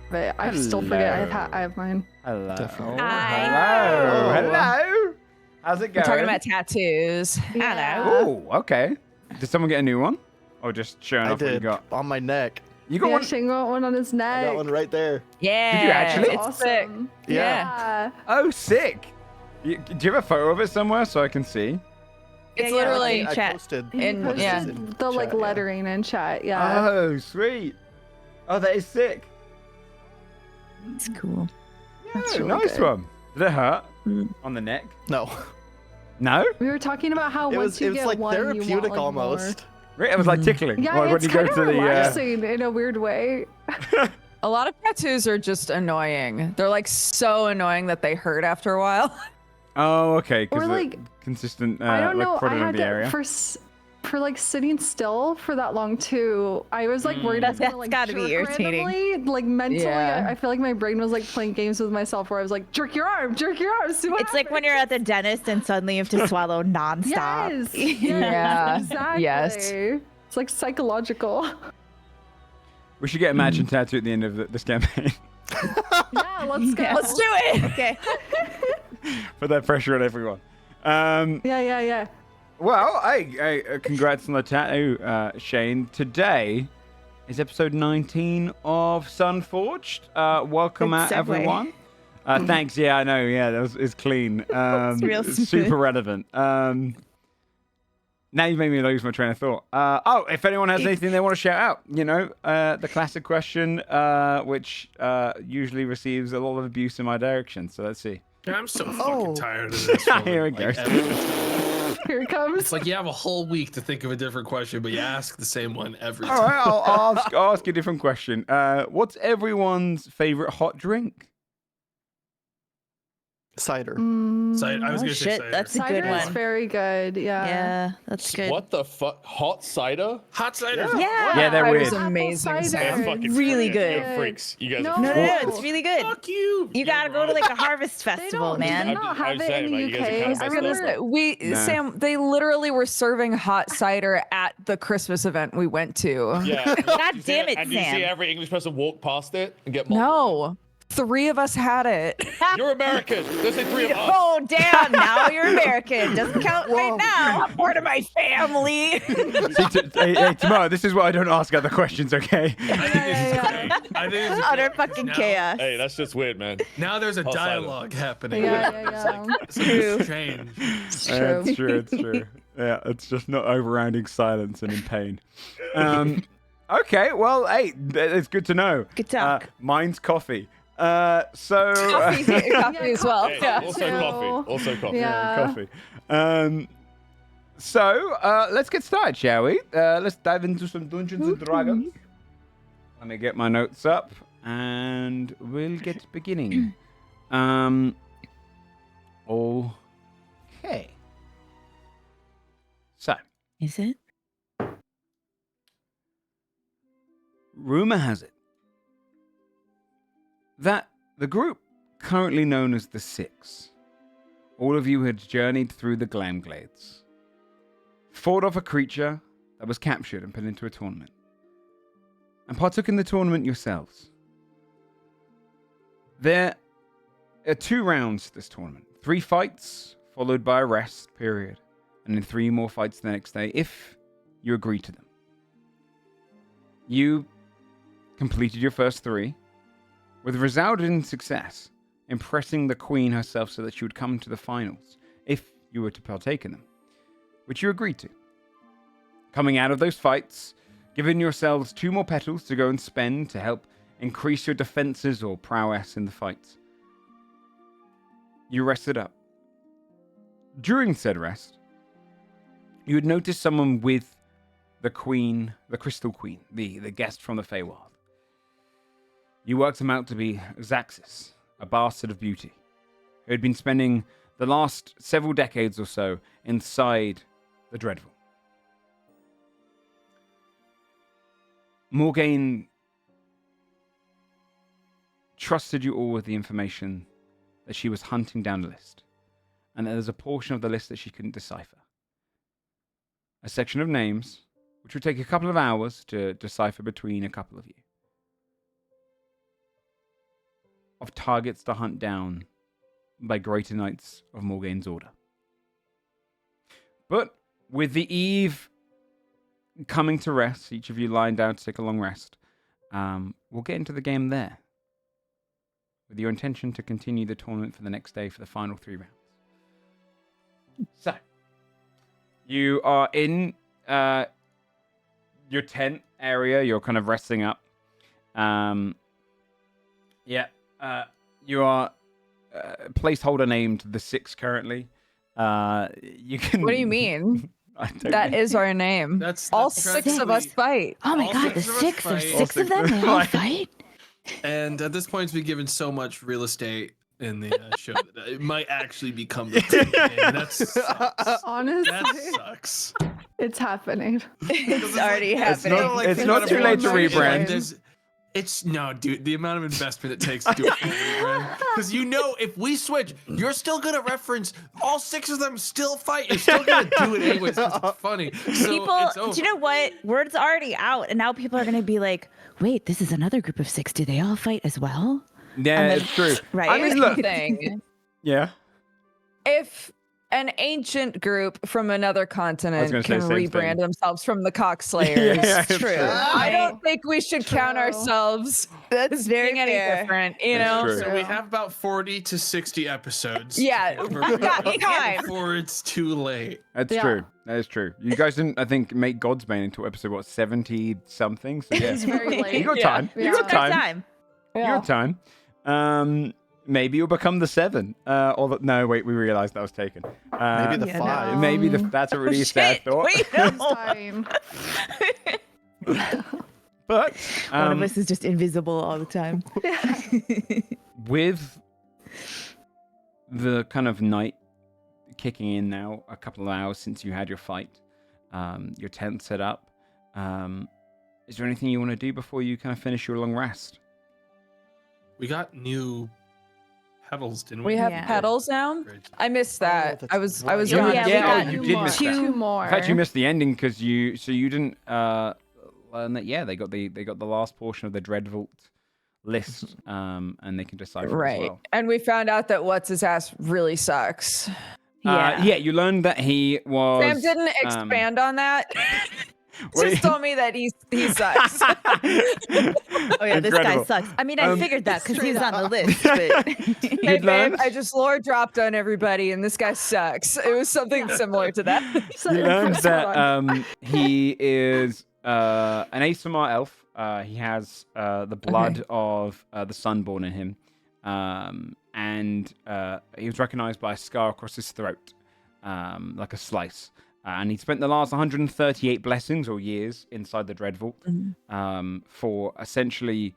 but I still forget I have mine. Hello. Definitely. Hi. Hello. Hello. Hello. How's it We're going? talking about tattoos. Yeah. Hello. Oh, okay. Did someone get a new one? Or just showing I off what you did got? on my neck. You got Yeah, one? Shane got one on his neck. I got one right there. Yeah. Did you actually? It's Awesome. sick. Yeah. Oh, sick. Do you have a photo of it somewhere so I can see? It's Yeah, literally I chat. posted. He And- posted yeah. the like Chat, yeah. lettering in chat. Yeah. Oh, sweet. Oh, that is sick. It's cool. That's Yeah, really nice good. one. Did it hurt Mm. on the neck? No. No? We were talking about how It once was you get like one, you therapeutic want, like, almost. It was like tickling. More. Yeah, like it's when you go kind of to the relaxing in a weird way. A lot of tattoos are just annoying. They're like so annoying that they hurt after a while. Oh, okay. Or, Because like, consistent I don't like know. I prodding of had the to area. for like sitting still for that long too. I was like worried I was gonna That's like gotta be jerk irritating. randomly. Like mentally, Yeah. I feel like my brain was like playing games with myself where I was like, jerk your arm, see what It's like when you're at the dentist and suddenly you have to swallow nonstop. Yes. Yeah, Exactly. yes. It's like psychological. We should get a matching tattoo at the end of this campaign. Yeah, let's go. Let's do it. Okay. Put that pressure on everyone. Yeah. Well, congrats on the tattoo, Shane. Today is episode 19 of Sunforged. Welcome Good out, segue. everyone. Thanks. Yeah, I know. Yeah, that was it's clean. real It's smooth. super relevant. Now you've made me lose my train of thought. If anyone has anything they want to shout out, the classic question, which usually receives a lot of abuse in my direction. So let's see. I'm so Oh. fucking tired of this. one. Here it Like, goes. Here it comes. It's like you have a whole week to think of a different question, but you ask the same one every All time. right, I'll ask you a different question. What's everyone's favorite hot drink? Cider. So I was Oh, gonna say shit, cider. that's a Cider good is one. very good. Yeah. Yeah, that's good. What the fuck? Hot cider? Hot cider. Yeah. Yeah, they're That weird. is amazing. Apple cider. They're Sam. fucking Really yeah, good. You're freaks. You guys No. are No, freaks. no, no, it's really good. Fuck you. You gotta go to like a harvest They festival, don't, do man. they I'm not just- I'm have it saying, in the like, you guys are UK? kinda I messed up. remember. No. Sam, they literally were serving hot cider at the Christmas event we went to. Yeah. God You see- damn it, And you see Sam. every English person walk past it and get No, 3 of us had it. You're American. There's like 3 of us. Oh, damn. Now you're American. Doesn't count right now. Part of my family. Hey, tomorrow, this is why I don't ask other questions, okay? I think it's Utter great, 'cause fucking now- chaos. Hey, that's just weird, man. Now there's a Hot cider. dialogue happening. Yeah. It's like strange. It's true. It's true. It's true. Yeah, it's just not overrounding silence and in pain. Okay, well, hey, it's good to know. Good talk. Mine's coffee. Coffee as well. Hey, Yeah. also So- coffee. Also coffee. Yeah. coffee. Let's get started, shall we? Let's dive into some Dungeons and Dragons. Let me get my notes up, and we'll get beginning. Okay. So, Is it? rumor has it that the group currently known as the Six, all of you had journeyed through the Glamglades, fought off a creature that was captured and put into a tournament, and partook in the tournament yourselves. There are 2 rounds to this tournament. 3 fights, followed by a rest period, and then 3 more fights the next day, if you agree to them. You completed your first 3, with resounding success, impressing the Queen herself so that she would come to the finals, if you were to partake in them, which you agreed to. Coming out of those fights, giving yourselves 2 more petals to go and spend to help increase your defenses or prowess in the fights. You rested up. During said rest, you had noticed someone with the Queen, the Crystal Queen, the guest from the Feywild. You worked him out to be Zaxis, a bastard of beauty, who had been spending the last several decades or so inside the Dreadful. Morgaine trusted you all with the information that she was hunting down a list, and that there's a portion of the list that she couldn't decipher. A section of names, which would take a couple of hours to decipher between a couple of you. of targets to hunt down by greater knights of Morgaine's order. But with the eve coming to rest, each of you lying down to take a long rest, we'll get into the game there, with your intention to continue the tournament for the next day for the final 3 rounds. So, you are in your tent area. You're kind of resting up. You are placeholder named the Six currently. You can. What do you mean? I don't That know. is our name. That's All 6 of us fight. Oh my All god, the six of us six. fight. There's 6 of them. They all fight. And at this point, it's been given so much real estate in the show that it might actually become the team name. That sucks. Honestly, That sucks. it's happening. It's already It's happening. not- it's not too late to rebrand. It's no, dude. The amount of investment it takes to do a full rebrand, because if we switch, you're still gonna reference all 6 of them still fight. You're still gonna do it anyways. 'Cause it's funny. So People, it's over. do you know what? Word's already out, and now people are gonna be like, "Wait, this is another group of 6. Do they all fight as well?" Yeah, And then- it's true. Right? I mean, look. Thing. Yeah. If an ancient group from another continent gonna say can the same rebrand thing. themselves from the Cockslayers, Yeah, it's true. I don't think we should count True. ourselves That's as being any different. You That's know, true. So we have about 40 to 60 episodes. Yeah, got time. Before it's too late. That's Yeah. true. That is true. You guys didn't, I think, make Godsbane until episode 70 something. So yeah, It's very late. you got Yeah. time. You Yeah. got time. You Yeah. got time. Maybe you'll become the 7. No, wait, we realized that was taken. Maybe the Yeah, 5. no. Maybe that's a really sad Shit, thought. wait, It's no. time. But One of us is just invisible all the time. with the kind of night kicking in now, a couple of hours since you had your fight, your tent set up, is there anything you want to do before you kind of finish your long rest? We got new pedals, didn't we? we have Yeah. pedals now. I missed that. that's I was right. gone. Yeah, we got you Two did more. miss that. Two more. In fact, you missed the ending because you didn't learn that. Yeah, they got the last portion of the Dread Vault list, and they can decipher as Right. well. And we found out that what's his ass really sucks. Yeah, you learned that he was. Sam didn't expand on that. Wait. Just told me that he sucks. Oh yeah, this guy Incredible. sucks. I mean, I figured that because he was on the list. But Hey, You'd babe, learned? I just lore dropped on everybody, and this guy sucks. It was something similar to that. So- You learned hold that on. he is an ASMR elf. He has the blood of the Sunborn in him, and he was recognized by a scar across his throat, like a slice. And he spent the last 138 blessings or years inside the Dread Vault for essentially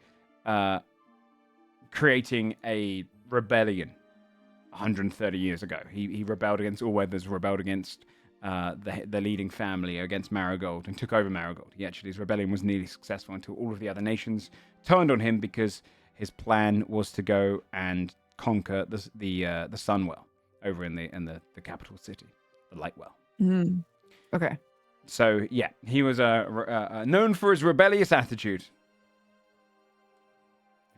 creating a rebellion 130 years ago. He rebelled against all weathers, rebelled against the leading family, against Marigold, and took over Marigold. His rebellion was nearly successful until all of the other nations turned on him because his plan was to go and conquer the Sunwell over in the capital city, the Lightwell. Okay. So yeah, he was known for his rebellious attitude.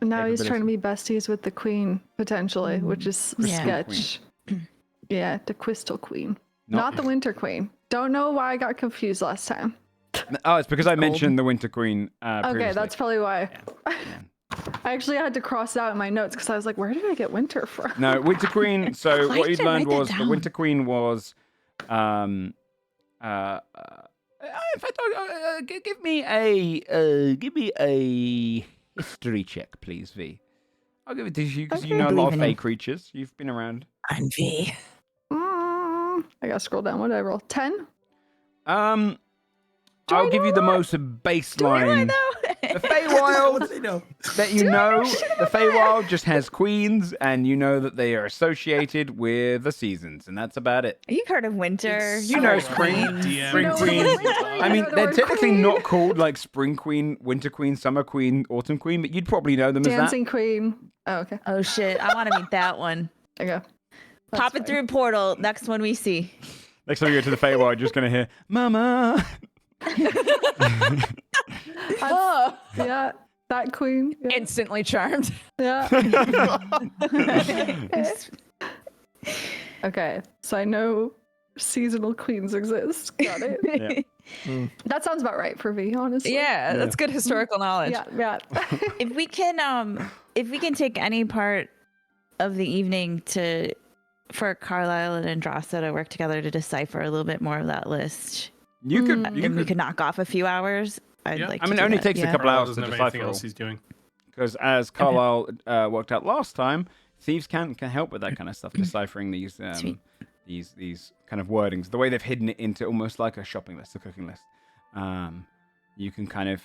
Now he's Capability. trying to be besties with the queen, potentially, which is Yeah. sketch. Yeah, the Crystal Queen. Not the Winter Queen. Don't know why I got confused last time. Oh, it's because I mentioned the Winter Queen. Okay, Previously. that's probably why. Yeah. I actually had to cross it out in my notes because I was like, where did I get Winter from? No, Winter Queen. So Why what did you'd I learned write that was the down? Winter Queen was, in fact, give me a history check, please, V. I'll give it to you because you Okay. know a lot of Believe in fey him. creatures. You've been around. I'm V. I gotta scroll down. What did I roll? 10? I'll give you the most baseline. The Feywild that you know, the Feywild just has queens, and you know that they are associated with the seasons, and that's about it. You've heard of winter. You know spring, DM. spring No, queen. no, no, I mean, no, the they're word technically queen. not called like spring queen, winter queen, summer queen, autumn queen, but you'd probably know them as that. Dancing Queen. Oh, okay. Oh shit! I want to meet that one. There you go. That's Pop it fine. through a portal. Next one we see. Next time you go to the Feywild, you're just gonna hear "Mama." Oh, Yeah. That queen. Yeah. Instantly charmed. Yeah. Okay, so I know seasonal queens exist. Got it. That sounds about right for V, honestly. Yeah, that's good historical knowledge. Yeah. If we can take any part of the evening for Carlisle and Andrasa to work together to decipher a little bit more of that list, You could. and we could knock off a few hours. I'd Yeah. like. I to mean, do it only that, takes a yeah. couple Carlisle hours to doesn't have anything decipher. else he's doing. Because as Carlisle worked out last time, thieves can help with that kind of stuff, deciphering these these kind of wordings. The way they've hidden it into almost like a shopping list, a cooking list. You can kind of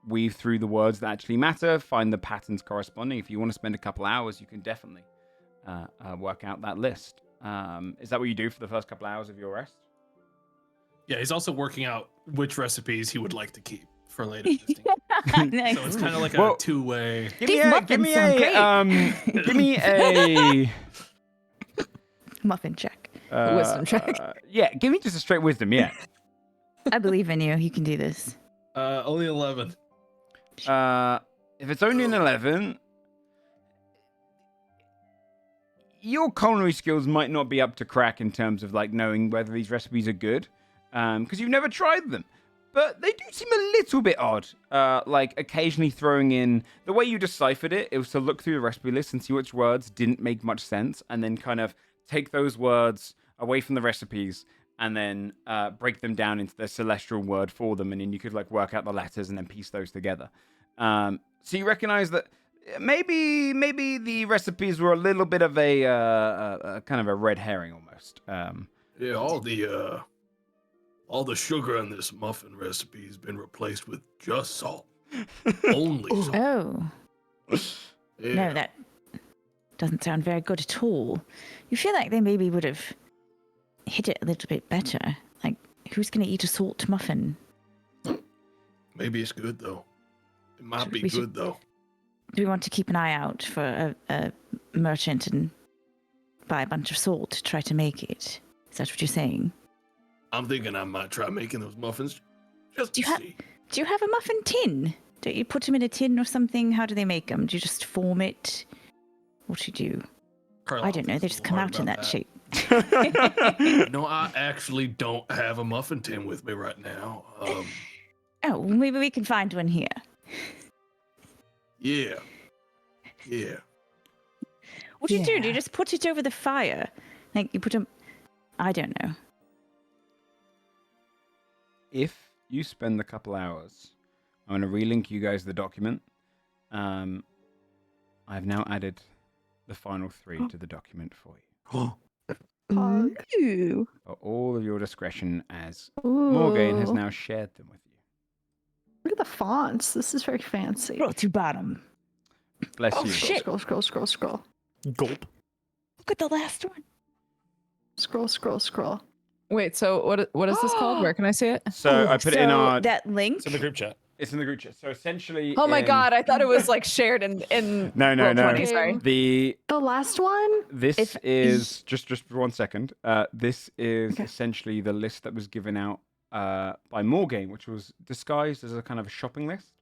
weave through the words that actually matter, find the patterns corresponding. If you want to spend a couple hours, you can definitely work out that list. Is that what you do for the first couple hours of your rest? Yeah, he's also working out which recipes he would like to keep for later. Listing. Nice. So it's kind of like Well- a two-way. These muffins sound give me a Muffin check. Wisdom check. Yeah, give me just a straight wisdom. Yeah. I believe in you. You can do this. Only 11. If it's only an 11, your culinary skills might not be up to crack in terms of like knowing whether these recipes are good, because you've never tried them. But they do seem a little bit odd. Like occasionally throwing in the way you deciphered it. It was to look through the recipe list and see which words didn't make much sense, and then kind of take those words away from the recipes and then break them down into the celestial word for them, and then you could like work out the letters and then piece those together. So you recognize that maybe the recipes were a little bit of a kind of a red herring almost. Yeah, all the sugar in this muffin recipe has been replaced with just salt. Only salt. Oh. Yeah. No, that doesn't sound very good at all. You feel like they maybe would have hit it a little bit better. Like, who's going to eat a salt muffin? Maybe it's good though. It might Should- be we good should- though. Do we want to keep an eye out for a merchant and buy a bunch of salt to try to make it? Is that what you're saying? I'm thinking I might try making those muffins just Do to you ha- see. Do you have a muffin tin? Don't you put them in a tin or something? How do they make them? Do you just form it? What do you do? I don't know. They just come out in that shape. No, I actually don't have a muffin tin with me right now. Oh, well, maybe we can find one here. Yeah. What do you do? Do you Yeah. just put it over the fire? Like you put them? I don't know. If you spend a couple hours, I'm going to relink you guys the document. I've now added the final 3 to the document for you. Pog. Ooh. For all of your discretion, as Ooh. Morgaine has now shared them with you. Look at the fonts. This is very fancy. Scroll to bottom. Bless Oh, you. shit. Scroll. Gulp. Look at the last one. Scroll. Wait, so what is this called? Where can I see it? So I put it in our. That link. It's in the group chat. It's in the group chat. So essentially. Oh my in- god, I thought it was like shared in No. Roll20, sorry. The The last one? This If- is just for 1 second. This is Okay. essentially the list that was given out by Morgaine, which was disguised as a kind of a shopping list.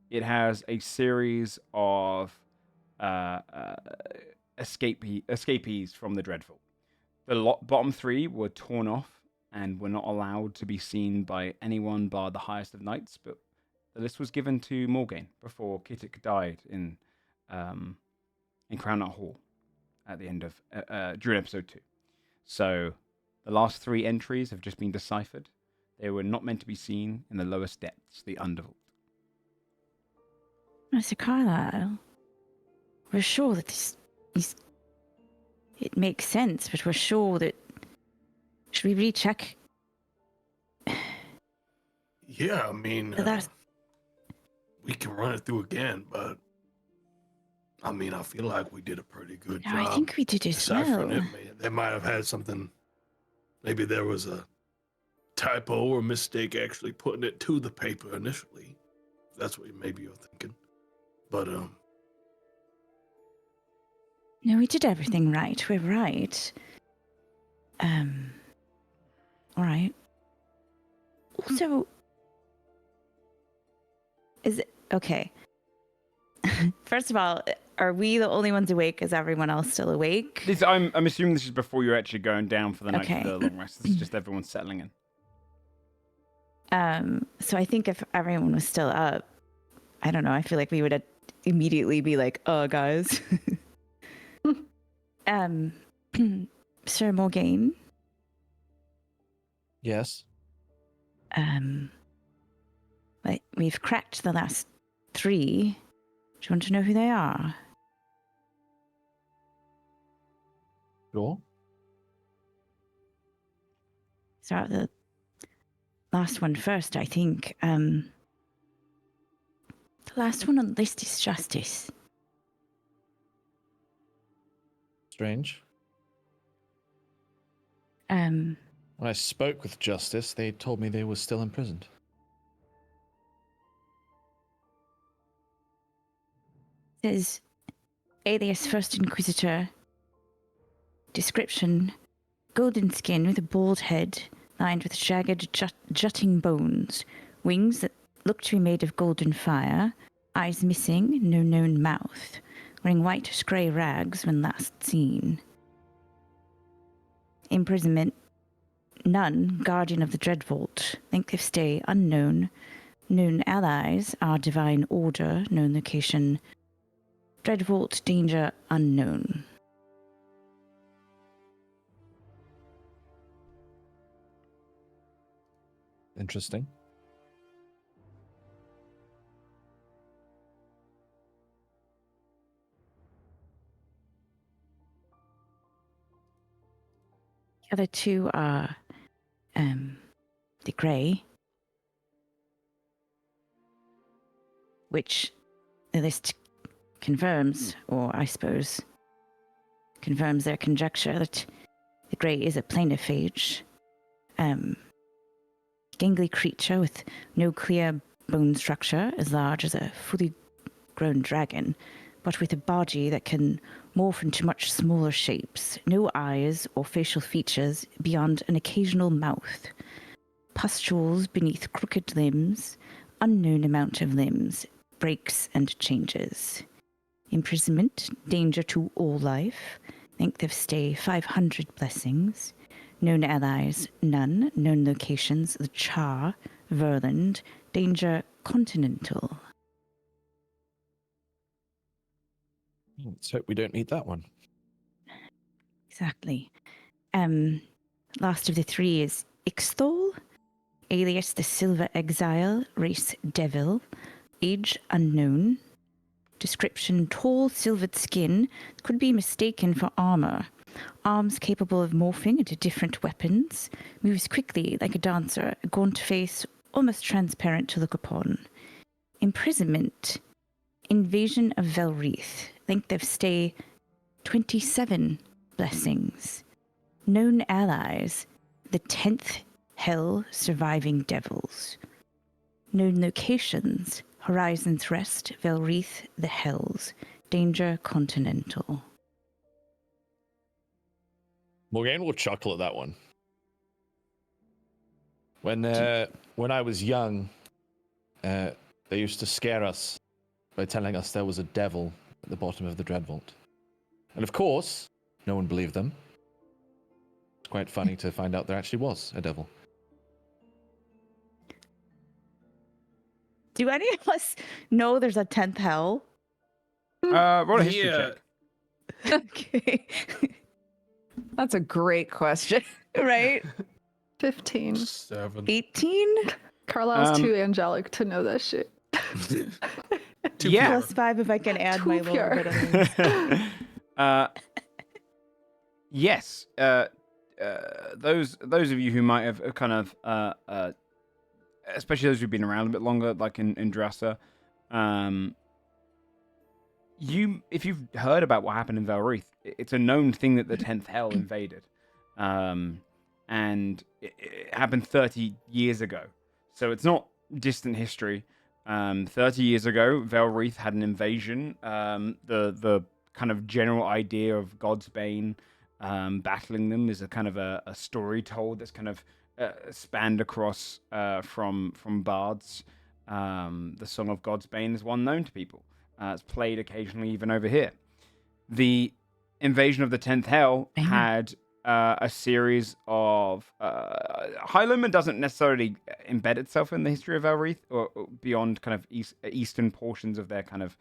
It has a series of escapees from the Dreadful. The bottom 3 were torn off and were not allowed to be seen by anyone bar the highest of knights. But the list was given to Morgaine before Kittic died in Crown Hall at the end of during episode 2. So the last 3 entries have just been deciphered. They were not meant to be seen in the lowest depths, the undervault. Mr. Carlisle, we're sure that this is. It makes sense, but we're sure that. Should we recheck? Yeah, I mean, That's- we can run it through again, but I mean, I feel like we did a pretty good No, job. I think we did as deciphering well. it. They might have had something. Maybe there was a typo or mistake actually putting it to the paper initially. That's what maybe you're thinking. But No, we did everything right. We're right. All right. Also, Okay. First of all, are we the only ones awake? Is everyone else still awake? I'm assuming this is before you're actually going down for the night Okay. for the long rest. This is just everyone settling in. So I think if everyone was still up, I don't know. I feel like we would immediately be like, guys. Sir Morgaine. Yes. Like we've cracked the last 3. Do you want to know who they are? Sure. Start with the last one first, I think. The last one on the list is Justice. Strange. Um, When I spoke with Justice, they told me they were still imprisoned. says alias First Inquisitor. Description: golden skin with a bald head, lined with jagged, jutting bones, wings that look to be made of golden fire, eyes missing, no known mouth, wearing whitish grey rags when last seen. Imprisonment: none, guardian of the Dreadvault. Length of stay unknown. Known allies are Divine Order, known location. Dreadvault danger unknown. Interesting. The other 2 are the Grey, which the list confirms, or I suppose confirms their conjecture that the Grey is a planophage, gangly creature with no clear bone structure, as large as a fully grown dragon, but with a body that can morph into much smaller shapes, no eyes or facial features beyond an occasional mouth, pustules beneath crooked limbs, unknown amount of limbs, breaks and changes. Imprisonment, danger to all life, length of stay 500 blessings, known allies none, known locations the Char, Verland, danger continental. Let's hope we don't need that one. Exactly. Last of the 3 is Ixthol, alias the Silver Exile, race Devil, age unknown. Description: tall, silvered skin, could be mistaken for armor. Arms capable of morphing into different weapons. Moves quickly like a dancer, a gaunt face, almost transparent to look upon. Imprisonment: invasion of Velreath. Length of stay 27 blessings. Known allies: the 10th Hell surviving devils. Known locations: Horizon's Rest, Velreath, the Hells, danger continental. Morgaine will chuckle at that one. When I was young, they used to scare us by telling us there was a devil at the bottom of the Dreadvault. And of course, no one believed them. It's quite funny to find out there actually was a devil. Do any of us know there's a 10th Hell? Roll a history Yeah. check. Okay. That's a great question. Right? 15. 7. 18? Carlisle's Um, too angelic to know that shit. Yeah. Plus 5 if I can add Too my little pure. bit of Yes. Those of you who might have kind of especially those who've been around a bit longer, like in Drassa, if you've heard about what happened in Velreath, it's a known thing that the 10th Hell invaded, and it happened 30 years ago. So it's not distant history. 30 years ago, Velreath had an invasion. The kind of general idea of God's Bane battling them is a kind of a story told that's kind of spanned across from bards The Song of God's Bane is one known to people. It's played occasionally even over here. The Invasion of the 10th Hell had a series of... Highloma doesn't necessarily embed itself in the history of Elreath or beyond kind of eastern portions of their kind of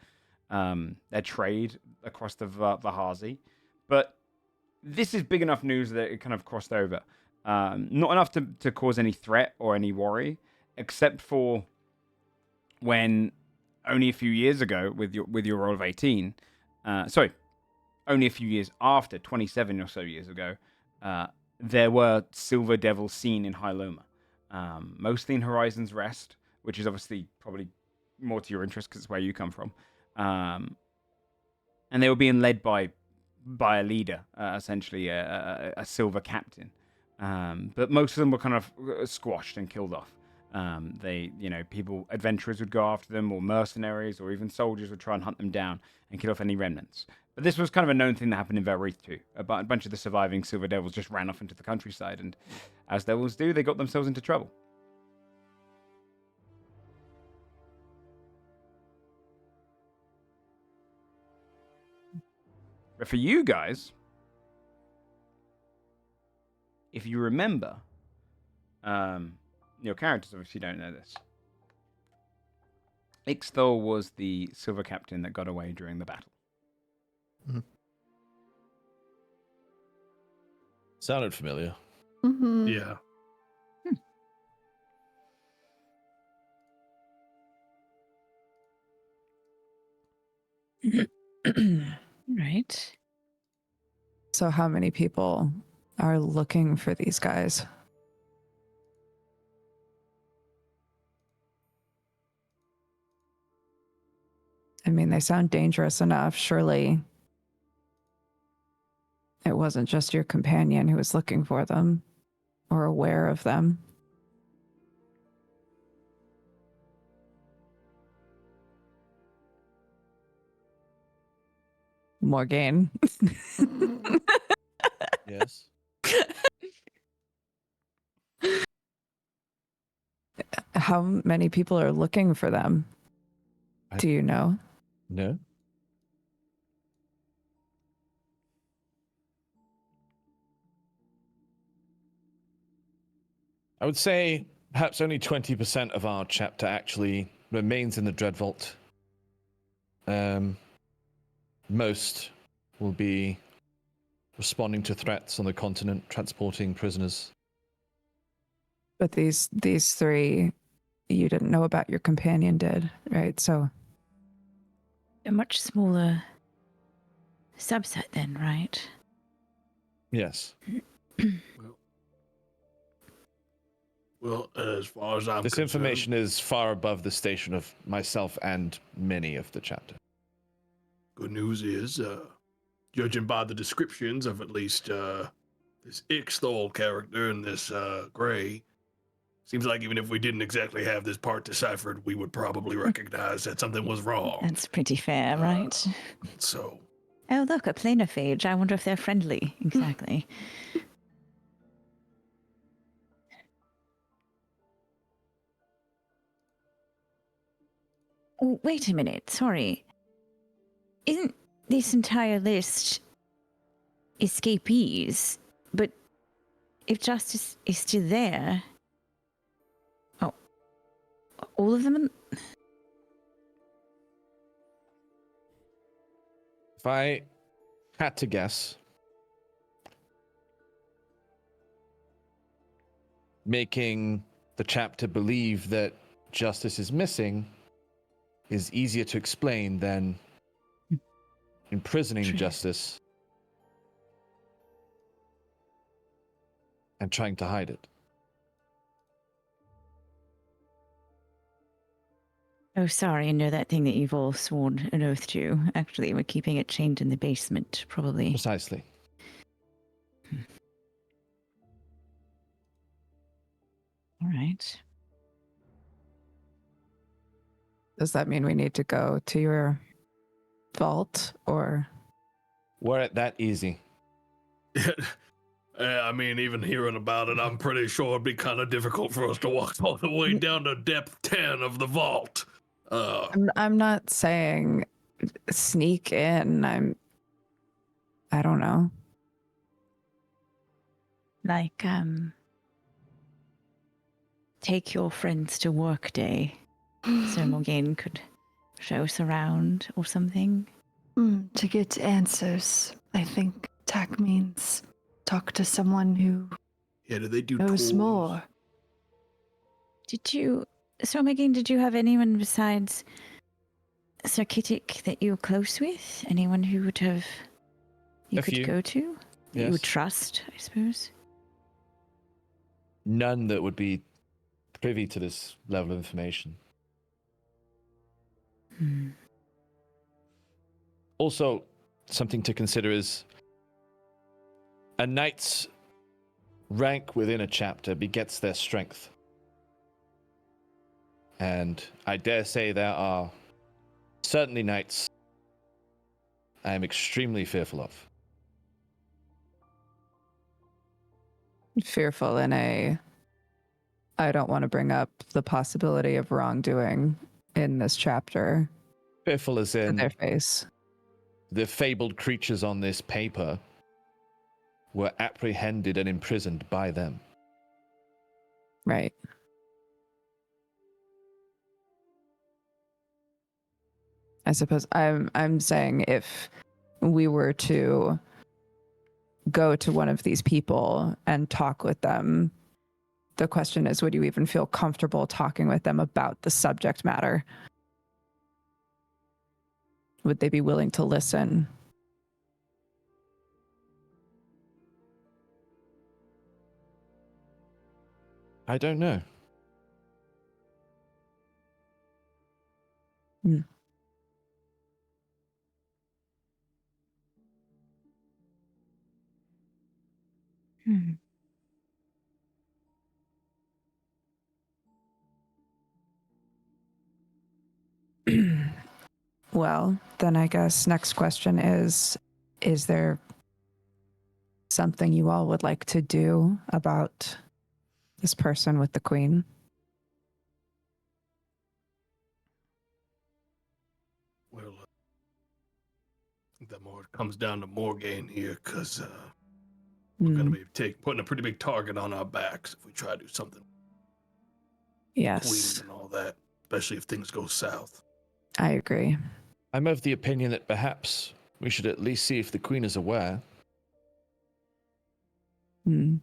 their trade across the Vahazi. But this is big enough news that it kind of crossed over. Not enough to cause any threat or any worry, except for when only a few years ago, with your roll of 18, only a few years after, 27 or so years ago, there were silver devils seen in Highloma, mostly in Horizon's Rest, which is obviously probably more to your interest because it's where you come from, and they were being led by a leader, essentially a silver captain. But most of them were kind of squashed and killed off. Adventurers would go after them, or mercenaries, or even soldiers would try and hunt them down and kill off any remnants. But this was kind of a known thing that happened in Velreath too. A bunch of the surviving Silver Devils just ran off into the countryside, and as devils do, they got themselves into trouble. But for you guys, if you remember, your characters obviously don't know this. Ixthol was the silver captain that got away during the battle. Mm-hmm. Sounded familiar. Mm-hmm. Yeah. Right. So how many people are looking for these guys? I mean, they sound dangerous enough. Surely it wasn't just your companion who was looking for them or aware of them. Morgaine. Yes. How many people are looking for them? Do you know? No. I would say perhaps only 20% of our chapter actually remains in the Dreadvault. Most will be responding to threats on the continent, transporting prisoners. But these three, you didn't know about. Your companion did, right? So A much smaller subset then, right? Yes. Well, as far as I'm This concerned, information is far above the station of myself and many of the chapter. good news is, judging by the descriptions of at least this Ixthol character and this Gray, seems like even if we didn't exactly have this part deciphered, we would probably recognize that something was wrong. That's pretty fair, right? So, Oh, look, a planophage. I wonder if they're friendly. Exactly. Oh, wait a minute. Sorry. Isn't this entire list escapees? But if justice is still there... Oh. All of them? If I had to guess, making the chapter believe that justice is missing is easier to explain than imprisoning True. justice and trying to hide it. Oh, sorry. I know that thing that you've all sworn an oath to. Actually, we're keeping it chained in the basement, probably. Precisely. All right. does that mean we need to go to your vault or? Were it that easy? I mean, even hearing about it, I'm pretty sure it'd be kind of difficult for us to walk all the way down to depth 10 of the vault. I'm not saying sneak in. I don't know. Like, take your friends to work day so Morgane could show us around or something. To get answers, I think tack means talk to someone who Yeah, do they do knows tours? more. So Morgane, did you have anyone besides Sir Kittic that you were close with? Anyone who would have you A could few. go to? That you Yes. would trust, I suppose? None that would be privy to this level of information. Also, something to consider is a knight's rank within a chapter begets their strength. And I dare say there are certainly knights I am extremely fearful of. Fearful in I don't want to bring up the possibility of wrongdoing in this chapter Fearful as to in their face. the fabled creatures on this paper were apprehended and imprisoned by them. Right. I suppose I'm saying if we were to go to one of these people and talk with them, the question is, would you even feel comfortable talking with them about the subject matter? Would they be willing to listen? I don't know. Well, then I guess next question is there something you all would like to do about this person with the queen? Well, I think that more comes down to Morgane here, because we're going to be putting a pretty big target on our backs if we try to do something Yes, Queen and all that, especially if things go south. I agree. I'm of the opinion that perhaps we should at least see if the Queen is aware. Hmm.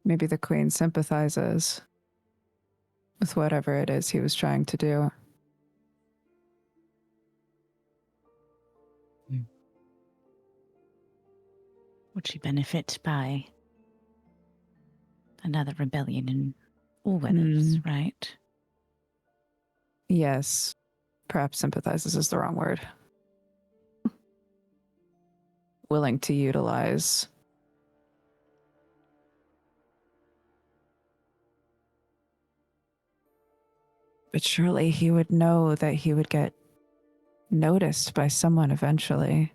Maybe the queen sympathizes with whatever it is he was trying to do. Would she benefit by another rebellion in all weathers, right? Yes, perhaps sympathizes is the wrong word. Willing to utilize. But surely he would know that he would get noticed by someone eventually.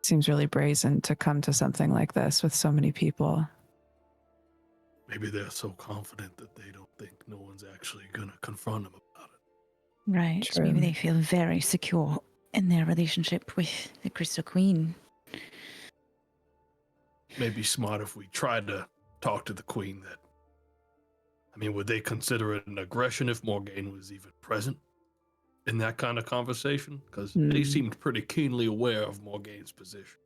Seems really brazen to come to something like this with so many people. Maybe they're so confident that they don't think no one's actually going to confront them about it. Right. True. Maybe they feel very secure in their relationship with the Crystal Queen. Maybe smart if we tried to talk to the Queen that... I mean, would they consider it an aggression if Morgane was even present in that kind of conversation? Because they seemed pretty keenly aware of Morgane's position.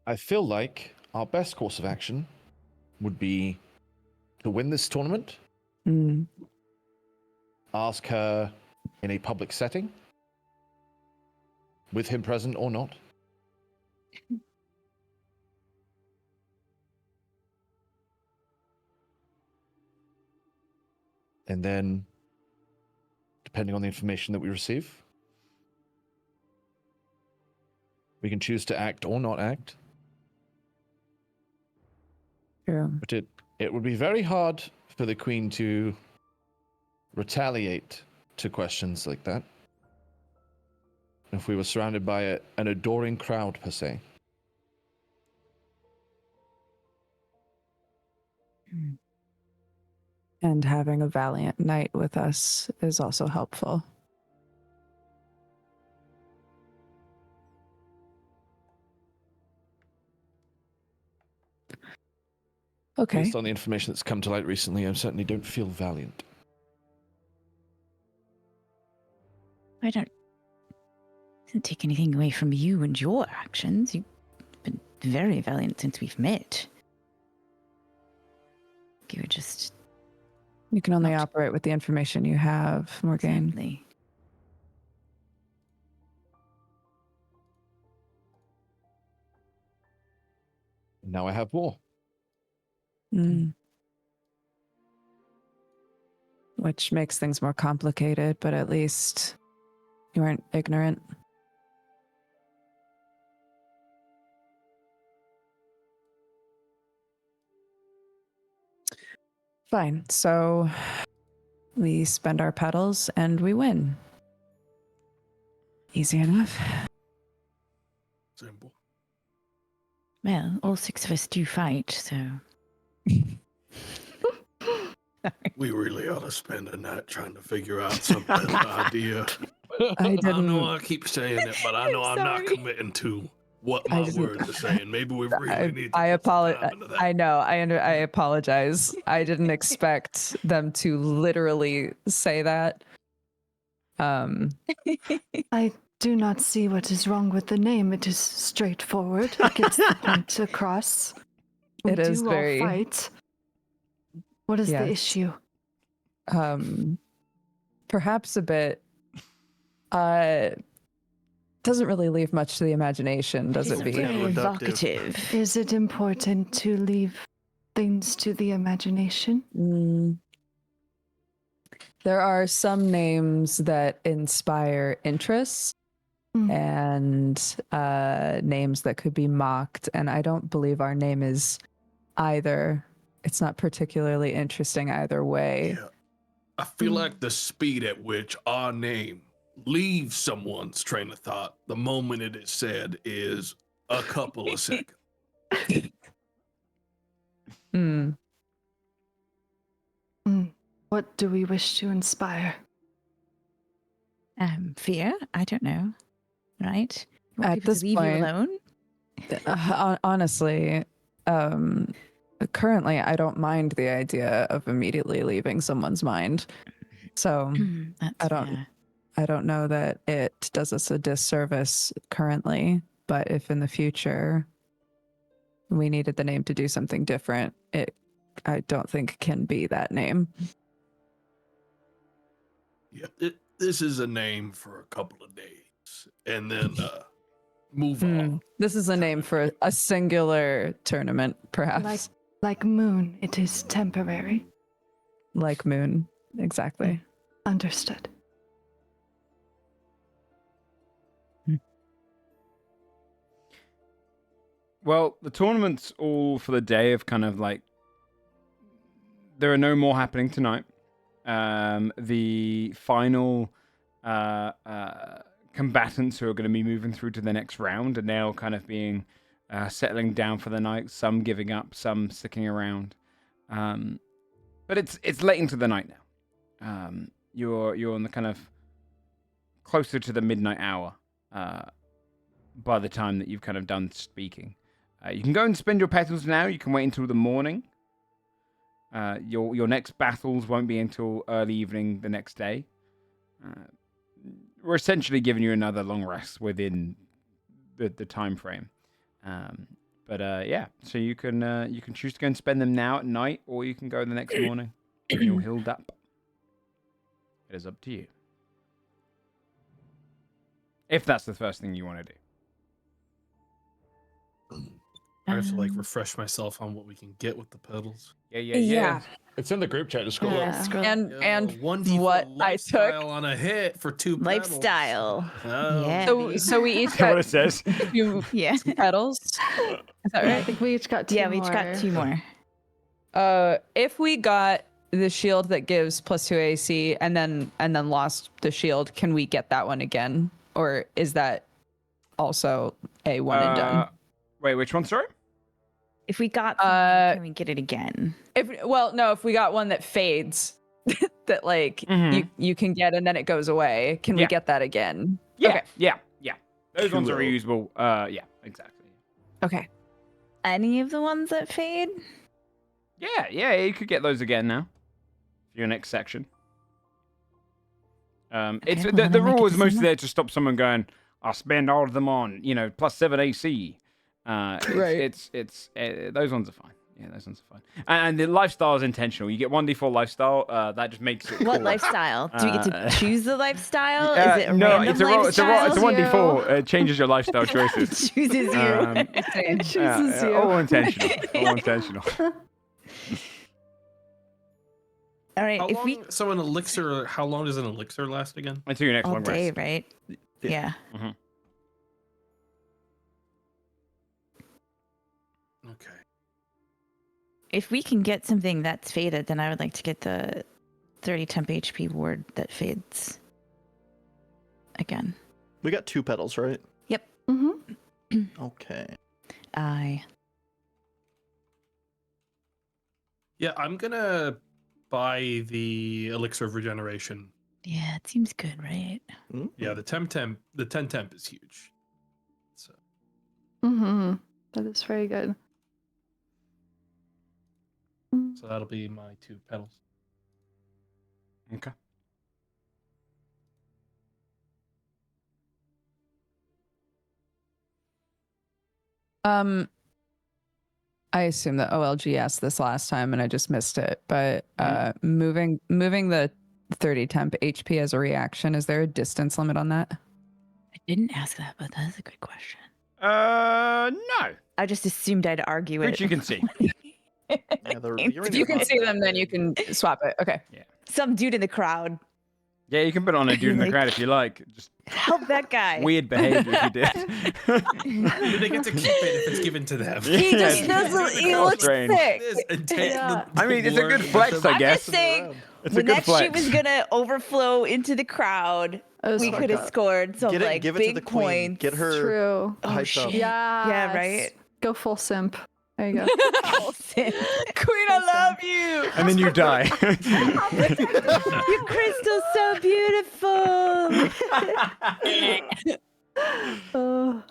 I feel like our best course of action would be to win this tournament, ask her in a public setting, with him present or not. And then, depending on the information that we receive, we can choose to act or not act. True. But it would be very hard for the Queen to retaliate to questions like that if we were surrounded by an adoring crowd, per se. And having a valiant knight with us is also helpful. Okay. Based on the information that's come to light recently, I certainly don't feel valiant. I don't take anything away from you and your actions. You've been very valiant since we've met. You were just... You can only Not- operate with the information you have, Morgane. Exactly. Now I have more. Mm. Which makes things more complicated, but at least you aren't ignorant. Fine. So we spend our petals and we win. Easy enough. Simple. Well, all 6 of us do fight, so... We really ought to spend a night trying to figure out some better idea. I I didn't. know I keep saying it, but I know I'm not sorry. committing to what I my didn't- words are saying. Maybe we really need to I put some apologize. time into that. I know. I apologize. I didn't expect them to literally say that. I do not see what is wrong with the name. It is straightforward. It gets the point across. We It is do very- all fight. What is the Yes. issue? Perhaps a bit. Doesn't really leave much to the imagination, does It's it? Be very Reductive. evocative. Is it important to leave things to the imagination? There are some names that inspire interest Mm. and names that could be mocked, and I don't believe our name is either. It's not particularly interesting either way. Yeah. I feel like the speed at which our name leaves someone's train of thought the moment it is said is a couple of seconds. Hmm. What do we wish to inspire? Fear? I don't know. Right? Want At people this to leave point- you alone? Honestly, currently I don't mind the idea of immediately leaving someone's mind. So That's I don't- fair. I don't know that it does us a disservice currently, but if in the future we needed the name to do something different, I don't think can be that name. Yeah, this is a name for a couple of days, and then move on. This is a name for a singular tournament, perhaps. Like moon, it is temporary. Like Moon. Exactly. Understood. Well, the tournament's all for the day of kind of like. There are no more happening tonight. The final combatants who are going to be moving through to the next round are now kind of being settling down for the night. Some giving up, some sticking around. But it's late into the night now. You're on the kind of closer to the midnight hour by the time that you've kind of done speaking. You can go and spend your petals now. You can wait until the morning. Your next battles won't be until early evening the next day. We're essentially giving you another long rest within the time frame. Yeah, so you can choose to go and spend them now at night, or you can go the next morning when you're healed up. It is up to you. If that's the first thing you want to do. I have to like refresh myself on what we can get with the pedals. Yeah. It's in the group chat. Just scroll up. Yeah, scroll. And One D for what I took. lifestyle on a hit for 2 pedals. Lifestyle. Oh. Yeah. So we each Is that what got it says? two Yeah. petals. Is that I right? think we each got two Yeah, more. we each got 2 more. If we got the shield that gives +2 AC and then lost the shield, can we get that one again? Or is that also a one and done? Wait, which one, sorry? If we got something, can we get it again? If we got one that fades, that like you can get and then it goes away. Can we get that again? Yeah, Okay. yeah. Those ones are Cool. reusable. Yeah, exactly. Okay. Any of the ones that fade? Yeah, you could get those again now. For your next section. It's well, the then I'll make rule it is mostly similar. there to stop someone going, I'll spend all of them on, +7 AC. Right. It's those ones are fine. Yeah, those ones are fine. And the lifestyle is intentional. You get 1d4 lifestyle. That just makes it What cool. lifestyle? Do we get to choose the lifestyle? Is it a no, random it's a roll. It's a lifestyle? 1d4. It changes your lifestyle choices. Chooses you. It chooses you. All intentional. All intentional. All right, How if long, we so an elixir, how long does an elixir last again? Until your next all long day, rest. right? Yeah. Okay. If we can get something that's faded, then I would like to get the 30 temp HP ward that fades again. We got 2 petals, right? Mm-hmm. Okay. Yeah, I'm gonna buy the elixir of regeneration. Yeah, it seems good, right? Yeah, the 10 temp is huge. So Mm-hmm. That is very good. so that'll be my 2 petals. Okay. I assume that OLG asked this last time and I just missed it, but moving the 30 temp HP as a reaction, is there a distance limit on that? I didn't ask that, but that is a good question. No. I just assumed I'd argue Which it. you can see. Yeah, the If reviewing If you is can not see that them, then you big. can swap it. Okay. Some dude in the crowd. Yeah, you can put it on a dude in the Like- crowd if you like. Just Help that guy. weird behavior if you did. Do they get to keep it if it's given to them? He just Yeah, doesn't. He it's looks strange. sick. And take Yeah. the I mean, it's a ward good with flex, them. I I'm guess. just saying, It's a when good that flex. shit was gonna overflow into the crowd, That was we fucked could have up. scored some Give it big to the queen. points. Get her True. Oh, hyped shit. up. Yeah. Yeah, right? Go full simp. There you go. Queen, I love you. And then you die. Your crystal's so beautiful. Oh.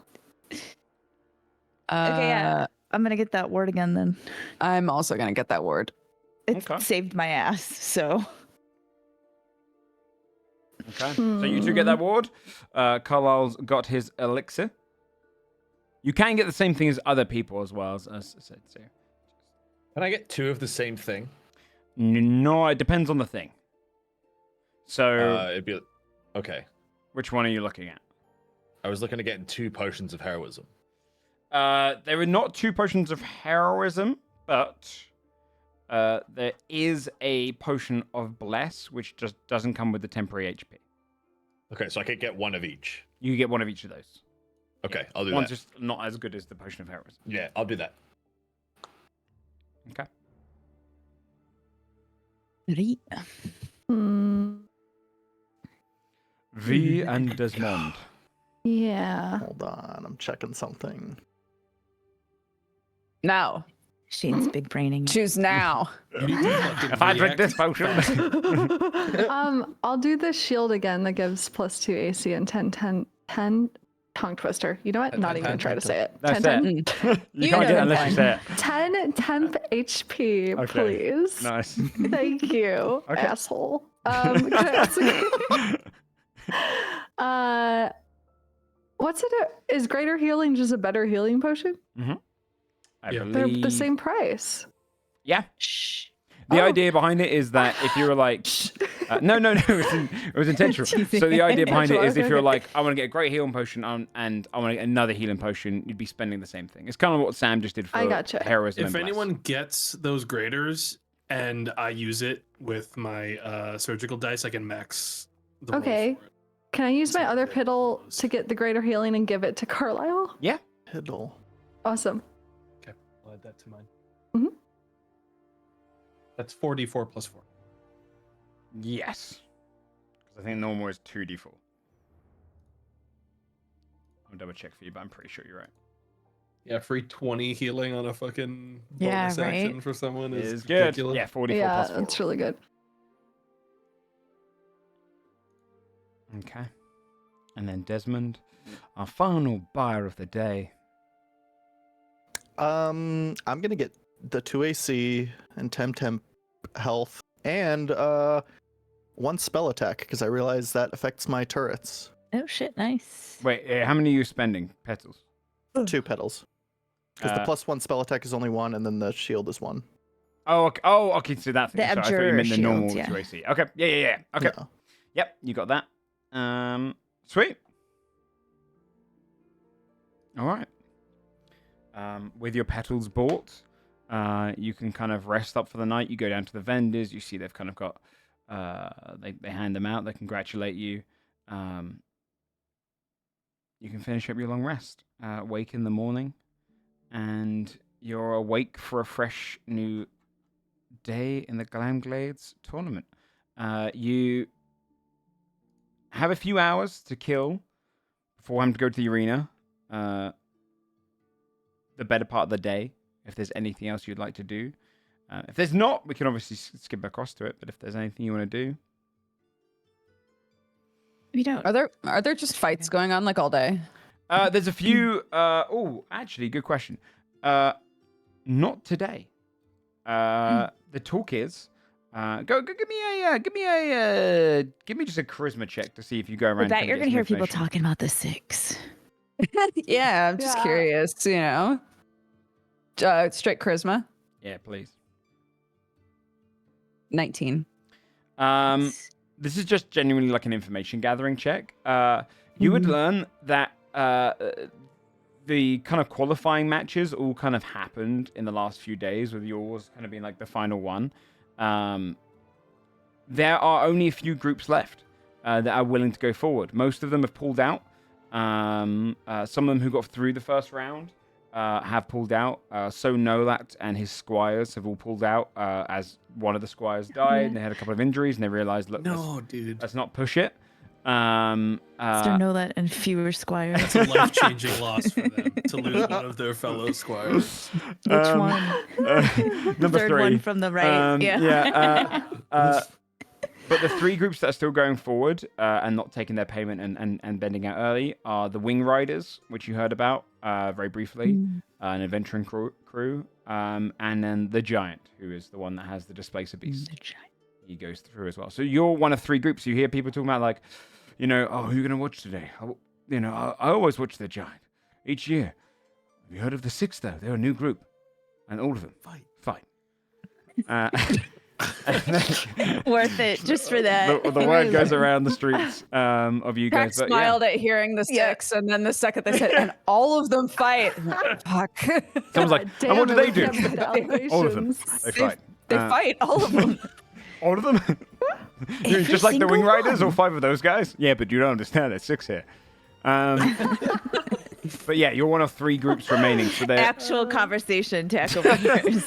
Okay, yeah. I'm gonna get that word again then. I'm also gonna get that word. It Okay. saved my ass, so. Okay. So you two get that ward. Carlisle's got his elixir. You can get the same thing as other people as well, as I said. So. Can I get 2 of the same thing? No, it depends on the thing. So, It'd be okay. which one are you looking at? I was looking at getting 2 potions of heroism. There are not 2 potions of heroism, but there is a potion of bless, which just doesn't come with the temporary HP. Okay, so I could get 1 of each. You can get one of each of those. Okay, I'll do One's that. just not as good as the potion of heroism. Yeah, I'll do that. Okay. Hmm. V and Desmond. Yeah. Hold on, I'm checking something. Now. Shane's big braining. Choose now. You need to fucking If I drink react. this potion. I'll do the shield again that gives +2 AC and 10 tongue twister. You know what? Not even try to say it. That's 10 it. 10 You You can't know get it the unless you say it. 10 temp HP, Okay. please. Nice. Thank you, Okay. asshole. Can I ask- what's it? Is greater healing just a better healing potion? I Yeah. They're believe. the same price. Yeah. Shh. The Oh. idea behind it is that if you were like, no, it was intentional. Teasing. So the idea behind it is if you're Okay. like, I want to get a great healing potion and I want to get another healing potion, you'd be spending the same thing. It's kind of what Sam just did for I gotcha. heroism. If and bless. anyone gets those graders and I use it with my surgical dice, I can max the roll Okay. for it. Can I use my Something other that piddle close. to get the greater healing and give it to Carlisle? Piddle. Awesome. Okay, I'll add that to mine. Mhm. That's 4d4 plus 4. Yes. Because I think normal is 2d4. I'll double check for you, but I'm pretty sure you're right. Yeah, free 20 healing on a fucking Yeah, bonus action right? for someone is Is good. ridiculous. Yeah, 44 Yeah, plus 4. that's really good. Okay. And then Desmond, our final buyer of the day. I'm gonna get the 2 AC and temp health and 1 spell attack because I realize that affects my turrets. Oh shit, nice. Wait, how many are you spending? Petals? 2 petals. Because the +1 spell attack is only 1, and then the shield is 1. Oh, okay. So that thing. The Sorry, I thought you meant the abjurer normal shield, yeah. 2 AC. Okay. Yeah. Okay. No. Yep, you got that. Sweet. All right. With your petals bought, you can kind of rest up for the night. You go down to the vendors. You see they've kind of got, they hand them out. They congratulate you. You can finish up your long rest. Wake in the morning, and you're awake for a fresh new day in the Glamglades tournament. You have a few hours to kill before having to go to the arena. The better part of the day, if there's anything else you'd like to do. If there's not, we can obviously skip across to it, but if there's anything you want to do. We don't. Are there just fights going on like all day? There's a few, actually, good question. Not today. The talk is, give me just a charisma check to see if you go around. With that, and you're get gonna some hear people information. talking about the 6. Yeah, I'm just curious, you know. Straight charisma, Yeah, please. 19. This is just genuinely like an information gathering check. You would learn that the kind of qualifying matches all kind of happened in the last few days, with yours kind of being like the final one. There are only a few groups left that are willing to go forward. Most of them have pulled out. Some of them who got through the first round have pulled out. So Nolat and his squires have all pulled out as one of the squires died, and they had a couple of injuries, and they realized, look, Dude. let's not push it. So Nolat and fewer squires. That's a life-changing loss for them to lose one of their fellow squires. Which one? Number Third 3. one from the right. But the 3 groups that are still going forward and not taking their payment and bending out early are the Wing Riders, which you heard about very briefly, an adventuring crew, and then the Giant, who is the one that has the Displacer Beast. The giant. He goes through as well. So you're one of 3 groups. You hear people talking about, like, you know, oh, who are you going to watch today? I always watch the Giant each year. Have you heard of the 6, though? They're a new group. And all of them fight. Worth it just for that. The word goes around the streets of you Crack guys. But smiled at hearing the 6, and then the second they said, and all of them fight. Fuck. Someone's like, and what do they do? All of them. Allegations. They fight. They fight, all of them. All of them? You're Every just like the Wing single Riders, all one. 5 of those guys? Yeah, but you don't understand. There's 6 here. But yeah, you're one of 3 groups remaining. So they're Actual conversation tackle makers.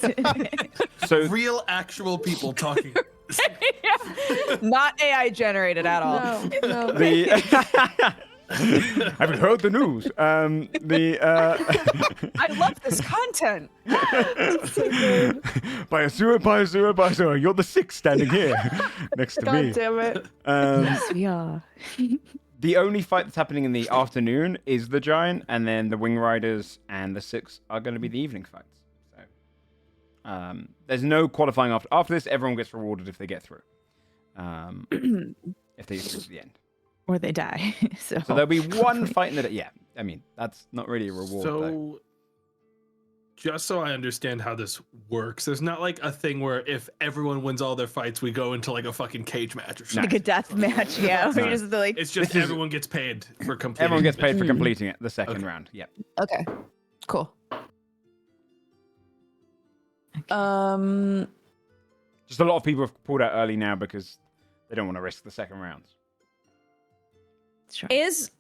so Real, actual people talking. Not AI generated at all. No. the. Have you heard the news? I love this content. By a sewer. You're the 6 standing here next to me. God damn it. Yes, we are. The only fight that's happening in the afternoon is the Giant, and then the Wing Riders and the 6 are going to be the evening fights. So, there's no qualifying after. After this, everyone gets rewarded if they get through. If they get through to the end. Or they die. So So there'll be one fight in the. Yeah, I mean that's not really a reward. though. So, just so I understand how this works, there's not like a thing where if everyone wins all their fights, we go into like a fucking cage match or something. like a death match, yeah. We're No. just like It's just This is- everyone gets paid for completing. Everyone gets paid for Mm. completing it the second Okay. round. Yeah. Okay, cool. Just a lot of people have pulled out early now because they don't want to risk the second rounds. Sure. Is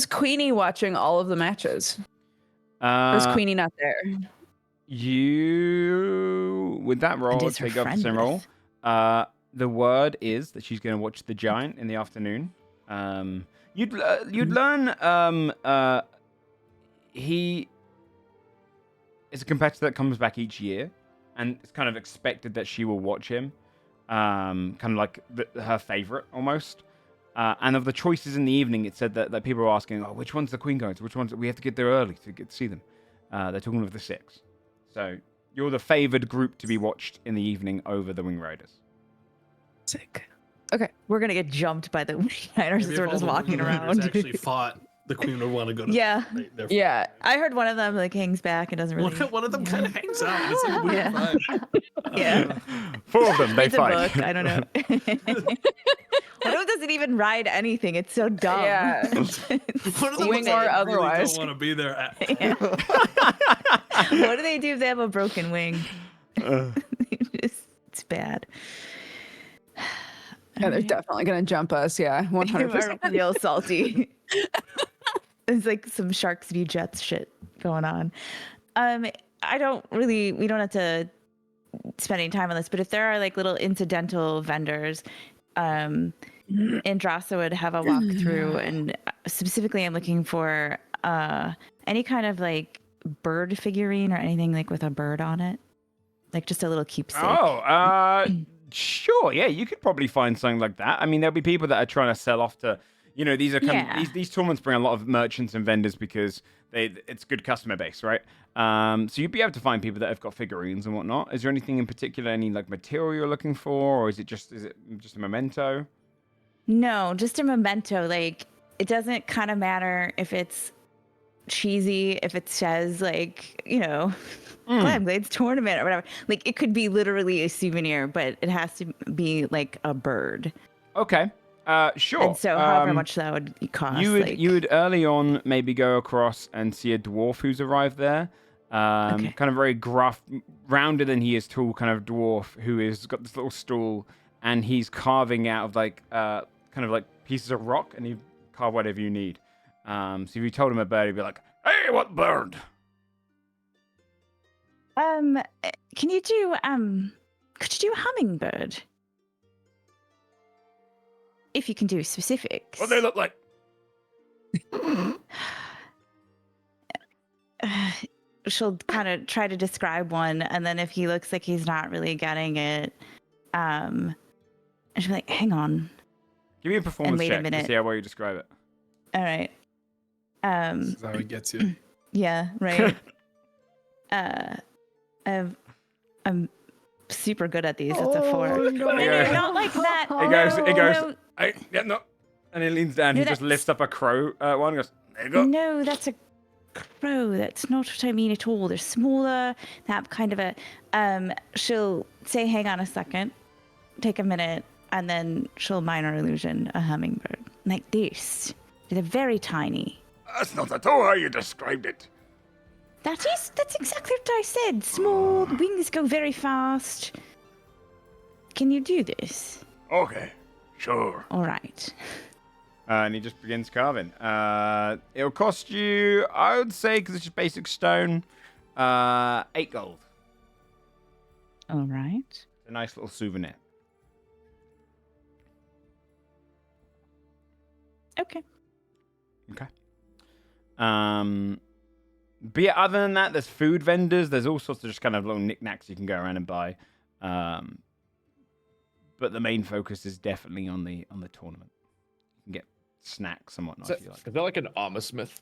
Queenie watching all of the matches? Or is Uh, Queenie not there? you with that roll, is her take off the friend same roll. with? the word is that she's going to watch the giant in the afternoon. You'd learn he is a competitor that comes back each year, and it's kind of expected that she will watch him. Kind of like her favorite almost. And of the choices in the evening, it said that people were asking, "Oh, which one's the queen going to? Which ones we have to get there early to get to see them?" They're talking of the 6. So you're the favored group to be watched in the evening over the Wing Riders. Sick. Okay, we're gonna get jumped by the Riders as we're just walking around. Actually fought. The queen would want to go to. Yeah. their Yeah, I heard one of them like hangs back and doesn't really. One of them kind of hangs out. It's like a weird vibe. Yeah. 4 of them, they It's a fight. book. I don't know. One of them doesn't even ride anything. It's so dumb. Yeah. One of them Wing looks or like they really otherwise. don't want to be there. Yeah. What do they do if they have a broken wing? It's bad. Yeah, they're definitely gonna jump us. Yeah, You 100%. are real salty. It's like some Sharks v Jets shit going on. We don't have to spend any time on this, but if there are like little incidental vendors, Andrasa would have a walkthrough, and specifically I'm looking for any kind of like bird figurine or anything like with a bird on it. Like just a little keepsake. Sure, yeah, you could probably find something like that. I mean, there'll be people that are trying to sell off to, these are these tournaments bring a lot of merchants and vendors because it's good customer base, right? So you'd be able to find people that have got figurines and whatnot. Is there anything in particular, any like material you're looking for, or is it just a memento? No, just a memento. Like it doesn't kind of matter if it's cheesy, if it says like, Glamglades tournament or whatever. Like it could be literally a souvenir, but it has to be like a bird. Okay. Sure. And so however much that would cost. You would early on maybe go across and see a dwarf who's arrived there. Kind of very gruff, rounder than he is tall, kind of dwarf who has got this little stool, and he's carving out of like kind of like pieces of rock, and he carve whatever you need. So if you told him a bird, he'd be like, "Hey, what bird?" Can you do could you do a hummingbird? If you can do specifics. What do they look like? She'll kind of try to describe one, and then if he looks like he's not really getting it, she'll be like, "Hang on, Give me a performance wait a check to minute. see how well you describe it. all right." This is how he gets you. Yeah, right. I'm super good at these. It's a 4. No, not like that. It goes. No. No. And he leans down. No, He just that's- lifts up a crow. One and goes. There you go. No, that's a crow. That's not what I mean at all. They're smaller. They have kind of a. She'll say, "Hang on a second," take a minute, and then she'll minor illusion a hummingbird like this. They're very tiny. That's not at all how you described it. That's exactly what I said. Small wings go very fast. Can you do this? Okay, sure. All right. And he just begins carving. It'll cost you, I would say, because it's just basic stone, 8 gold. All right. It's a nice little souvenir. Okay. Okay. But yeah, other than that, there's food vendors. There's all sorts of just kind of little knickknacks you can go around and buy. But the main focus is definitely on the tournament. You can get snacks and whatnot. If you like. Is there like an armor smith?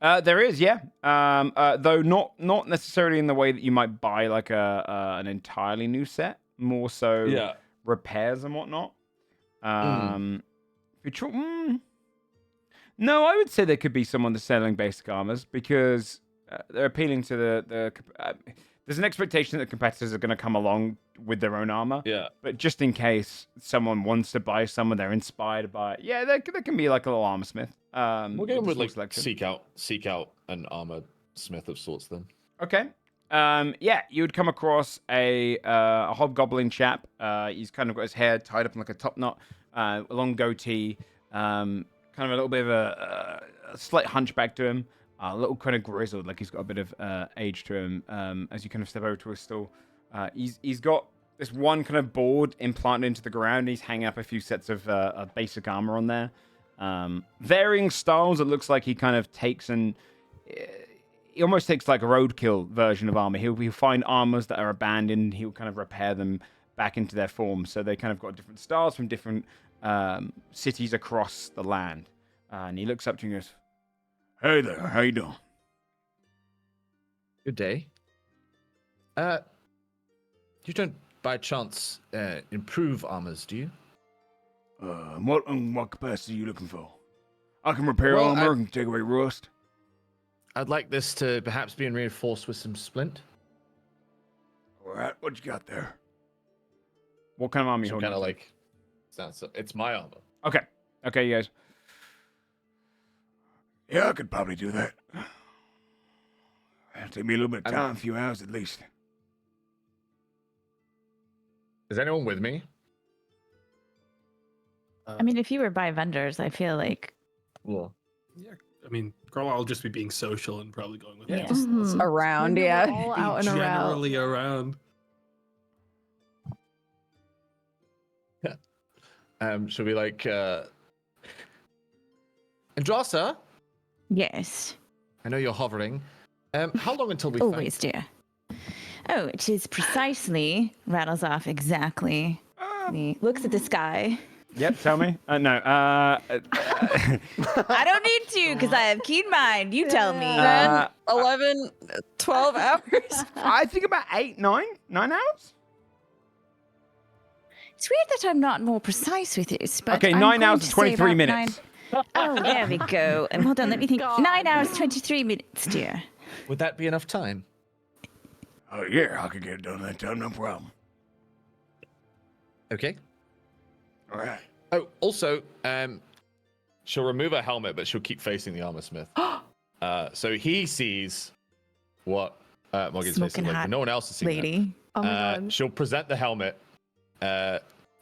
There is, yeah. Though not necessarily in the way that you might buy like an entirely new set. More so repairs and whatnot. No, I would say there could be someone that's selling basic armors because they're appealing to the there's an expectation that competitors are going to come along with their own armor. Yeah. But just in case someone wants to buy someone, they're inspired by it. Yeah, there can be like a little armor smith. We'll go with like selection. seek out an armor smith of sorts then. Okay. Yeah, you would come across a hobgoblin chap. He's kind of got his hair tied up in like a top knot, a long goatee, kind of a little bit of a slight hunchback to him, a little kind of grizzled, like he's got a bit of age to him. As you kind of step over to his stall, he's got this one kind of board implanted into the ground. And he's hanging up a few sets of basic armor on there. Varying styles. It looks like he kind of takes he almost takes like a roadkill version of armor. He'll find armors that are abandoned. He'll kind of repair them back into their form. So they kind of got different styles from different cities across the land. And he looks up to you and goes, "Hey there, how you doing?" Good day. You don't, by chance, improve armors, do you? What capacity are you looking for? I can repair Well, armor and take away rust. I'd like this to perhaps be reinforced with some splint. All right, what you got there? What kind of armor you Some holding? kind of like, it's my armor. Okay, you guys. Yeah, I could probably do that. It'll take me a little bit of time, a few hours at least. Is anyone with me? I mean, if you were by vendors, I feel like Well, Yeah, I mean, Carlisle will just be being social and probably going with Yeah. it. Mhm. Around, Maybe we're yeah. all out and around. Generally around. should we like, Andrasa? yes, I know you're hovering. How long until we always, dear. Oh, it is precisely rattles off exactly. He looks at the sky. Yep, tell me. No. I don't need to because I have keen mind. You tell me. 10, 11, 12 hours. I think about 9 hours. It's weird that I'm not more precise with this, but Okay, I'm 9 going hours to and say 23 about minutes. Oh, there we go. And hold on, let me think. God. 9 hours, 23 minutes, dear. Would that be enough time? Oh, yeah, I could get it done in that time, no problem. Okay. All right. Oh, also, she'll remove her helmet, but she'll keep facing the armor smith. So he sees what Morgan's face is Smoking like, hot but no one else is seeing Lady. Oh my that. god. She'll present the helmet,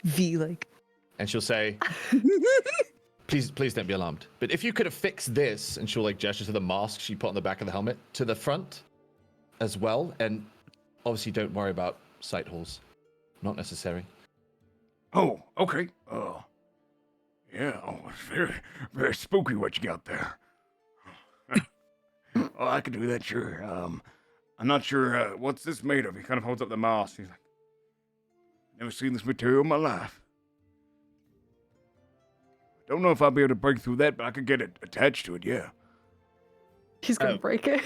V like. and she'll say, please don't be alarmed. But if you could affix this, and she'll like gesture to the mask she put on the back of the helmet, to the front as well, and obviously don't worry about sight holes. Not necessary. Oh, okay. Yeah, it's very, very spooky what you got there. Oh, I could do that, sure. I'm not sure, what's this made of? He kind of holds up the mask. He's like, never seen this material in my life. Don't know if I'll be able to break through that, but I could get it attached to it, yeah. He's gonna break it.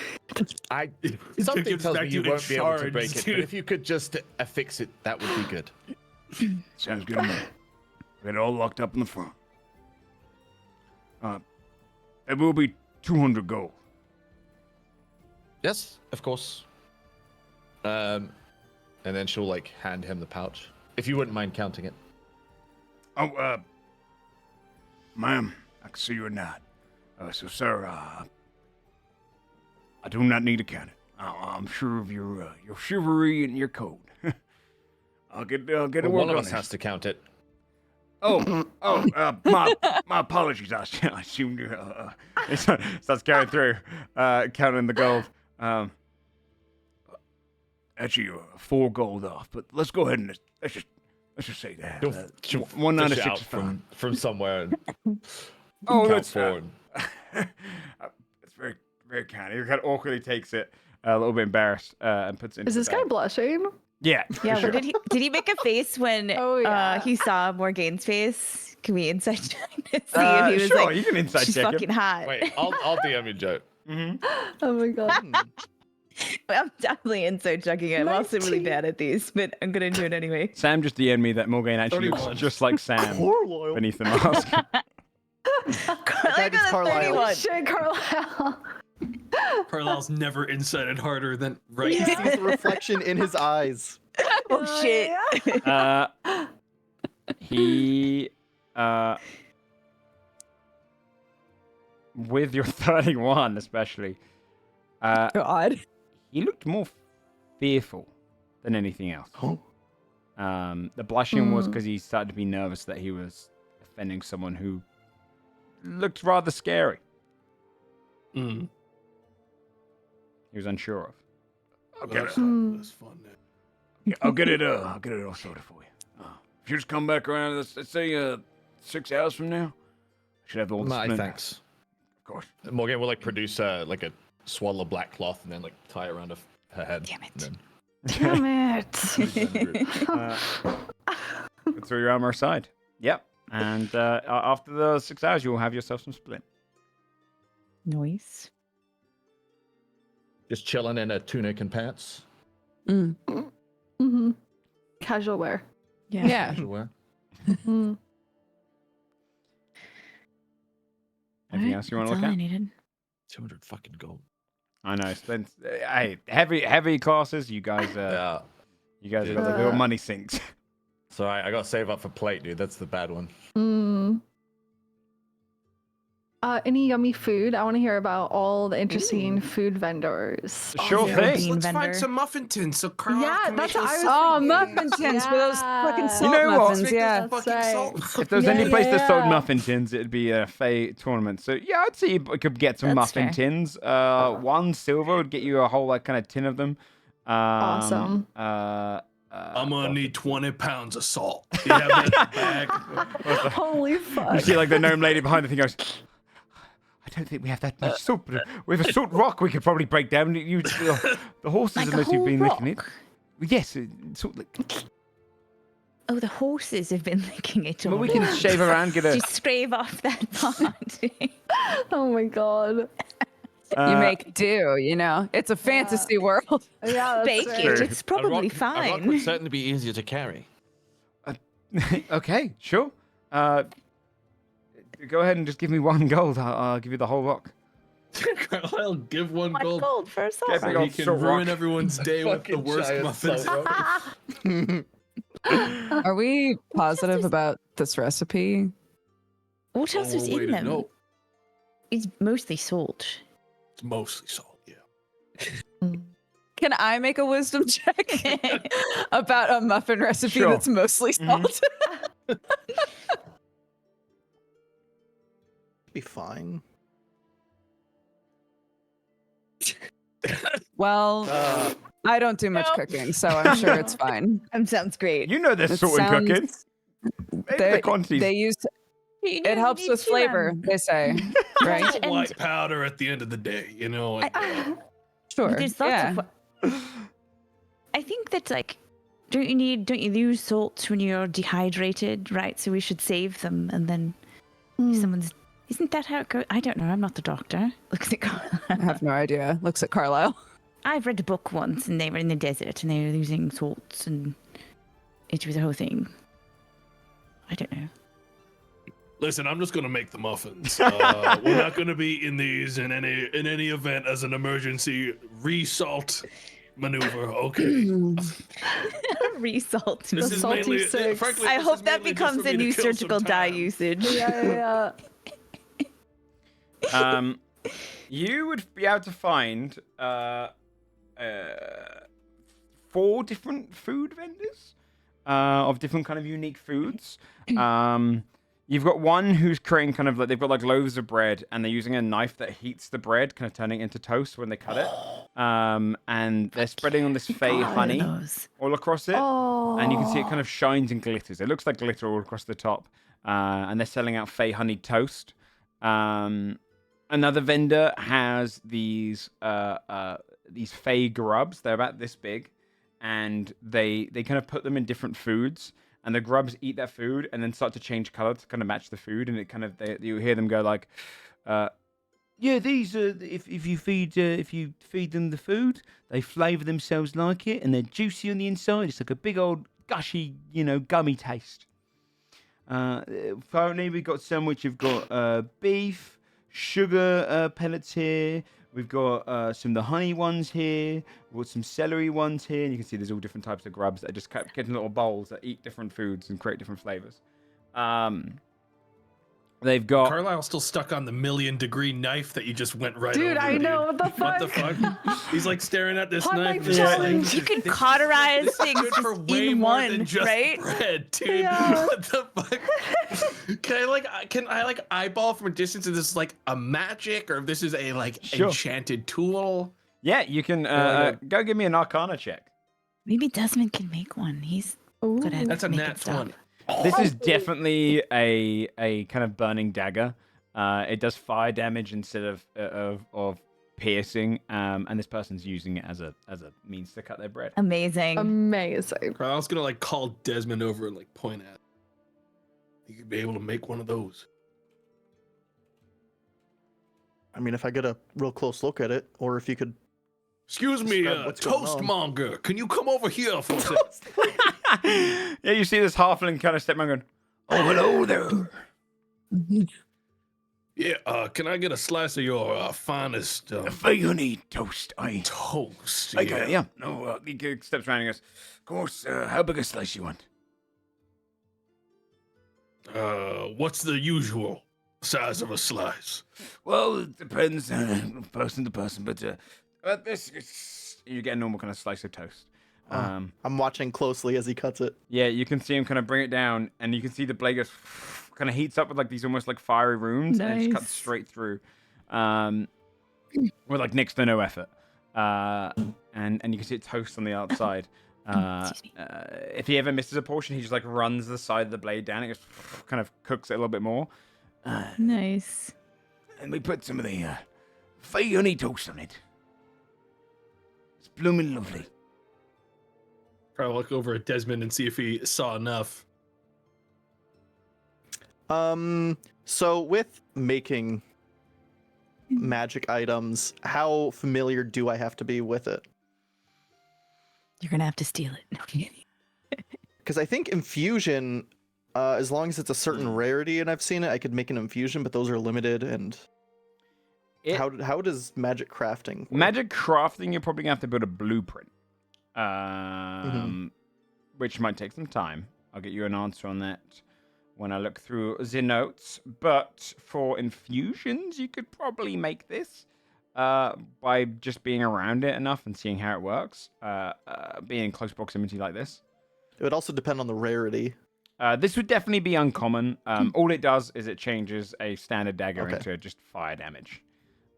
Something gives tells back me to you you in won't be able to break shards, it, but dude. if you could just affix it, that would be good. Sounds good to me. Get it all locked up in the front. It will be 200 gold. Yes, of course. And then she'll like hand him the pouch, if you wouldn't mind counting it. Oh, ma'am, I can see you're not. So, sir, I do not need to count it. I'm sure of your chivalry and your code. I'll get to work One of on us this. has to count it. My apologies. I assumed you. Starts carrying through, counting the gold. Actually, 4 gold off, but let's go ahead and let's just say that. She'll 196 fish out is fine. from somewhere and Oh, count that's 4. It's very, very kind. He kind of awkwardly takes it, a little bit embarrassed, and puts it. Is this guy blushing? Yeah. Yeah, for sure. what did he make a face when Oh, yeah. he saw Morgane's face? Can we inside check to see if he was sure, like, you can inside she's check fucking him. hot? Wait, I'll DM you, Joe. Oh my god. I'm definitely inside checking it. I'm also really 19. bad at these, but I'm gonna do it anyway. Sam just DM'd me that Morgane actually looks 31. just like Sam Poor loyal. beneath the mask. Like is on the Carlisle. 31. Shit, Carlisle. Carlisle's never incited harder than right He now. sees the reflection in his eyes. Oh shit. He, with your 31 especially, God. he looked more fearful than anything else. The blushing was because he started to be nervous that he was offending someone who looked rather scary. Mm. He was unsure of. Okay. That's fun. I'll get it all sorted for you. If you just come back around, let's say 6 hours from now, should have all the My splint. thanks. Of course. Morgan will like produce like a swaddle of black cloth and then like tie it around her head. Damn it. And Damn it. then Throw your armor aside. Yep. And after the 6 hours, you'll have yourself some splint. Noise. just chilling in a tunic and pants. Mm-hmm. Casual wear. Yeah. Casual wear. Mm. Anything else you want to look That's all at? I needed. 200 fucking gold. I know. Splint. Hey, heavy classes. You guys. Yeah. You guys have got the little money sinks. So I got to save up for plate, dude. That's the bad one. Mm. Any yummy food? I want to hear about all the interesting food vendors. Sure yeah. thing. Bean Let's vendor. find some muffin tins so Carl Yeah, can that's make what I those was Oh, thinking. muffin tins for those fucking Yeah. salt You know what? muffins, Make yeah. those That's fucking right. salt If there's Yeah, any place that sold yeah. muffin tins, it'd be a Fey tournament. So yeah, I'd say you could get some That's muffin fair. tins. 1 silver would get you a whole like kind of tin of them. Awesome. I'm gonna need 20 pounds of salt. Do you have that in the bag? Holy You fuck. see like the gnome lady behind the thing goes, I don't think we have that much salt, but we have a salt rock we could probably break down. The horses, Like a unless you've whole been licking it. rock? Yes, salt lick. Oh, the horses have been licking it Well, all. we can shave around, get a. Just scrape off that part. Oh my god. You make do, you know? It's a fantasy world. Yeah, that's Bake right. it. True. It's probably A rock fine. would certainly be easier to carry. Okay, sure. Go ahead and just give me 1 gold. I'll give you the whole rock. Carlisle, give 1 One gold. gold for a Okay, salt. big So old he can salt ruin rock. everyone's day with the Fucking worst giant muffins. salt rock. Are we positive about this recipe? What else was Oh, way in to them? know. It's mostly salt. It's mostly salt, yeah. Can I make a wisdom check about a muffin recipe Sure. that's mostly salt? Be fine. Well, I don't do much cooking, so I'm sure it's fine. Sounds great. You know there's It salt in cooking. sounds- Maybe They, the quantities. they use it helps with flavor, they say, right? It's white powder at the end of the day, you know. And, Sure. There's lots Yeah. of. I think that's like, don't you lose salts when you're dehydrated, right? So we should save them, and then if someone's. Isn't that how it goes? I don't know. I'm not the doctor. Looks at Carlisle. I have no idea. Looks at Carlisle. I've read a book once, and they were in the desert, and they were losing salts, and it was a whole thing. I don't know. listen, I'm just gonna make the muffins. We're not gonna be in these in any event as an emergency resalt maneuver. Okay. Resalt. This The is salty mainly, six. frankly, I this hope is that mainly just becomes for a me to new kill surgical some dye time. usage. Yeah. You would be able to find 4 different food vendors of different kind of unique foods. You've got one who's creating kind of like they've got like loaves of bread and they're using a knife that heats the bread, kind of turning it into toast when they cut it. And they're spreading on this fey honey Those. all across it. Oh. And you can see it kind of shines and glitters. It looks like glitter all across the top. And they're selling out fey honey toast. Another vendor has these fey grubs. They're about this big, and they kind of put them in different foods. And the grubs eat that food and then start to change color to kind of match the food. And it kind of you hear them go like, "Yeah, these are if you feed them the food, they flavor themselves like it, and they're juicy on the inside. It's like a big old gushy, gummy taste." Finally, we've got some which have got beef, sugar pellets here. We've got some of the honey ones here. We've got some celery ones here. And you can see there's all different types of grubs that are just kept in little bowls that eat different foods and create different flavors. They've got... Carlisle's still stuck on the 1,000,000-degree knife that you just went right Dude, over. I know, what the fuck? What the fuck? He's like staring at this Hot knife. knife and just challenge. like, You can this- cauterize this is things good for just way in more one, than just right? bread, dude. Yeah. What the fuck? Can I like eyeball from a distance if this is like a magic or if this is a like Sure. enchanted tool? Yeah, you can go give me an Arcana check. Maybe Desmond can make one. He's good at That's a making nat stuff. 20. This is definitely a kind of burning dagger. It does fire damage instead of piercing, and this person's using it as a means to cut their bread. Amazing. Amazing. I was gonna like call Desmond over and like point at. You could be able to make one of those. I mean, if I get a real close look at it, or if you could. Excuse me, Describe what's going on. toastmonger. Can you come over here for a second? Yeah, you see this halfling kind of step around going, "Oh, hello there." Yeah, can I get a slice of your finest Honey toast. toast? I got it, yeah. No, he steps around and goes, "Of course, how big a slice you want?" What's the usual size of a slice? Well, it depends person to person, but you get a normal kind of slice of toast. I'm watching closely as he cuts it. Yeah, you can see him kind of bring it down, and you can see the blade goes kind of heats up with like these almost like fiery runes, and it just cuts Nice. straight through, with like next to no effort. And you can see it toast on the outside. Excuse me. If he ever misses a portion, he just like runs the side of the blade down. It just kind of cooks it a little bit more. Nice. And we put some of the honey toast on it. It's blooming lovely. Try to look over at Desmond and see if he saw enough. So with making magic items, how familiar do I have to be with it? You're gonna have to steal it. No, I'm kidding. Because I think infusion, as long as it's a certain rarity and I've seen it, I could make an infusion, but those are limited. And how does magic crafting work? Magic crafting, you're probably gonna have to build a blueprint, which might take some time. I'll get you an answer on that when I look through the notes. But for infusions, you could probably make this by just being around it enough and seeing how it works. Being in close proximity like this. It would also depend on the rarity. This would definitely be uncommon. All it does is it changes a standard dagger Okay. into just fire damage.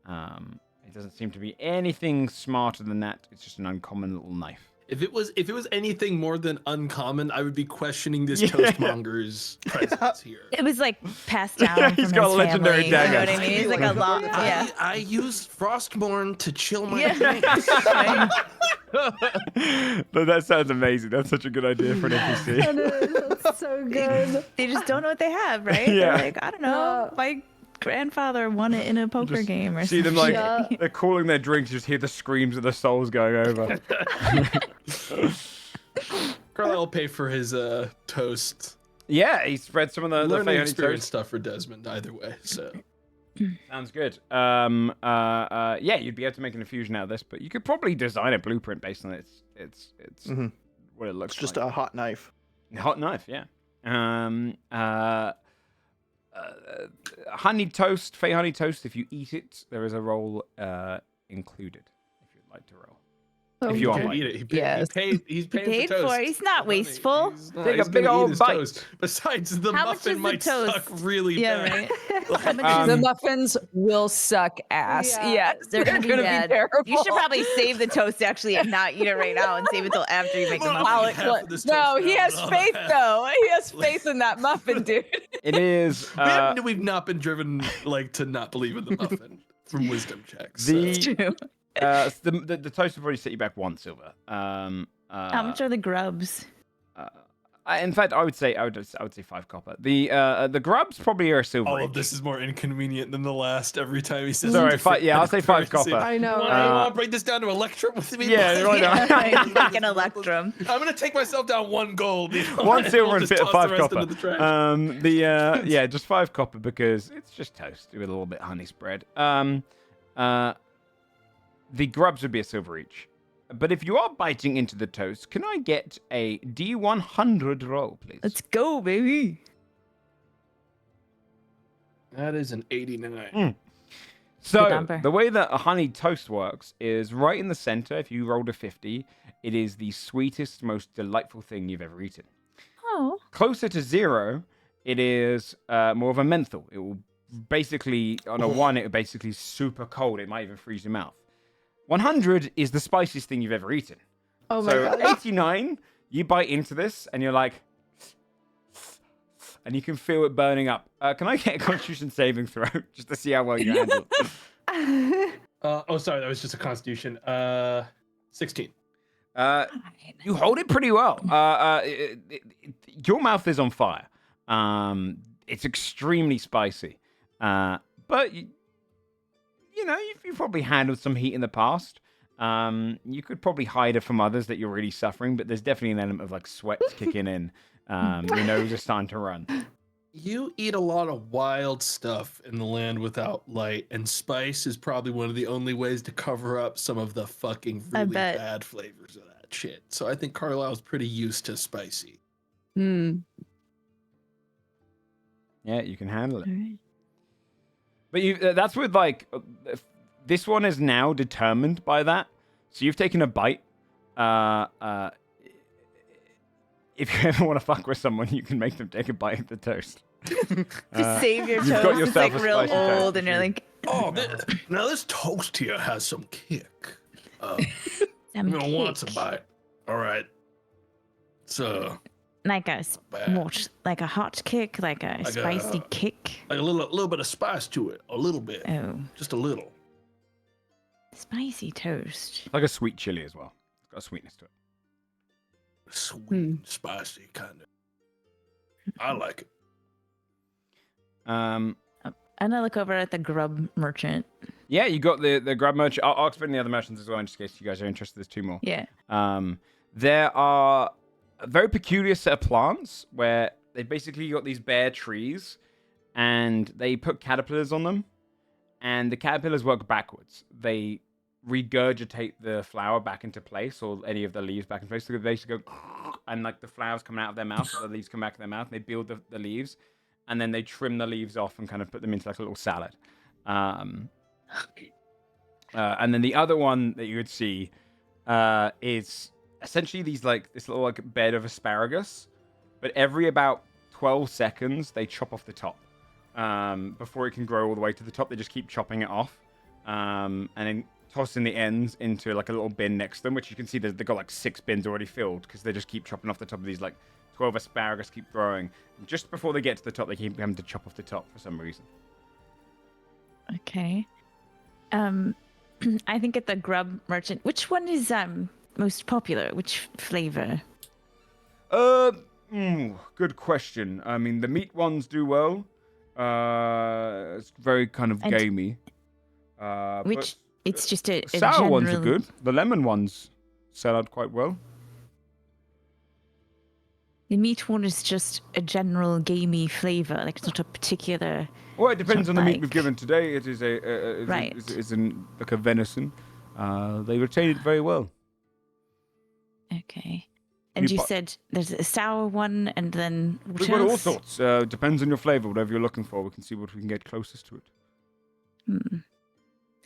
It doesn't seem to be anything smarter than that. It's just an uncommon little knife. If it was anything more than uncommon, I would be questioning this toastmonger's presence here. It was like passed down Yeah, from he's his got a legendary family. You know dagger. what I mean? He's like a lot. Yeah. I use Frostborn to chill my Yeah. drinks. But that sounds amazing. That's such a good idea for an NPC. That is, that's so good. They just don't know what they have, right? Yeah. They're like, I don't know. My grandfather won it in a poker Just game or see them something. like Yeah. they're calling their drinks. Just hear the screams of the souls going over. Carlisle will pay for his toast. Yeah, he spread some of the Learning honey experience toast. stuff for Desmond either way. So Sounds good. Yeah, you'd be able to make an infusion out of this, but you could probably design a blueprint based on its Mhm. what it looks It's just like. a hot knife. Hot knife, yeah. Honey toast, fey honey toast. If you eat it, there is a roll included. If you'd like to roll, if you he are can't like. eat it. Yes. He's paying paid for toast. for it. He's not Honey, wasteful. he's not. Take a He's big gonna eat old his bite. toast. Besides, the How much muffin is the might suck toast? really Yeah, bad. right. How much is The muffins will suck ass. Yeah. Yes, They're gonna be bad. terrible. You should probably save the toast actually and not eat it right now and save it till after you make the Well, muffin. I'll- Alex, half of this no, toast he now, has but I'll faith have- though. He has faith in that muffin, dude. It is We've not been driven like to not believe in the muffin from wisdom checks. the True. the toast will probably set you back 1 silver. How much are the grubs? In fact, I would say 5 copper. The grubs probably are silver. all of each. this is more inconvenient than the last. Every time he says, Sorry, it's a different I'll say 5 currency. copper. I know, You right? want to break this down to Electrum with me? Yeah, right Yeah, now. right, like an electrum. I'm gonna take myself down 1 gold. You know, 1 silver we'll and just toss 5 the rest copper. into the trash. Yeah, just 5 copper because it's just toast with a little bit of honey spread. The grubs would be a silver each. But if you are biting into the toast, can I get a D100 roll, please? Let's go, baby. That is an 89. Mm. So, number. the way that a honey toast works is right in the center, if you rolled a 50, it is the sweetest, most delightful thing you've ever eaten. Oh. Closer to 0, it is more of a menthol. It will basically, on a 1, it will basically super cold. It might even freeze your mouth. 100 is the spiciest thing you've ever eaten. Oh my So god. 89, you bite into this, and you're like, and you can feel it burning up. Can I get a Constitution saving throw just to see how well you handle it? Sorry, that was just a Constitution. 16. You hold it pretty well. Your mouth is on fire. It's extremely spicy. But you've probably handled some heat in the past. You could probably hide it from others that you're really suffering, but there's definitely an element of like sweat kicking in. Your nose is starting to run. You eat a lot of wild stuff in the land without light, and spice is probably one of the only ways to cover up some of the fucking really bet. bad flavors of that shit. So I think Carlisle's pretty used to spicy. Hmm. Yeah, you can handle it. But that's with like this one is now determined by that. So you've taken a bite. If you ever want to fuck with someone, you can make them take a bite of the toast. To save your you've got toast, it's yourself like a real spicy toast. old, and you're like, Oh, now this toast here has some kick. some I'm gonna want kick. some bite. All right. So Like a bad. what? Like a hot kick, like a Like spicy a- kick. like a little bit of spice to it, a little bit, Oh, just a little. spicy toast. Like a sweet chili as well. It's got a sweetness to it. Sweet, spicy kind of. I like it. And I look over at the grub merchant. Yeah, you got the grub merchant. I'll explain the other merchants as well, in just case you guys are interested. There's two more. Yeah. There are a very peculiar set of plants where they basically got these bare trees, and they put caterpillars on them, and the caterpillars work backwards. They regurgitate the flower back into place, or any of the leaves back in place. So they basically go, and like the flowers coming out of their mouth, the leaves come back in their mouth, and they build the leaves, and then they trim the leaves off and kind of put them into like a little salad. And then the other one that you would see is essentially this little like bed of asparagus, but every about 12 seconds they chop off the top. Before it can grow all the way to the top, they just keep chopping it off, and then tossing the ends into like a little bin next to them, which you can see they've got like 6 bins already filled because they just keep chopping off the top of these like 12 asparagus keep growing. And just before they get to the top, they keep having to chop off the top for some reason. Okay. I think at the grub merchant, which one is most popular? Which flavor? Good question. I mean, the meat ones do well. It's very kind of And gamey. Which it's just a Sour general... ones are good. The lemon ones sell out quite well. The meat one is just a general gamey flavor, like it's not a particular. Well, it depends on the meat we've like- given today. It is Right. like a venison. They retain it very well. Okay. And you bu- said there's a sour one, and then what We've got all else? sorts. Depends on your flavor, whatever you're looking for. We can see what we can get closest to it. Do you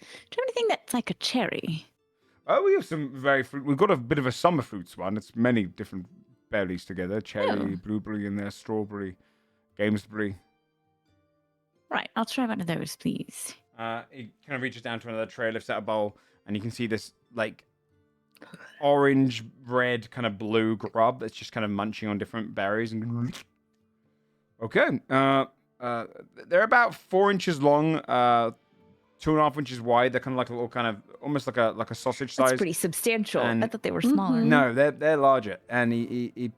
have anything that's like a cherry? Oh, we have some very fruit. We've got a bit of a summer fruits one. It's many different berries together: cherry, Oh. blueberry in there, strawberry, gamesberry. Right, I'll try one of those, please. It kind of reaches down to another tray, lifts out a bowl, and you can see this like orange, red, kind of blue grub that's just kind of munching on different berries. And okay, they're about 4 inches long, 2.5 inches wide. They're kind of like a little, kind of almost like a sausage size. That's pretty substantial. And- I thought they were smaller. No, they're larger. And he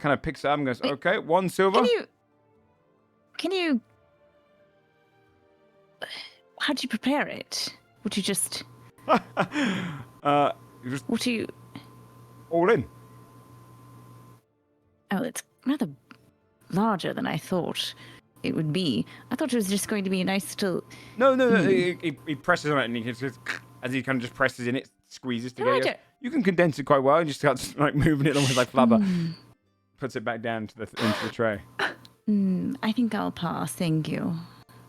kind of picks it up and goes, Wait, "Okay, 1 silver." Can you? How'd you prepare it? Would you just? You just What do you? all in. Oh, it's rather larger than I thought it would be. I thought it was just going to be a nice little. No. He presses on it, and he just, as he kind of just presses in, it squeezes No, I together. You can condense it quite well, and just starts like moving it almost like flubber. Puts it back down into the tray. I think I'll pass. Thank you.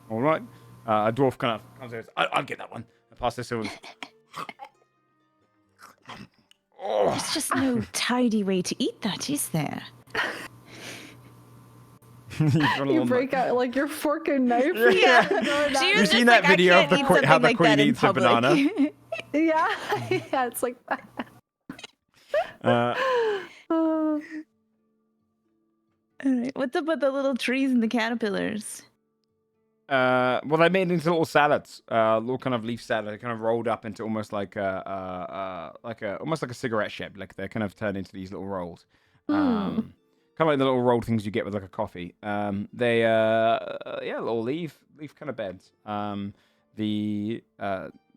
All right. A dwarf kind of comes over. I'll get that one. I pass the silver. Oh, There's just no tidy way to eat that, is there? You break out like your fork and knife. Yeah. She You've was seen just that like, I video of can't the eat queen, how something the like queen that in eats a public. banana? Yeah, yeah, it's like All right. What's up with the little trees and the caterpillars? Well, they made into little salads, little kind of leaf salad. They kind of rolled up into almost like almost like a cigarette shape. Like they're kind of turned into these little rolls. Kind of like the little rolled things you get with like a coffee. They little leaf kind of beds. The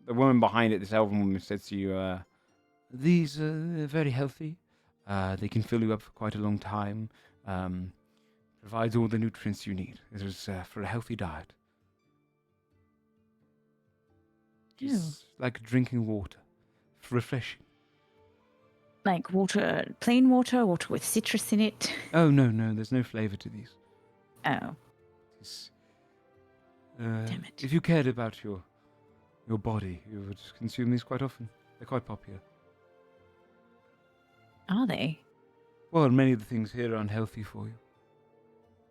woman behind it, this elven woman, says to you, "These are very healthy. They can fill you up for quite a long time. Provides all the nutrients you need. It is for a healthy diet. It's like drinking water, refreshing." Like water, plain water, water with citrus in it. Oh no, there's no flavor to these. Oh. It's, Damn it. If you cared about your body, you would consume these quite often. They're quite popular. Are they? Well, many of the things here are unhealthy for you.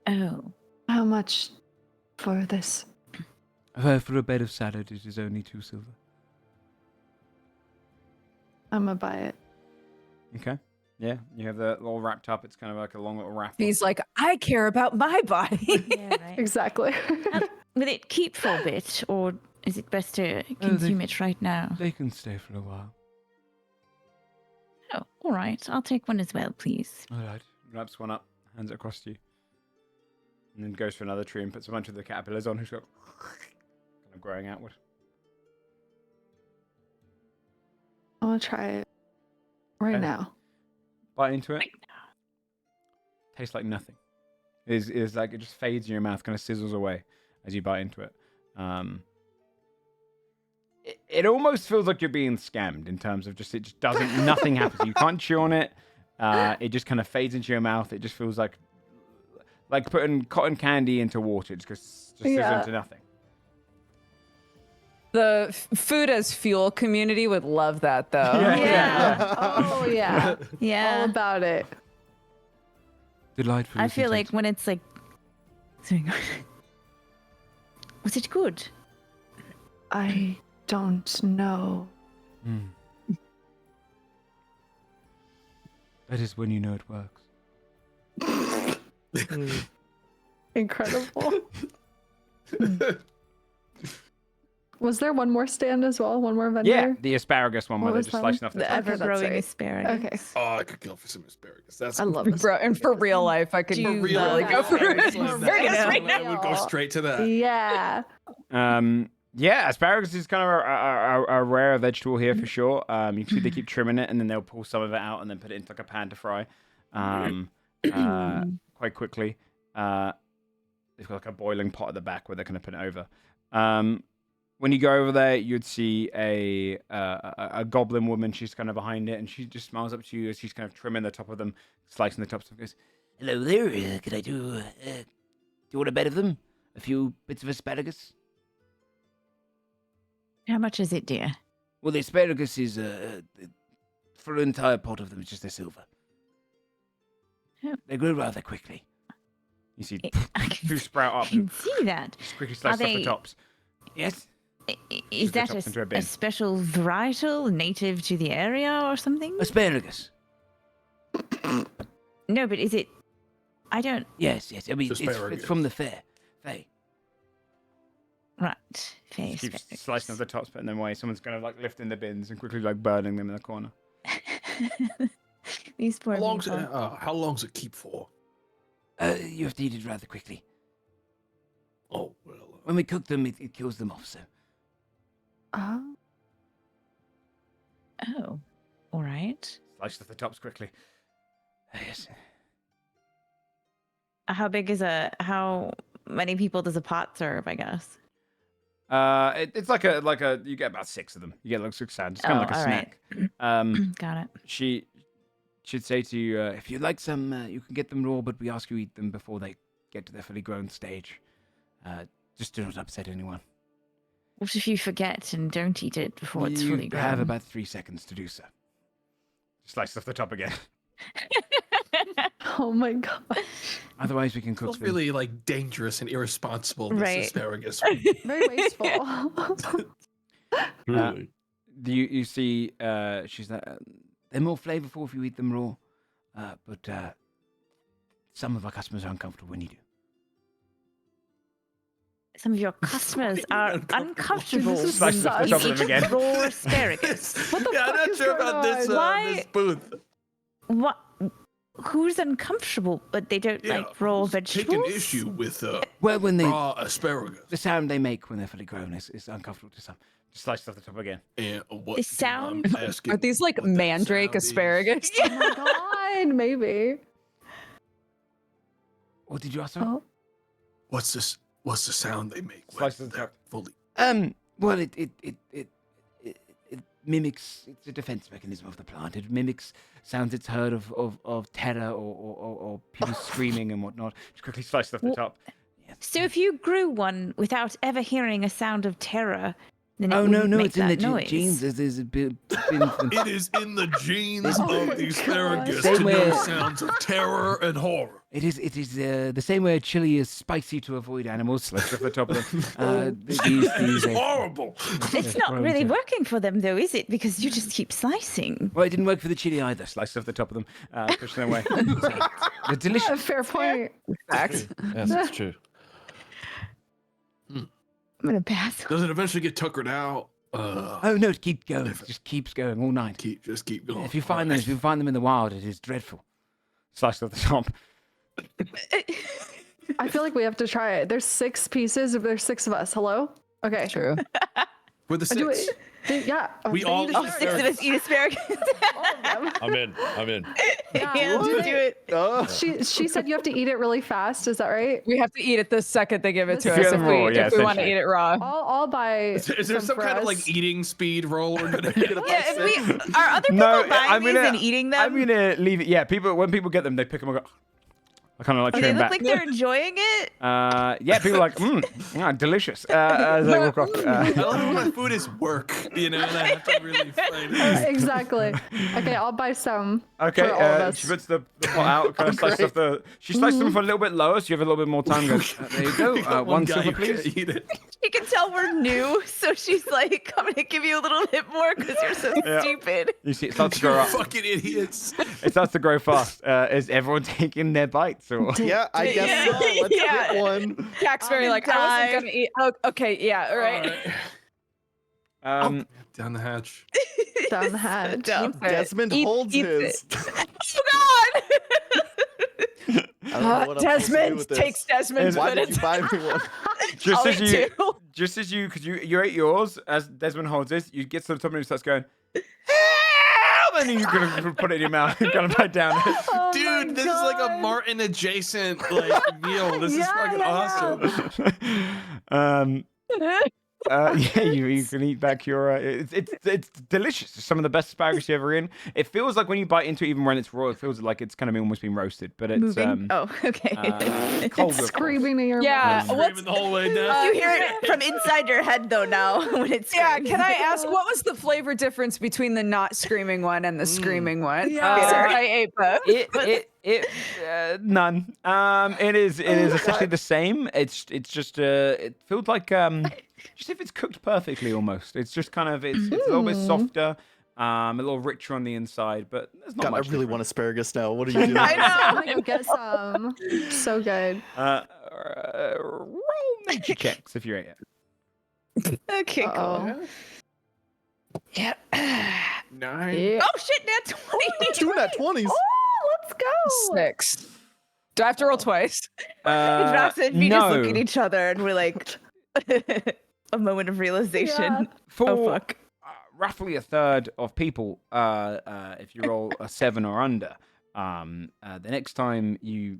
Oh. How much for this? For a bed of salad, it is only 2 silver. I'm gonna buy it. Okay. Yeah, you have that all wrapped up. It's kind of like a long little wrap. He's like, I care about my body. Yeah, right. Exactly. Will it keep for a bit, or is it best to consume it right now? They can stay for a while. Oh, all right. I'll take one as well, please. All right. Wraps one up, hands it across to you, and then goes for another tree and puts a bunch of the caterpillars on. Who's got kind of growing outward. I want to try it right Okay. now. Bite into it. Tastes like nothing. It is like it just fades in your mouth, kind of sizzles away as you bite into it. It almost feels like you're being scammed in terms of it just doesn't, nothing happens. You can't chew on it. It just kind of fades into your mouth. It just feels like putting cotton candy into water. It just sizzles into nothing. The food as fuel community would love that, though. Oh yeah. All Yeah. about it. Delightful. I isn't feel it? like when it's like... Sorry. Was it good? I don't know. Mm. That is when you know it works. Incredible. Was there one more stand as well? One more vendor? Yeah, the asparagus one where What they're was just that slicing one? off the The top. Okay, that's ever-growing right. asparagus. Okay. Oh, I could kill for some asparagus. That's I love this. Bro, and for real life, I could Do you really love go for asparagus? it. Love Very that. right I would go now. straight to that. Yeah. Yeah, asparagus is kind of a rare vegetable here for sure. You can see they keep trimming it and then they'll pull some of it out and then put it into like a pan to fry quite quickly. They've got like a boiling pot at the back where they're going to put it over. When you go over there, you'd see a goblin woman. She's kind of behind it and she just smiles up to you as she's kind of trimming the top of them, slicing the tops. And goes, "Hello there, could I do you want a bed of them? A few bits of asparagus?" How much is it, dear? Well, the asparagus is for an entire pot of them. It's just a silver. Oh. They grow rather quickly. You see, I two sprout I up can and see that. just quickly slice off they- the tops. Yes. Is the that tops into a bin. a special varietal native to the area or something? Asparagus. No, but is it... I don't... Yes. I mean, it's Asparagus. from the fair. Faye. Right. Fair Just keeps asparagus. slicing off the tops, putting them away. Someone's kind of like lifting the bins and quickly like burning them in the corner. These poor people. How long's it keep for? You have to eat it rather quickly. Oh, well. When we cook them, it kills them off, so. Oh. Oh. All right. Slice off the tops quickly. Yes. How big is how many people does a pot serve, I guess? It's like a you get about 6 of them. You get like 6 sandwiches. It's kind of like a all right. snack. Got it. She should say to you, if you'd like some, you can get them raw, but we ask you eat them before they get to their fully grown stage. Just do not upset anyone. What if you forget and don't eat it before it's you fully grown? have about 3 seconds to do so. Slice off the top again. Oh my god. Otherwise, we can cook It's them. really like dangerous and irresponsible, this Right. asparagus. Very wasteful. Really? You see, she's like, They're more flavorful if you eat them raw, but some of our customers are uncomfortable when you do. Some of your customers are uncomfortable This is when Slice off the top you of them eat again. raw asparagus. What the Yeah, I'm fuck not is sure going about this, on? Why- this booth. What? Who's uncomfortable, but they don't Yeah, like raw who's vegetables? taking issue with Well, when they raw asparagus. the sound they make when they're fully grown is uncomfortable to some. Just slice off the top again. And what The sound- I'm asking Are these like what that mandrake sound is. asparagus? Oh my god, maybe. What did you ask? Oh. What's this? What's the sound they make when Slice of the they're top. fully? Well, it mimics. It's a defense mechanism of the plant. It mimics sounds it's heard of terror or people screaming and whatnot. Just quickly slice off the Well, top. So if you grew one without ever hearing a sound of terror, then it Oh no, wouldn't no, make it's in the that noise. genes. There's a bit. It is in the genes of the asparagus Same to know way- sounds of terror and horror. It is the same way chili is spicy to avoid animals. Slice off the top of them. These It's are- horrible. It's Yeah, not really yeah. working for them, though, is it? Because you just keep slicing. Well, it didn't work for the chili either. Slice off the top of them, push them away. They're delicious. Fair point. Fact. Yes, it's true. I'm gonna pass. Does it eventually get tuckered out? Oh no, keep going. It just keeps going all night. Just keep going. If you find them, if you find them in the wild, it is dreadful. Slice off the top. I feel like we have to try it. There's 6 pieces. If there's 6 of us, hello? Okay. True. For the Do six. yeah. We they all eat eat Oh, 6 of us eat asparagus. all of them. I'm in. Yeah, do do it. She said you have to eat it really fast. Is that right? We have to eat it the second they give it to If us you're if raw, we, yeah, if we want to essentially. eat it raw. I'll buy. Is there some kind of for like us. eating speed roll we're gonna Yeah, if we are other people No, buying I'm these gonna- and eating them. I'm gonna leave it. Yeah, when people get them, they pick them up. I kind of like do chew they them look back. like they're enjoying it? Yeah, people are like, delicious. As they walk off. I love when my food is work, and I have to really find it. Exactly. Okay, I'll buy some. Okay, for all of us. she puts the pot out, kind of slices off the. She sliced them for a little bit lower, so you have a little bit more time. Goes, there you go. One guy silver, who can't please. eat it. She can tell we're new, so she's like, I'm gonna give you a little bit more because you're so Yeah. stupid. You see, it starts to You grow up. fucking idiots. It starts to grow fast. Is everyone taking their bites? Or? Yeah, I guess Yeah. so. Let's Yeah. get one. Jack's very like, I wasn't gonna eat. Oh, okay, yeah, all right. Down the hatch. Down the hatch. dumb. Desmond Eat- holds eat his. Oh God! I don't know what I'm supposed to do Desmond with this. takes Desmond's, Why but did it's you buy me one? Just I'll as eat you, two. because you ate yours, as Desmond holds this, you get to the top and he starts going, help! And then you're gonna put it in your mouth and kind of bite down. Oh Dude, my this is like a God. Martin adjacent like meal. This is Yeah, fucking yeah. awesome. Yeah, you can eat back your. It's delicious. It's some of the best asparagus you ever in. It feels like when you bite into it, even when it's raw, it feels like it's kind of almost been roasted. But it's Moving. Oh, okay. cold. of course. Screaming in your Yeah, mouth. what's, Screaming the whole way down. you hear it from inside your head though now when it's yeah, screaming. can I ask what was the flavor difference between the not screaming one and the screaming one? Yeah. Since I ate both. None. It is essentially the same. It's just it feels like just if it's cooked perfectly almost. It's just kind of it's a little bit softer, a little richer on the inside, but there's not God, I much. really want difference. asparagus now. What are you doing? I I'm know. gonna go get some. So good. Roll nature checks if you're it. Okay, cool. Uh-oh. Yeah. 9. Yeah. Oh shit, Nat 20. Two nat 20s. Oh, let's go. 6. Do I have to roll twice? Josh and me just no. look at each other and we're like, a moment of realization. Yeah. For Oh fuck. roughly a third of people, if you roll a 7 or under, the next time you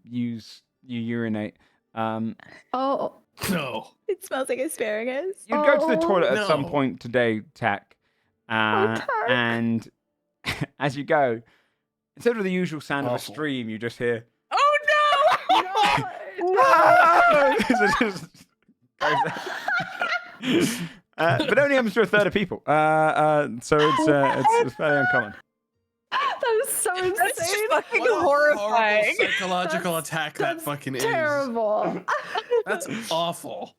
urinate, Oh, No. It smells like asparagus. you'd go to the Oh, toilet at some no. point today, Tack, Tack. and as you go, instead of the usual sound of a Awful. stream, you just hear. Oh no! God. But only happens to a third of people, so it's fairly uncommon. That is so That's just insane. fucking What a horrifying. horrible psychological attack that That's fucking Terrible. is. That's awful.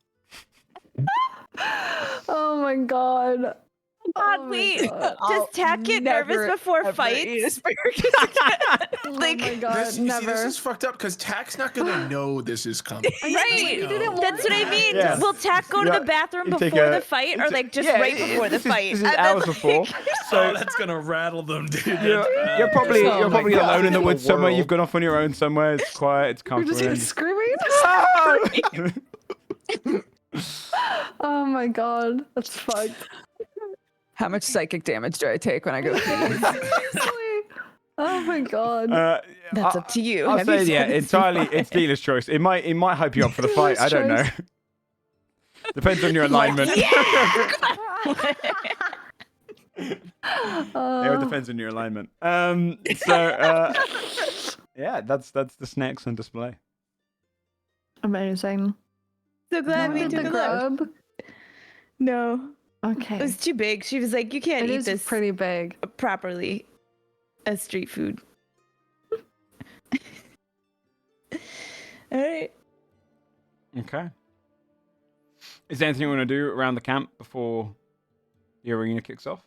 Oh my god. God, my wait. God. Does Tack get nervous before fights? Oh Like, my god, This, you see, this never. is fucked up because Tack's not gonna know this is coming. right. That's what I mean. Yeah. Will Tack go to Yeah, the bathroom you take before a- the fight, or it's a- like just yeah, right before the this is- fight? This is And then, hours like- before. Oh, So that's gonna rattle them, dude. you're probably Oh you're my probably God, alone in the the woods somewhere. world. You've gone off on your own somewhere. It's quiet. It's You're just comfortable. here screaming. Oh my god, that's fucked. How much psychic damage do I take when I go? Seriously. Oh my god. That's up to you. I'll Have say you yeah, said it's entirely. fine? It's dealer's choice. It might hype you up for the fight. I don't know. Dealer's Depends on your alignment. It depends on your alignment. Yeah, that's the snacks on display. Amazing. So glad we Did took the a look. grub? No, Okay. it was too big. She was like, "You can't It eat is this pretty big. properly as street food." All right. Okay. Is there anything you want to do around the camp before the arena kicks off?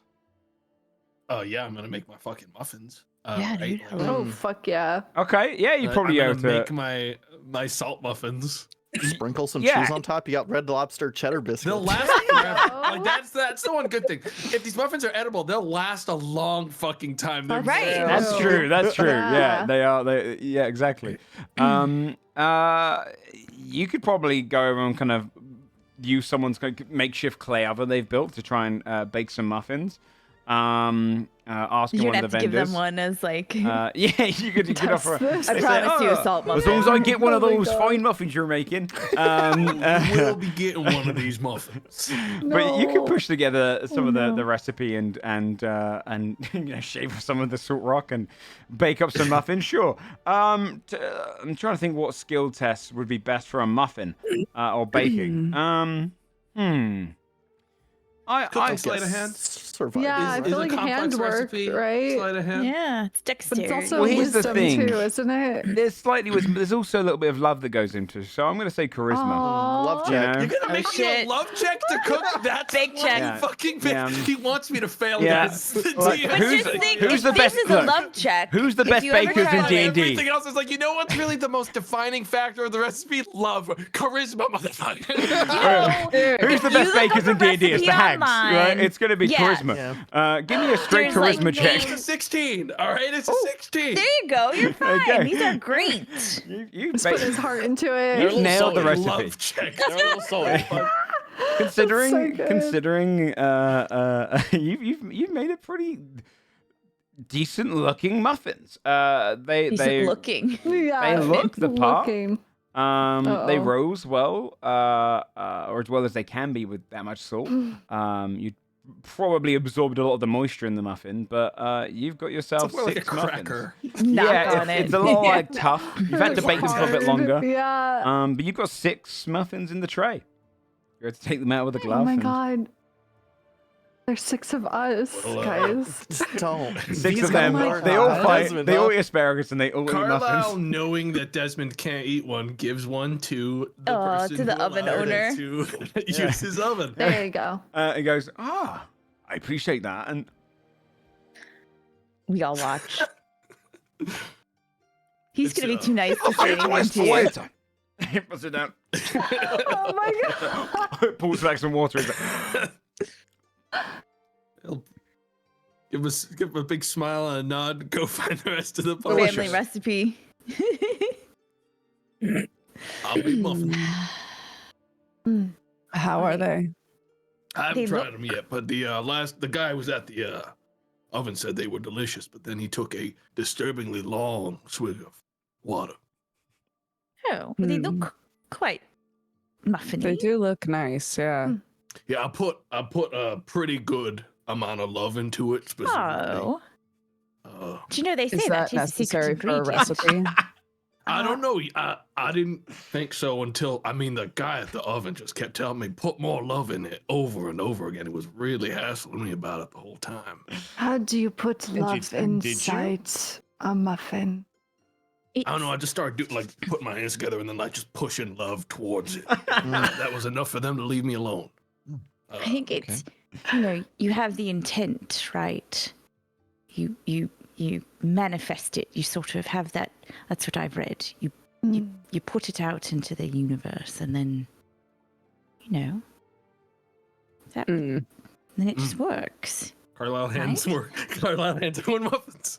Oh yeah, I'm gonna make my fucking muffins. Yeah, right? dude, Like, hello. Oh fuck yeah. Okay. Yeah, you probably I'm able gonna to. make my salt muffins. Sprinkle some Yeah. cheese on top. You got Red Lobster cheddar biscuits. They'll last forever. Like that's the one good thing. If these muffins are edible, they'll last a long fucking time. They're Right. very- That's true. That's true. Yeah, Yeah. they are. Yeah, exactly. You could probably go over and kind of use someone's kind of makeshift clay oven they've built to try and bake some muffins. Asking You're one gonna of the have to give vendors. them one as like. Yeah, you could offer. this. I they promise you a "Oh, salt As muffin." long as I get one of Oh my those God. fine muffins you're making. We'll be getting one of these muffins. But you could No. push together some Oh, of no. the recipe and shave off some of the salt rock and bake up some muffins. Sure. I'm trying to think what skill tests would be best for a muffin or baking. Cooking sleight of hand. Survive. Yeah, I Is feel a like complex handwork, recipe right? sleight of hand. Yeah, it's But dexterity. it's also Well, here's the wisdom thing. too, isn't it? There's slightly wisdom, but there's also a little bit of love that goes into it. So I'm going to say charisma. Love Aw. You check. know? You're gonna make me shit. a love check to cook? That's Fake what check. he Yeah. fucking Yeah. He wants me to fail, Yeah. guys. Like, But who's- just think, who's if the this best- is a look, love check. who's the if best you ever bakers try in to- D&D? Everything else is like, you know what's really the most defining factor of the recipe? Love, charisma, motherfucker. Who's the If best you look bakers up in a D&D? It's the recipe hags, right? online- It's going to be Yeah. charisma. Give me a straight There's, like, charisma check. It's a 16. All right, it's a 16. There you go. You're fine. Okay. These are great. You Just put his heart into They're a it. little nailed the salty. recipe. Love check. They're a little salty, but considering so good. you've made it pretty decent looking muffins. They Decent looking. Yeah, They look the part. looking. they Uh-oh. rose well, or as well as they can be with that much salt. You probably absorbed a lot of the moisture in the muffin, but you've got yourself It's more like a 6 muffins. cracker. Knock Yeah, on it's it. a little like tough. You've had to bake them for a bit Hard. longer. Yeah. But you've got 6 muffins in the tray. You have to take them out with a glove. Oh my and god. There's 6 of us, guys. Just don't. 6 These of them. guys They are all not fight. Desmond, They huh? all eat asparagus and they all eat Carlisle, muffins. knowing that Desmond can't eat one, gives one to the Aw, person to the who oven allowed it owner. to use his oven. There you go. He goes, I appreciate that. And We all watch. He's It's, gonna be too nice to say anything twice to you. later. He puts it down. Oh my god. Pulls back some water. He's like, He'll give him a big smile and a nod. Go find the rest of the Family delicious. recipe. I'll make muffins. How are they? I haven't They tried look- them yet, but the guy who was at the oven said they were delicious, but then he took a disturbingly long swig of water. Oh, but they Hmm. look quite muffiny. They do look nice, yeah. Yeah, I put a pretty good amount of love into it specifically. Oh, Uh, do you know they say Is that that's his secret necessary for a ingredient? recipe? I don't know. I didn't think so until the guy at the oven just kept telling me put more love in it over and over again. It was really hassling me about it the whole time. How do you put love did you? inside a muffin? I don't know. I just started putting my hands together and then just pushing love towards it. That was enough for them to leave me alone. I think it's you have the intent, right? You manifest it. You sort of have that. That's what I've read. You put it out into the universe, and then, then it just works. Carlisle hands Right? Carlisle hands everyone muffins.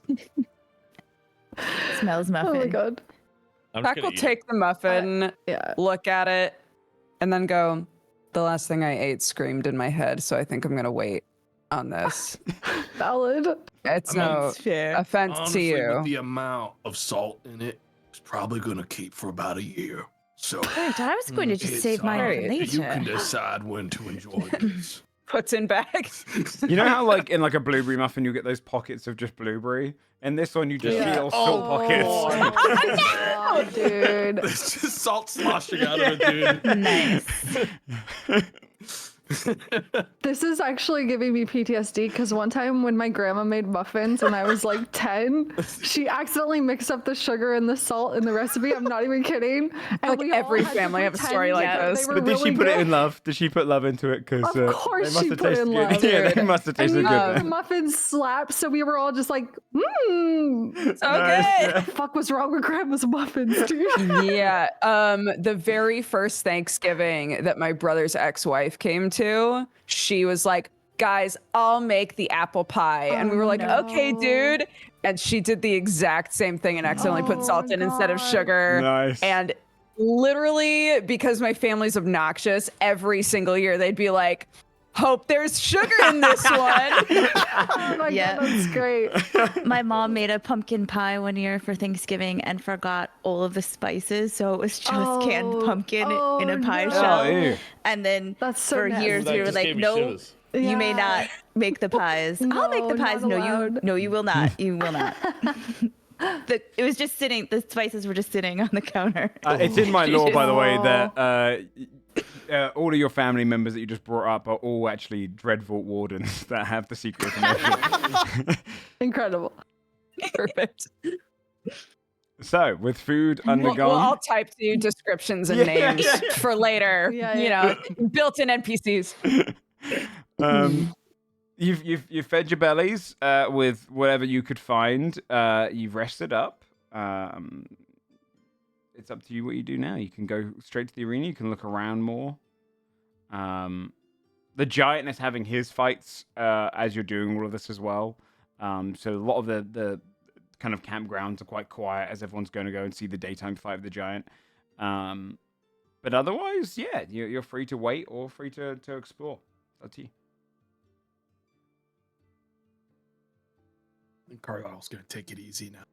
Smells muffin. Oh my god. I'm just Pack will gonna eat take the muffin, Yeah. look at it, and then go, the last thing I ate screamed in my head, so I think I'm going to wait on this. Valid. It's I mean, no It's fair. offense Honestly, to with you. the amount of salt in it, it's probably gonna keep for about a year. So Right, I was going to just it's, save mine for alright. later. you can decide when to enjoy this. Puts in bags. You know how, like, in like a blueberry muffin, you get those pockets of just blueberry? And this one, you just Yeah. feel salt pockets. Oh, dude. There's just salt sloshing out of it, dude. Nice. This is actually giving me PTSD because one time when my grandma made muffins when I was like 10, she accidentally mixed up the sugar and the salt in the recipe. I'm not even kidding. And Like we all every had to family have a pretend story like that this. they were But did she really put it good. in love? Did she put love into it? Because Of course they must she have put tasted in good. love, Yeah, they dude. must have And tasted you know, the good. muffins slapped, so we were all just like, So Nice. good. fuck was wrong with grandma's muffins, dude? Yeah. The very first Thanksgiving that my brother's ex-wife came to, she was like, guys, I'll make the apple pie. And we were like, okay, no. dude. And she did the exact same thing and accidentally put Oh salt my in instead of God. sugar. Nice. And literally, because my family's obnoxious, every single year they'd be like, hope there's sugar in this one. Oh my Yeah. god, that's great. My mom made a pumpkin pie one year for Thanksgiving and forgot all of the spices, so it was just canned Oh, pumpkin in a pie no. shell. Oh, ew. And then That's so for nasty. years That we were just like, gave me no, shivers. you may Yeah. not make the pies. I'll make the No, pies. not No, allowed. you will not. You will not. It was just sitting. The spices were just sitting on the counter. It's in my law, by the way, Oh. that all of your family members that you just brought up are all actually Dread Vault wardens that have the secret information. Incredible. Perfect. So, with food We'll undergone, all type to you descriptions and Yeah. names for later. Yeah, you yeah. know, built-in NPCs. you've fed your bellies with whatever you could find. You've rested up. It's up to you what you do now. You can go straight to the arena. You can look around more. The giant is having his fights as you're doing all of this as well. So a lot of the kind of campgrounds are quite quiet as everyone's going to go and see the daytime fight of the giant. But otherwise, yeah, you're free to wait or free to explore. It's up to you. And Carlisle's gonna take it easy now.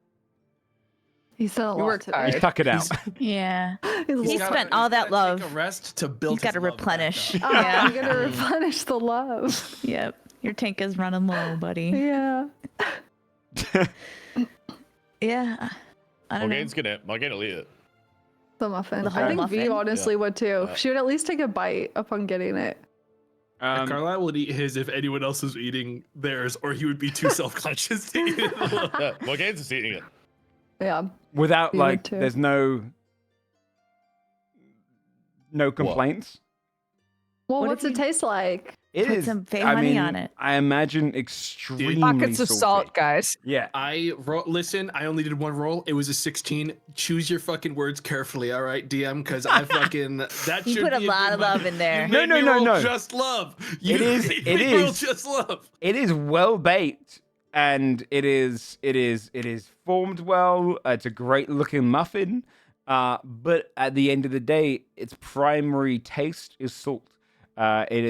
He's done a You lot worked today. hard. You tuck it out. Yeah. He's He gotta- spent all that love. Take a rest to build. He's got to his love back replenish. up. I'm Yeah. gonna replenish the love. Yep. Your tank is running low, buddy. Yeah. Yeah. I don't know. Morgane's will eat it. The muffin. The I whole think V muffin? honestly would too. She would at least take a bite upon getting it. And Carlisle would eat his if anyone else was eating theirs, or he would be too self-conscious to eat it. Yeah, Morgane's is eating it. Yeah. Without We would like, too. there's no complaints. Well, What what's if it you taste like? It Put is. some fake I honey mean, on it. I imagine extremely Pockets of salty. salt, guys. Yeah. Listen, I only did one roll. It was a 16. Choose your fucking words carefully, all right, DM? Because I fucking that You should put a be lot good of love one. in there. You No, made no, me no, roll no. Just love. It is- made it me roll is. just love. It is well baked and it is formed well. It's a great looking muffin. But at the end of the day, its primary taste is salt. It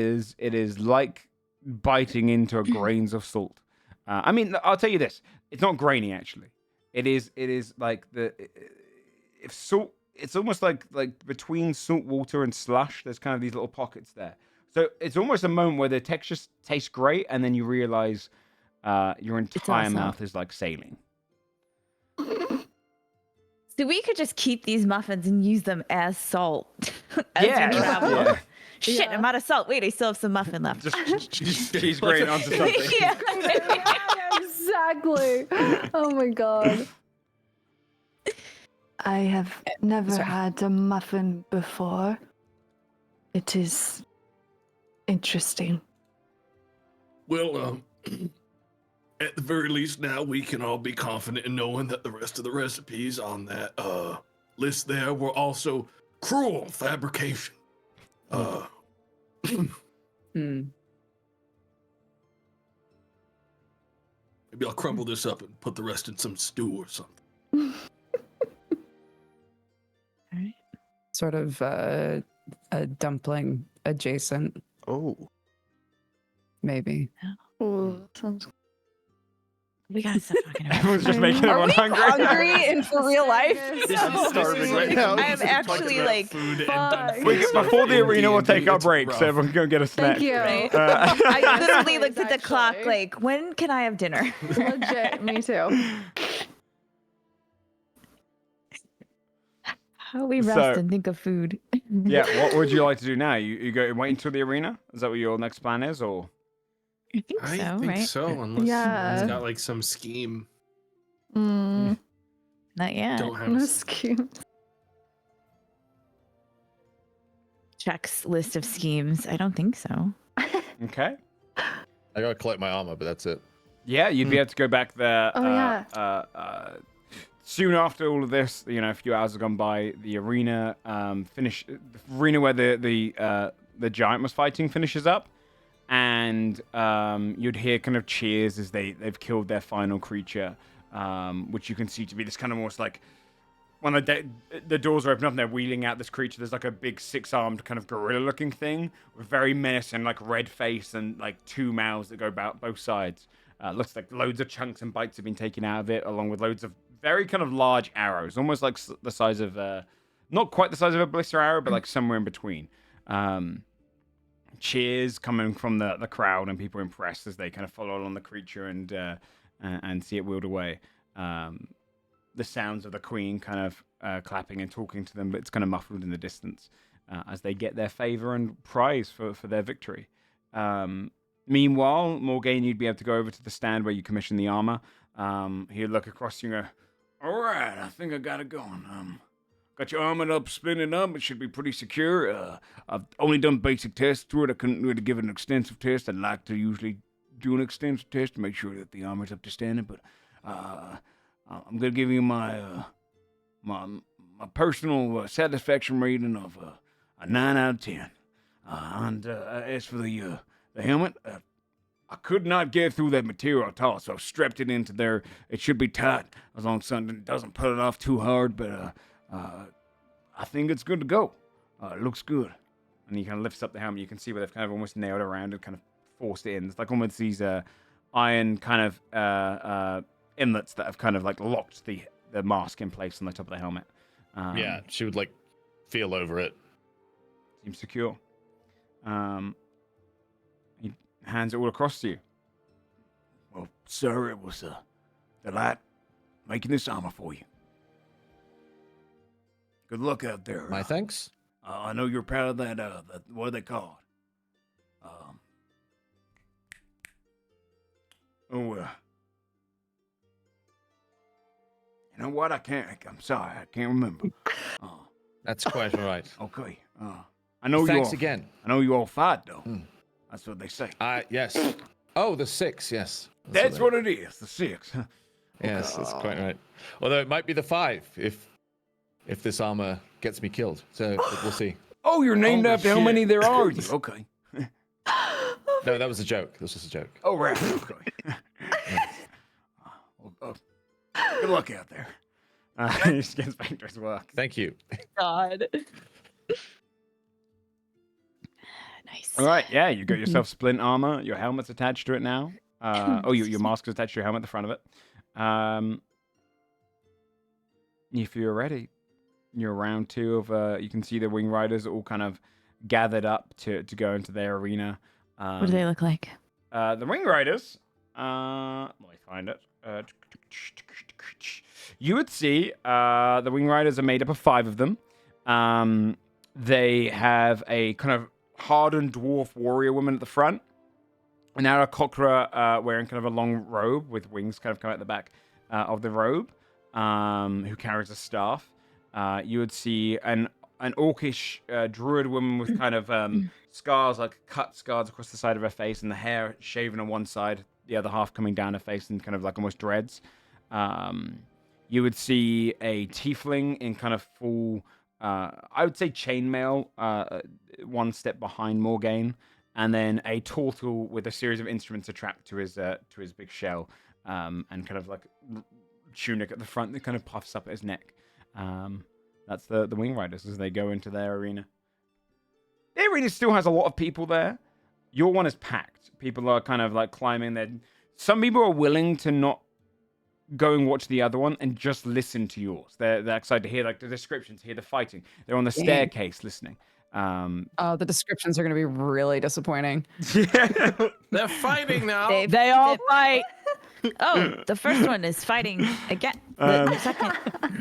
is like biting into grains of salt. I mean, I'll tell you this: it's not grainy actually. It is like if salt. It's almost like between salt water and slush. There's kind of these little pockets there. So it's almost a moment where the texture tastes great, and then you realize your entire awesome. mouth is like saline. So we could just keep these muffins and use them as salt as Yeah, we travel. yeah. Shit, Yeah. I'm out of salt. Wait, I still have some muffin left. Just cheese grating onto something. Yeah. Exactly. Oh my god. I have never Sorry. had a muffin before. It is interesting. Well, at the very least now we can all be confident in knowing that the rest of the recipes on that list there were also cruel fabrication. Maybe I'll crumble this up and put the rest in some stew or something. All right. Sort of a dumpling adjacent, Oh. maybe. Oh, sounds We gotta stop talking about Everyone's just making Are everyone we hungry. hungry and for real life? This is starving right now. I am actually like, food fuck. Before the arena, we'll take our It's break, rough. so everyone can go get a snack. Thank you. Right. Uh, I literally Please, looked at the clock actually. like, when can I have dinner? Legit, me too. How we So- rest and think of food. yeah, what would you like to do now? You go wait until the arena? Is that what your next plan is, or? I think I so, think right? so, unless Yeah. someone's got like some scheme. Mm, Not yet. Don't have no a scheme. Chuck's list of schemes. I don't think so. Okay. I gotta collect my armor, but that's it. Yeah, you'd be able to go back there. Oh, yeah. Soon after all of this, a few hours have gone by. The arena the arena where the giant was fighting finishes up, and you'd hear kind of cheers as they've killed their final creature, which you can see to be this kind of almost like when the doors are open up and they're wheeling out this creature. There's like a big 6-armed kind of gorilla-looking thing with very menacing, like red face and like 2 mouths that go about both sides. Looks like loads of chunks and bites have been taken out of it, along with loads of very kind of large arrows, almost like the size of, not quite the size of a blister arrow, but like somewhere in between. Cheers coming from the crowd and people impressed as they kind of follow along the creature and see it wheeled away. The sounds of the queen kind of clapping and talking to them, but it's kind of muffled in the distance as they get their favor and prize for their victory. Meanwhile, Morgaine, you'd be able to go over to the stand where you commission the armor. He'd look across you and go, all right, I think I got it going. Got your armored up, spinning up. It should be pretty secure. I've only done basic tests to it. I couldn't really give it an extensive test. I'd like to usually do an extensive test to make sure that the armor's up to standing. But I'm gonna give you my personal satisfaction rating of a 9 out of 10. And as for the helmet, I could not get through that material at all, so I strapped it into there. It should be tight as long as something doesn't put it off too hard, but I think it's good to go. It looks good. And he kind of lifts up the helmet. You can see where they've kind of almost nailed around and kind of forced it in. It's like almost these iron kind of inlets that have kind of like locked the mask in place on the top of the helmet. Yeah, she would like feel over it. Seems secure. He hands it all across to you. Well, sir, it was a delight making this armor for you. Good luck out there. My thanks. I know you're proud of that, what are they called? You know what? I'm sorry, I can't remember. That's quite all right. Okay. I know Thanks you all, again. I know you all fight, though. Hmm. That's what they say. Yes. Oh, the 6, yes. That's they- what it is, the 6. Yes, that's quite right. Although it might be the 5 if this armor gets me killed. So we'll see. Oh, you're named Holy after how shit. many there are. Okay. No, that was a joke. This was a joke. Oh, right. Okay. Good luck out there. He just gets back to his work. Thank you. God. Nice. All right, yeah, you got yourself splint armor. Your helmet's attached to it now. Your mask is attached to your helmet at the front of it. If you're ready, you're round 2 of. You can see the wing riders all kind of gathered up to go into their arena. What do they look like? The wing riders. Let me find it. You would see the wing riders are made up of 5 of them. They have a kind of hardened dwarf warrior woman at the front, and now a Kokra wearing kind of a long robe with wings kind of come out the back of the robe, who carries a staff. You would see an an orcish druid woman with kind of scars, like cut scars across the side of her face, and the hair shaven on one side, the other half coming down her face and kind of like almost dreads. You would see a tiefling in kind of full, I would say chainmail, one step behind Morgaine, and then a turtle with a series of instruments strapped to his big shell, and kind of like tunic at the front that kind of puffs up at his neck. That's the Wing Riders as they go into their arena. The arena still has a lot of people there. Your one is packed. People are kind of like climbing there. Some people are willing to not go and watch the other one and just listen to yours. They're excited to hear like the descriptions, hear the fighting. They're on the staircase listening. The descriptions are going to be really disappointing. Yeah. They're fighting now. They all fight. Oh, the first one is fighting again. The second.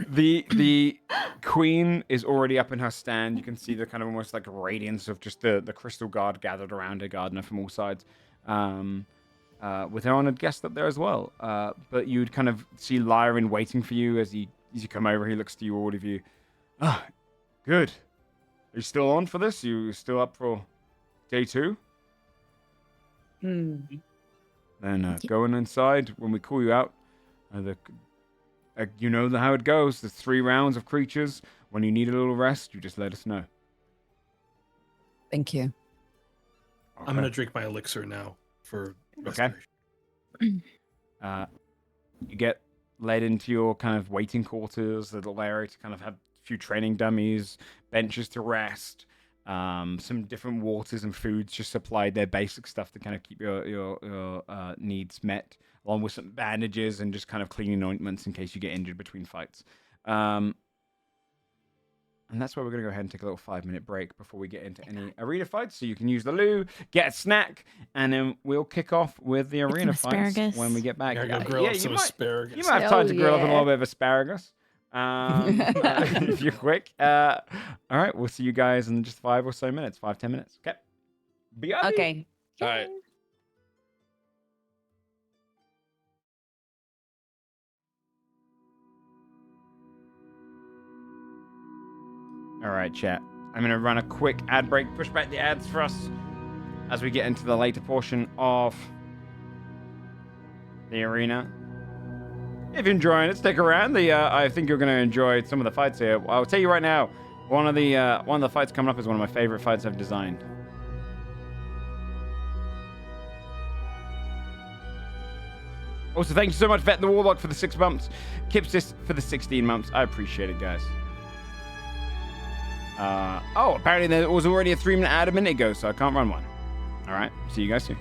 The queen is already up in her stand. You can see the kind of almost like radiance of just the crystal guard gathered around her gardener from all sides. With her honored guest up there as well. But you'd kind of see Larian waiting for you as you come over. He looks to you, all of you. Ah, good. Are you still on for this? You still up for day 2? Then going inside when we call you out. You know how it goes. There's 3 rounds of creatures. When you need a little rest, you just let us know. Thank you. I'm going to drink my elixir now for restoration. Okay. You get led into your kind of waiting quarters, little area to kind of have a few training dummies, benches to rest, some different waters and foods just supplied there, basic stuff to kind of keep your needs met, along with some bandages and just kind of cleaning ointments in case you get injured between fights. And that's where we're going to go ahead and take a little 5-minute break before we get into any arena fights. So you can use the loo, get a snack, and then we'll kick off with the arena fights when we get back. I gotta go grill up some asparagus. You might have time to grill up a little bit of asparagus if you're quick. All right, we'll see you guys in just 5 or so minutes, 5-10 minutes. Okay. Okay. All right. All right, chat. I'm going to run a quick ad break, push back the ads for us as we get into the later portion of the arena. If you're enjoying it, stick around. I think you're going to enjoy some of the fights here. I'll tell you right now, one of the fights coming up is one of my favorite fights I've designed. Also, thank you so much, Vet the Warlock, for the 6 months. Kipsis for the 16 months. I appreciate it, guys. Apparently there was already a 3-minute ad a minute ago, so I can't run one. All right, see you guys soon.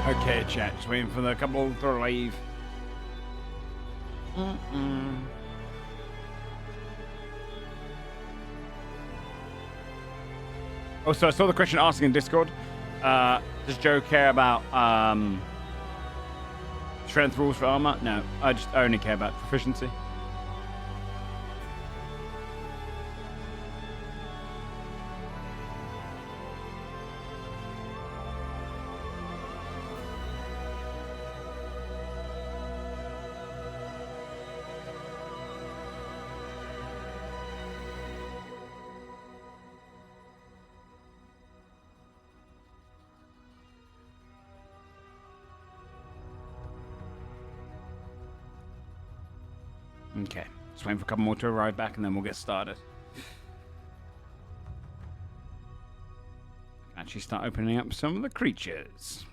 Okay, chat. Just waiting for the couple to leave. Oh, so I saw the question asking in Discord. Does Joe care about strength rules for armor? No, I only care about proficiency. Okay, just waiting for a couple more to arrive back and then we'll get started. Actually start opening up some of the creatures.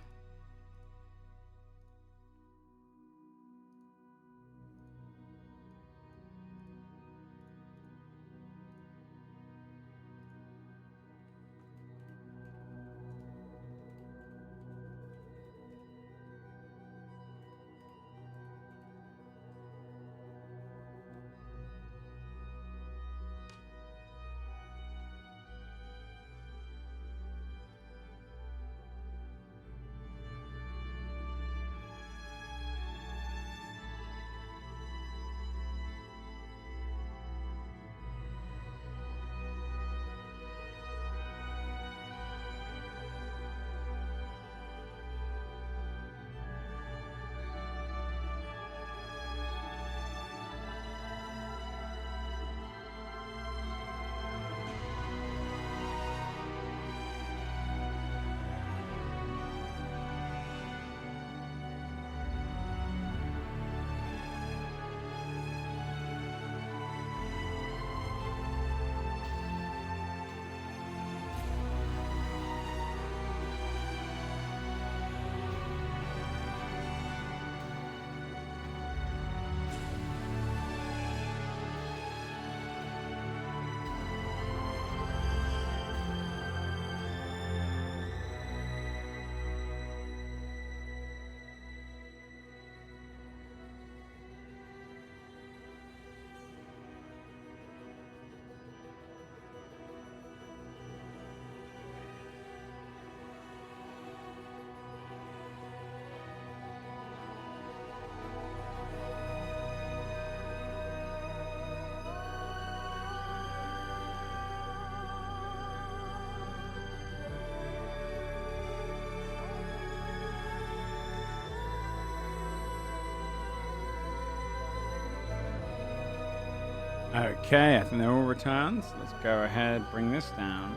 Okay, I think they're all returned. Let's go ahead, bring this down.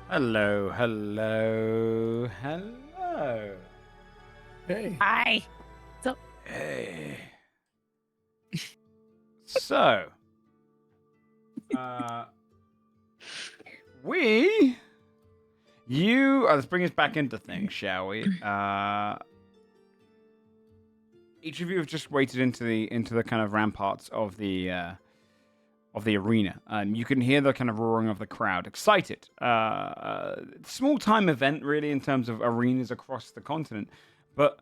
Hello, hello, hello. Hey. Hi. Hey. So, let's bring us back into things, shall we? Each of you have just waited into the kind of ramparts of the arena. You can hear the kind of roaring of the crowd, excited. Small time event, really, in terms of arenas across the continent, but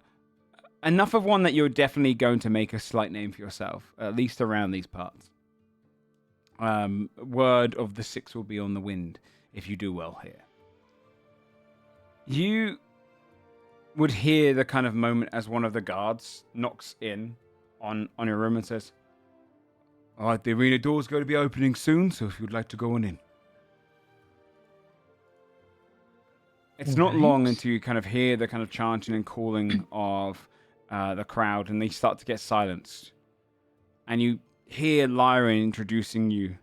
enough of one that you're definitely going to make a slight name for yourself, at least around these parts. Word of the six will be on the wind if you do well here. You would hear the kind of moment as one of the guards knocks in on your room and says, "All right, the arena door's going to be opening soon, so if you'd like to go on in." It's not long until you kind of hear the kind of chanting and calling of the crowd, and they start to get silenced. And you hear Larian introducing you.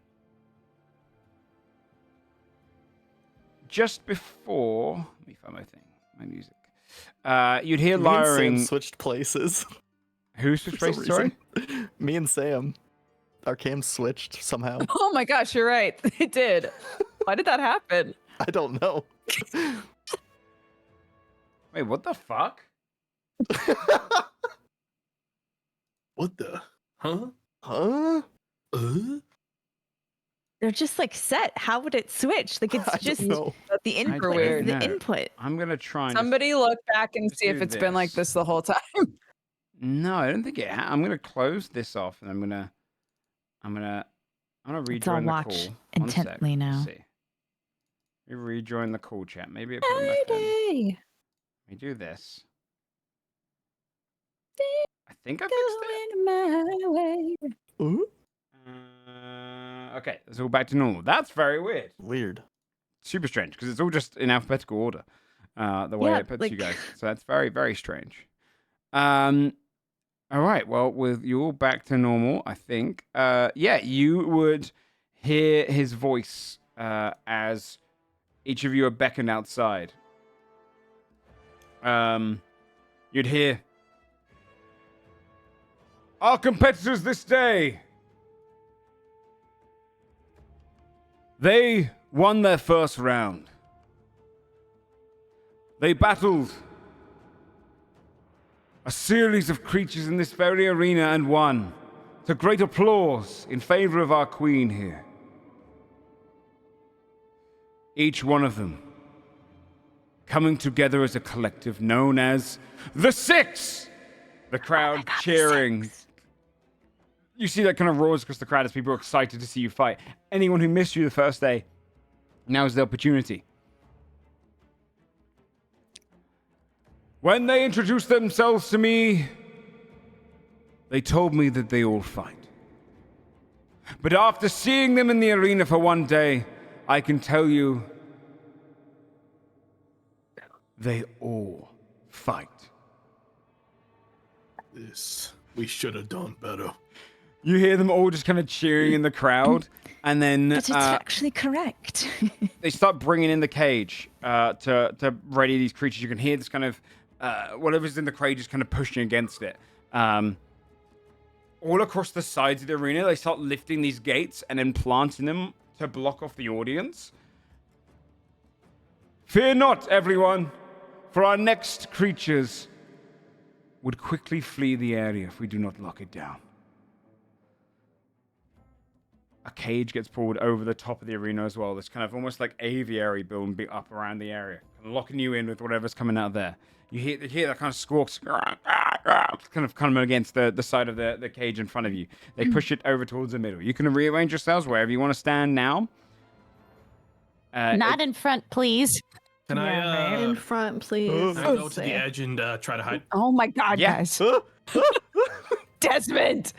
Just before... Let me find my thing, my music. You'd hear Me and Larian... Sam switched places. Who switched for some places, sorry? reason. Me and Sam. Our cams switched somehow. Oh my gosh, you're right. It did. Why did that happen? I don't know. Wait, what the fuck? What the? Huh? Huh? they're just like set. How would it switch? Like I it's don't just know. The I super don't weird. know. the input. I'm gonna try and Somebody look back and just see if do it's been like this. this the whole time. No, I don't think it. I'm gonna close this off, and I'm gonna Let's all rejoin the watch call. One intently sec. now. Let's see. Let me rejoin the call chat. Maybe it put them back in. Friday. Let me do this. I think I fixed it. Going my way. Ooh, Okay, it's all back to normal. That's very weird. weird. Super strange because it's all just in alphabetical order. The way Yeah, it puts like- you guys. So that's very, very strange. All right. Well, with you all back to normal, I think. Yeah, you would hear his voice as each of you are beckoned outside. You'd hear our competitors this day. They won their first round. They battled a series of creatures in this very arena and won, to great applause in favor of our queen here. Each one of them coming together as a collective known as the Six. The crowd cheering. You see that kind of roars across the crowd as people are excited to see you fight. Anyone who missed you the first day, now's the opportunity. When they introduced themselves to me, they told me that they all fight. But after seeing them in the arena for one day, I can tell you they all fight. This we should have done better. You hear them all just kind of cheering in the crowd, and then But it's actually correct. they start bringing in the cage to ready these creatures. You can hear this kind of whatever's in the cage is kind of pushing against it. All across the sides of the arena, they start lifting these gates and then planting them to block off the audience. Fear not, everyone, for our next creatures would quickly flee the area if we do not lock it down. A cage gets pulled over the top of the arena as well. This kind of almost like aviary building up around the area, locking you in with whatever's coming out there. You hear that kind of squawks, kind of coming against the side of the cage in front of you. They push it over towards the middle. You can rearrange yourselves wherever you want to stand now. Not in front, please. Can I In front, please. can I go Let's to the see. edge and try to hide? Oh my god, Yeah. guys. Desmond.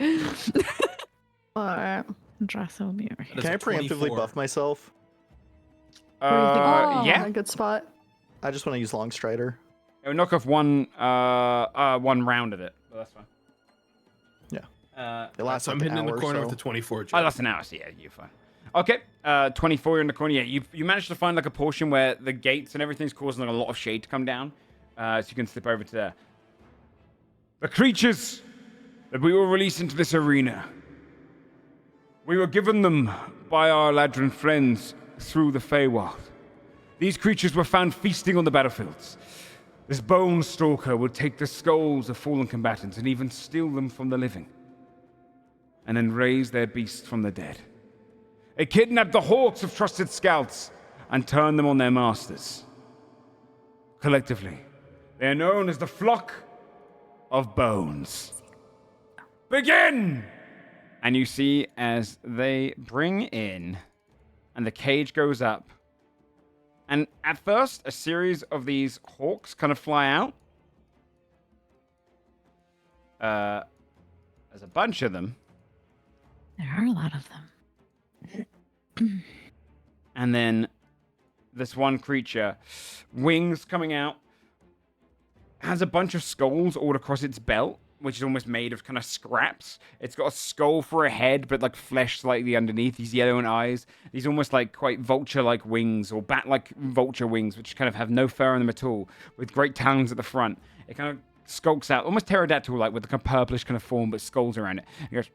Alright. Drosselmuir. That is Can I a preemptively 24. buff myself? Oh, Yeah. a good spot. I just want to use Long Strider. It would knock off one round of it, but that's fine. It lasts I'm like hidden an in the hour, corner so. with the 24. Oh, Jeff. that's an hour, so yeah, you're fine. Okay, 24 in the corner. Yeah, you managed to find like a portion where the gates and everything's causing like a lot of shade to come down, so you can slip over to there. The creatures that we will release into this arena, we were given them by our Ladrin friends through the Feywild. These creatures were found feasting on the battlefields. This bone stalker would take the skulls of fallen combatants and even steal them from the living, and then raise their beasts from the dead. It kidnapped the hordes of trusted scouts and turned them on their masters. Collectively, they are known as the Flock of Bones. Begin! And you see as they bring in, and the cage goes up, and at first, a series of these hawks kind of fly out. There's a bunch of them. There are a lot of them. And then this one creature, wings coming out, has a bunch of skulls all across its belt, which is almost made of kind of scraps. It's got a skull for a head, but like flesh slightly underneath. These yellow eyes. These almost like quite vulture-like wings or bat-like vulture wings, which kind of have no fur on them at all, with great talons at the front. It kind of skulks out, almost pterodactyl-like, with like a purplish kind of form, but skulls around it. It goes.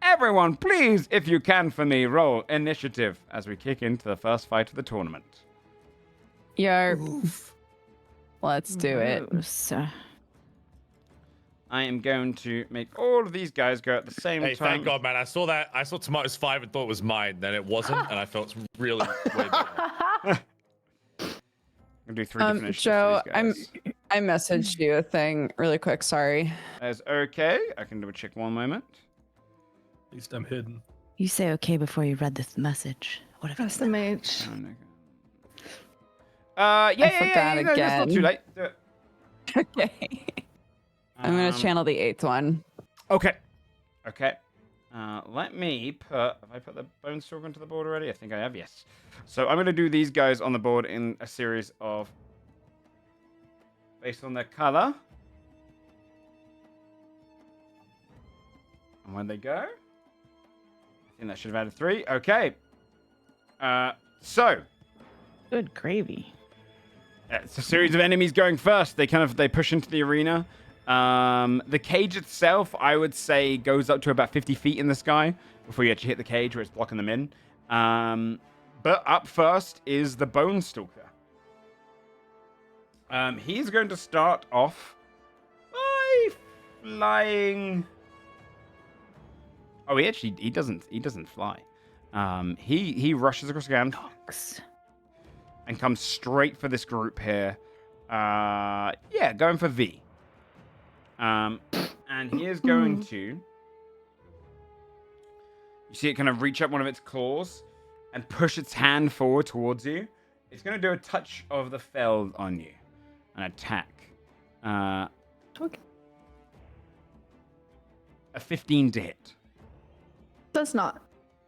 Everyone, please, if you can for me, roll initiative as we kick into the first fight of the tournament. Yarp. Let's do it. So, I am going to make all of these guys go at the same Hey, time. thank God, man. I saw Tomatoes 5 and thought it was mine. Then it wasn't, and I felt really way better. I'm gonna do 3 different initiatives Joe, for these guys. I messaged you a thing really quick. Sorry. That's okay. I can double check one moment. At least I'm hidden. You say okay before you read this message. What have you That's the mage. Oh, no. Yeah, forgot no, that's not again. too late. Do it. Okay. I'm gonna channel the 8th one. Okay. Let me put. Have I put the bone stalker onto the board already? I think I have. Yes. So I'm gonna do these guys on the board in a series of based on their color and when they go. I think that should have added 3. Okay. So. Good gravy. It's a series of enemies going first. They push into the arena. The cage itself, I would say, goes up to about 50 feet in the sky before you actually hit the cage where it's blocking them in. But up first is the Bone Stalker. He's going to start off by flying. Oh, he doesn't fly. He rushes across the ground. And comes straight for this group here. Yeah, going for V. And he is going to... You see it kind of reach up one of its claws and push its hand forward towards you. It's going to do a touch of the fell on you. An attack. Okay. A 15 to hit. Does not.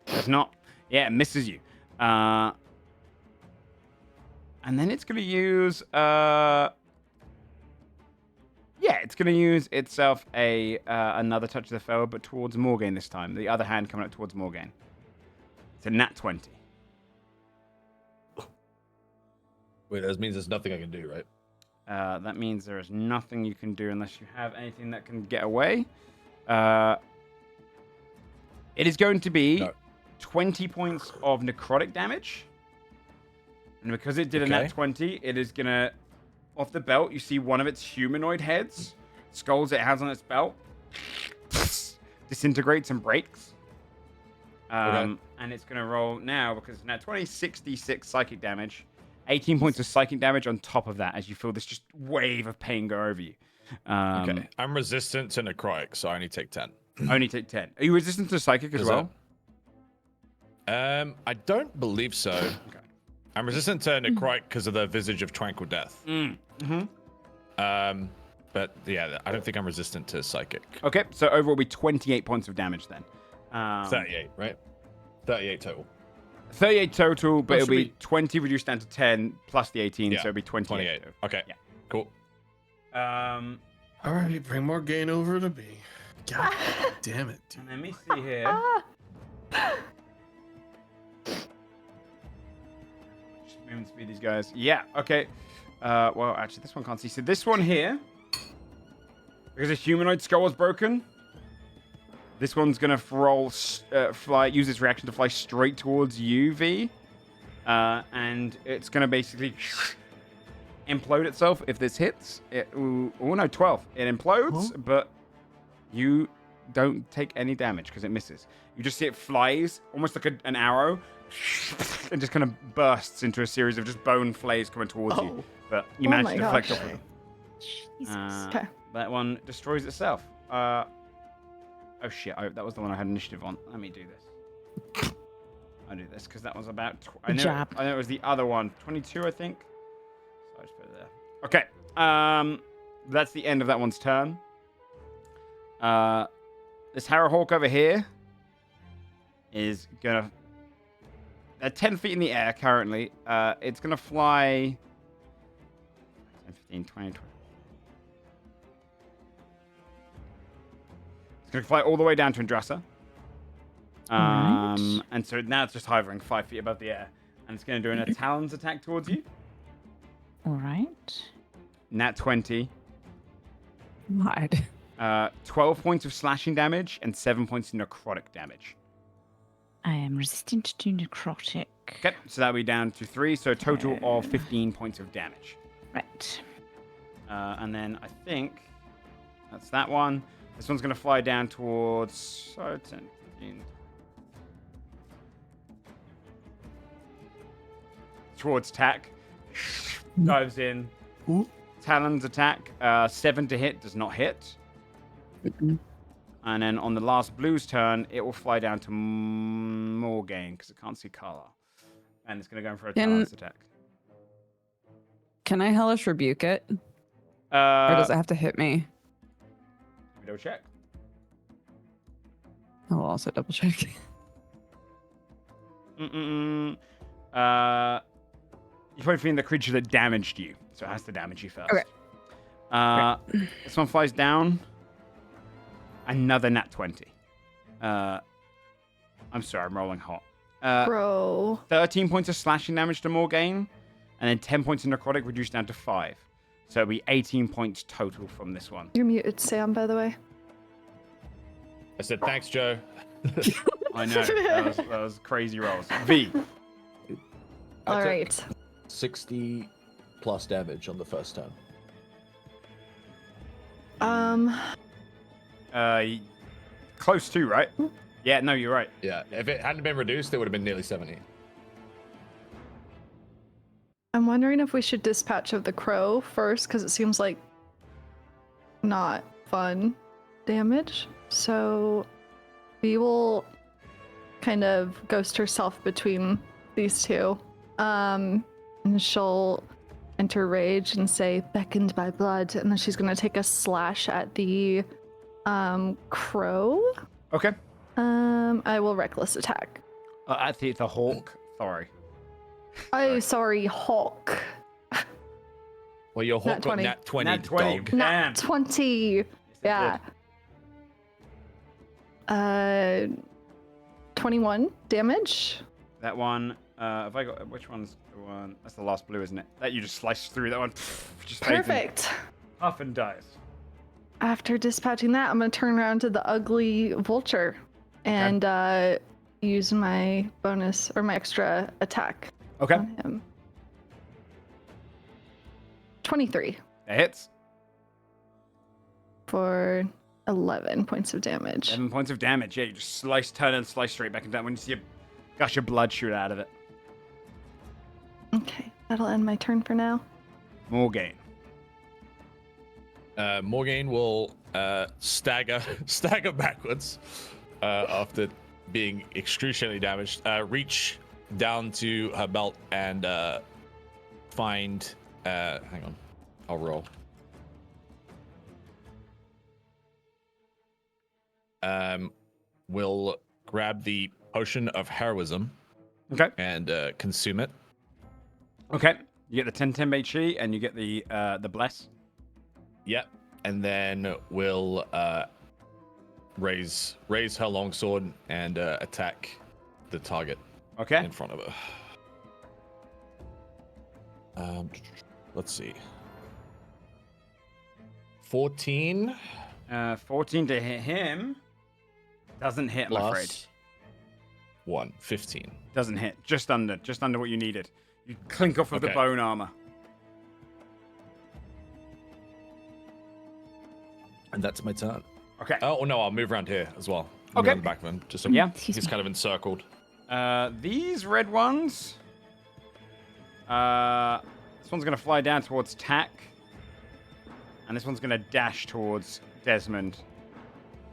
Does not. Yeah, it misses you. And then it's going to use... it's going to use itself another touch of the fell, but towards Morgaine this time. The other hand coming up towards Morgaine. It's a nat 20. Wait, that means there's nothing I can do, right? That means there is nothing you can do unless you have anything that can get away. It is going to be 20 points of necrotic damage. And because it did a nat 20, it is going to... Off the belt, you see one of its humanoid heads, skulls it has on its belt, disintegrates and breaks. And it's going to roll now, because it's nat 20, 66 psychic damage. 18 points of psychic damage on top of that as you feel this just wave of pain go over you. Okay. I'm resistant to necrotic, so I only take 10. Only take 10. Are you resistant to psychic as well? I don't believe so. Okay. I'm resistant to necrotic because of the Visage of Tranquil Death. But yeah, I don't think I'm resistant to psychic. Okay, so overall will be 28 points of damage then. 38, right? 38 total. 38 total, but it'll be 20 reduced down to 10 plus the 18, so it'll be 28. Okay, yeah. Cool. All right, bring more gain over to me. God damn it, dude. Let me see here. Just moving to speed these guys. Yeah, okay. Well, actually, this one can't see. So this one here, because the humanoid skull was broken, this one's going to use its reaction to fly straight towards you, V. And it's going to basically implode itself if this hits. Oh, no, 12. It implodes, but you don't take any damage because it misses. You just see it flies, almost like an arrow, and just kind of bursts into a series of just bone flays coming towards you. But you manage to deflect off of them. Okay. That one destroys itself. Oh shit, that was the one I had initiative on. Let me do this. I'll do this because that was about... I know it was the other one. 22, I think. So I just put it there. Okay. That's the end of that one's turn. This Harrowhawk over here is gonna... They're 10 feet in the air currently. It's gonna fly... 10, 15, 20, 20. It's going to fly all the way down to Andrasa. Right. And so now it's just hovering 5 feet above the air. And it's going to do a talons attack towards you. All right. Nat 20. Lied. 12 points of slashing damage and 7 points of necrotic damage. I am resistant to necrotic. Okay, so that'll be down to 3. So a total of 15 points of damage. Right. And then I think That's that one. This one's going to fly down towards 10, 15. Towards Tack. Dives in. Talon's attack. 7 to hit. Does not hit. And then on the last blue's turn, it will fly down to Morgaine because it can't see color. And it's going to go in for a Talon's attack. Can I hellish rebuke it? Or does it have to hit me? Let me double check. I'll also double check. You're probably feeling the creature that damaged you, so it has to damage you first. Okay. This one flies down. Another nat 20. I'm sorry, I'm rolling hot. Bro. 13 points of slashing damage to Morgaine, and then 10 points of necrotic reduced down to 5. So it'll be 18 points total from this one. You're muted, Sam, by the way. I said, thanks, Joe. I know. That was crazy rolls. V. All right. 60 plus damage on the first turn. Close to, right? Yeah, no, you're right. Yeah, if it hadn't been reduced, it would have been nearly 70. I'm wondering if we should dispatch of the crow first, because it seems like not fun damage. So we will kind of ghost herself between these two. And she'll enter rage and say, beckoned by blood. And then she's going to take a slash at the crow. Okay. I will reckless attack. At the hawk. Sorry. Oh, sorry, hawk. Well, your hawk Nat got 20. nat 20, Nat 20. dog. Damn. Nat 20. Yeah. 21 damage. That one. Have I got which one's the one? That's the last blue, isn't it? That you just sliced through that one. Just Perfect. Puff and dies. After dispatching that, I'm gonna turn around to the ugly vulture and use my bonus or my extra attack Okay. on him. 23 That hits. for 11 points of damage. 7 points of damage. Yeah, you just slice, turn, and slice straight back and down when you see a gush of blood shoot out of it. Okay, that'll end my turn for now. Morgaine. Morgaine will stagger backwards after being excruciatingly damaged. Reach down to her belt and find. Hang on, I'll roll. Will grab the potion of heroism. Okay. And consume it. Okay. You get the 10 HP and you get the bless. Yep. And then we'll raise her longsword and attack the target Okay. in front of her. Let's see. 14 14 to hit him. Doesn't hit, I'm afraid. plus 1, 15. Doesn't hit. Just under what you needed. You clink off with the Okay. bone armor. And that's my turn. Okay. Oh, no, I'll move around here as well. Okay. On the back of him. Just so Yeah. he's kind of encircled. These red ones. This one's gonna fly down towards Tack, and this one's gonna dash towards Desmond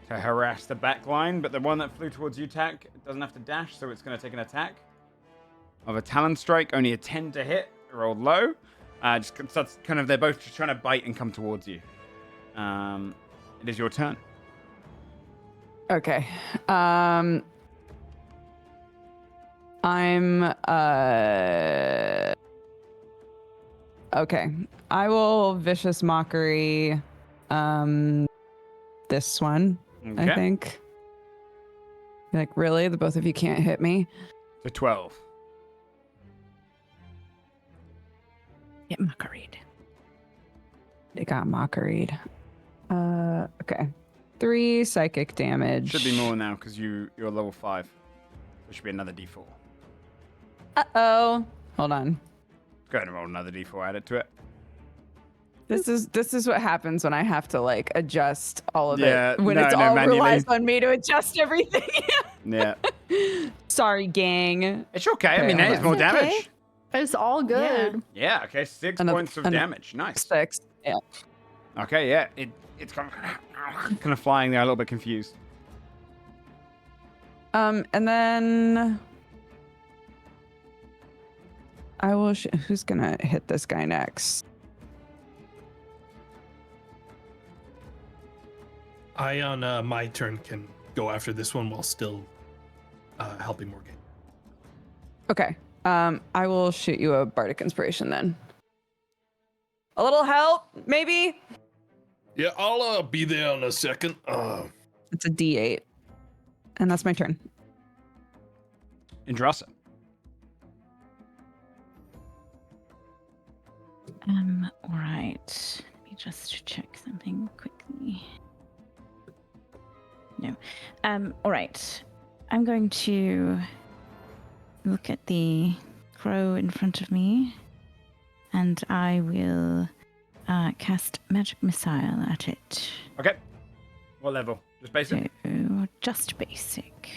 to harass the back line. But the one that flew towards you, Tack, doesn't have to dash, so it's gonna take an attack of a Talon Strike. Only a 10 to hit. Rolled low. Just so it's kind of they're both just trying to bite and come towards you. It is your turn. Okay. I'm okay. I will vicious mockery this one, Okay. I think. Like, really? The both of you can't hit me? To 12. Get mockeried. They got mockeried. Okay. 3 psychic damage. Should be more now because you're level 5. There should be another D4. Uh-oh. Hold on. Go ahead and roll another D4. Add it to it. This is what happens when I have to like adjust all of Yeah, it. When no, it's no, all manually. relies on me to adjust everything. Yeah. Sorry, gang. It's okay. I Okay, mean, hold that is on. more It's okay. damage. It's all good. Yeah, okay. 6 Another- points of another- damage. Nice. 6. Yeah. Okay, yeah. It's kind of flying there, a little bit confused. And then I will. Who's gonna hit this guy next? I on my turn can go after this one while still helping Morgan. Okay. I will shoot you a bardic inspiration then. A little help, maybe. Yeah, I'll be there in a second. It's a D8, and that's my turn. Indrasa. All right. Let me just check something quickly. No. All right. I'm going to look at the crow in front of me, and I will cast magic missile at it. Okay. What level? Just basic? So, just basic.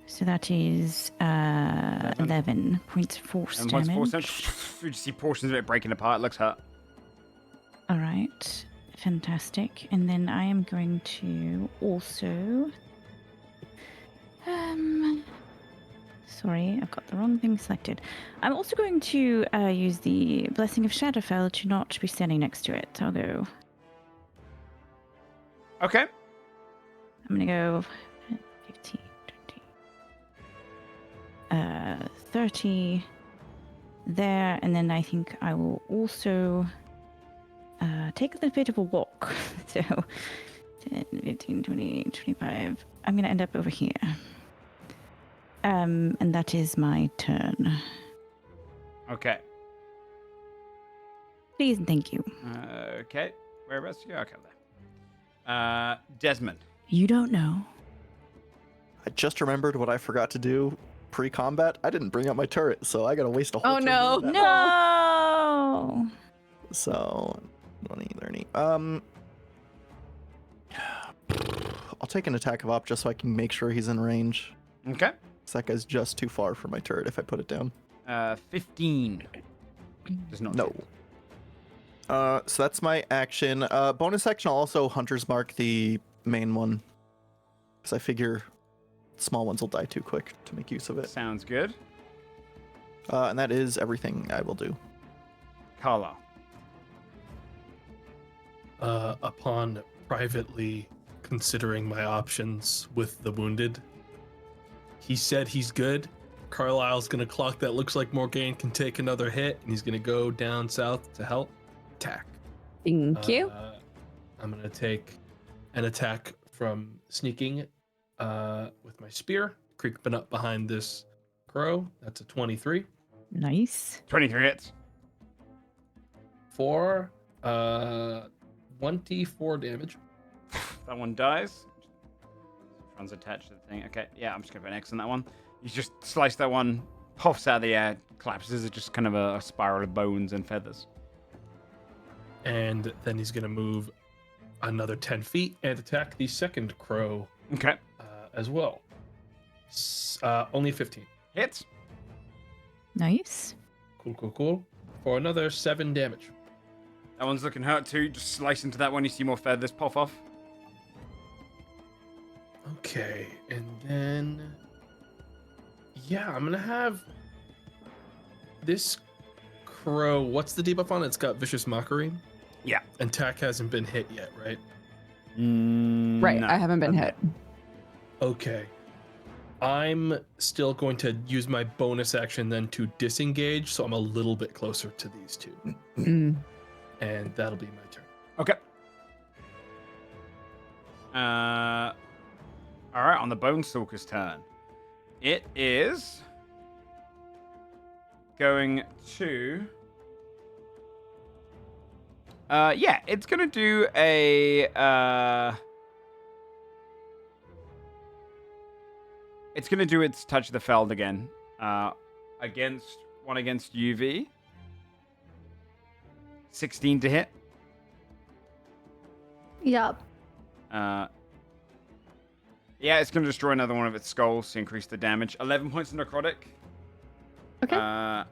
So that is 11 points of force And once damage. you just see portions of it breaking apart. It looks hurt. All right, fantastic. And then I am going to also. Sorry, I've got the wrong thing selected. I'm also going to use the Blessing of Shadowfell to not be standing next to it. I'll go. Okay. I'm gonna go 15, 20, 30 there, and then I think I will also take a little bit of a walk. So 10, 15, 20, 25. I'm gonna end up over here. And that is my turn. Okay. Please and thank you. Okay. Whereabouts you go? Okay, there. Desmond. You don't know. I just remembered what I forgot to do pre-combat. I didn't bring up my turret, so I gotta waste a whole Oh, turn no. doing that. No. So 20, 30. I'll take an attack of op just so I can make sure he's in range. Okay. 'Cause that guy's just too far for my turret if I put it down. 15. Does not. No. So that's my action. Bonus action, I'll also Hunter's Mark the main one. Because I figure small ones will die too quick to make use of it. Sounds good. And that is everything I will do. Carla. Upon privately considering my options with the wounded, he said he's good. Carlisle's gonna clock that looks like Morgaine can take another hit, and he's gonna go down south to help attack. Thank you. I'm gonna take an attack from sneaking with my spear, creeping up behind this crow. That's a 23 Nice. 23 hits. for 24 damage. That one dies. One's attached to the thing. Okay, yeah, I'm just gonna put an X on that one. You just slice that one, puffs out of the air, collapses. It's just kind of a spiral of bones and feathers. And then he's gonna move another 10 feet and attack the second crow Okay. as well. Only 15. Hits. Nice. Cool. For another 7 damage. That one's looking hurt too. Just slice into that one. You see more feathers pop off. Okay, and then yeah, I'm gonna have this crow. What's the debuff on it? It's got Vicious Mockery. Yeah. And Tack hasn't been hit yet, right? Right, No. I haven't been hit. Okay. I'm still going to use my bonus action then to disengage, so I'm a little bit closer to these two. Mm. And that'll be my turn. Okay. All right, on the Bone Stalker's turn. It is going to... yeah, it's going to do a... It's going to do its Touch the Feld again. Against UV. 16 to hit. Yep. Yeah, it's going to destroy another one of its skulls to increase the damage. 11 points of necrotic. Okay.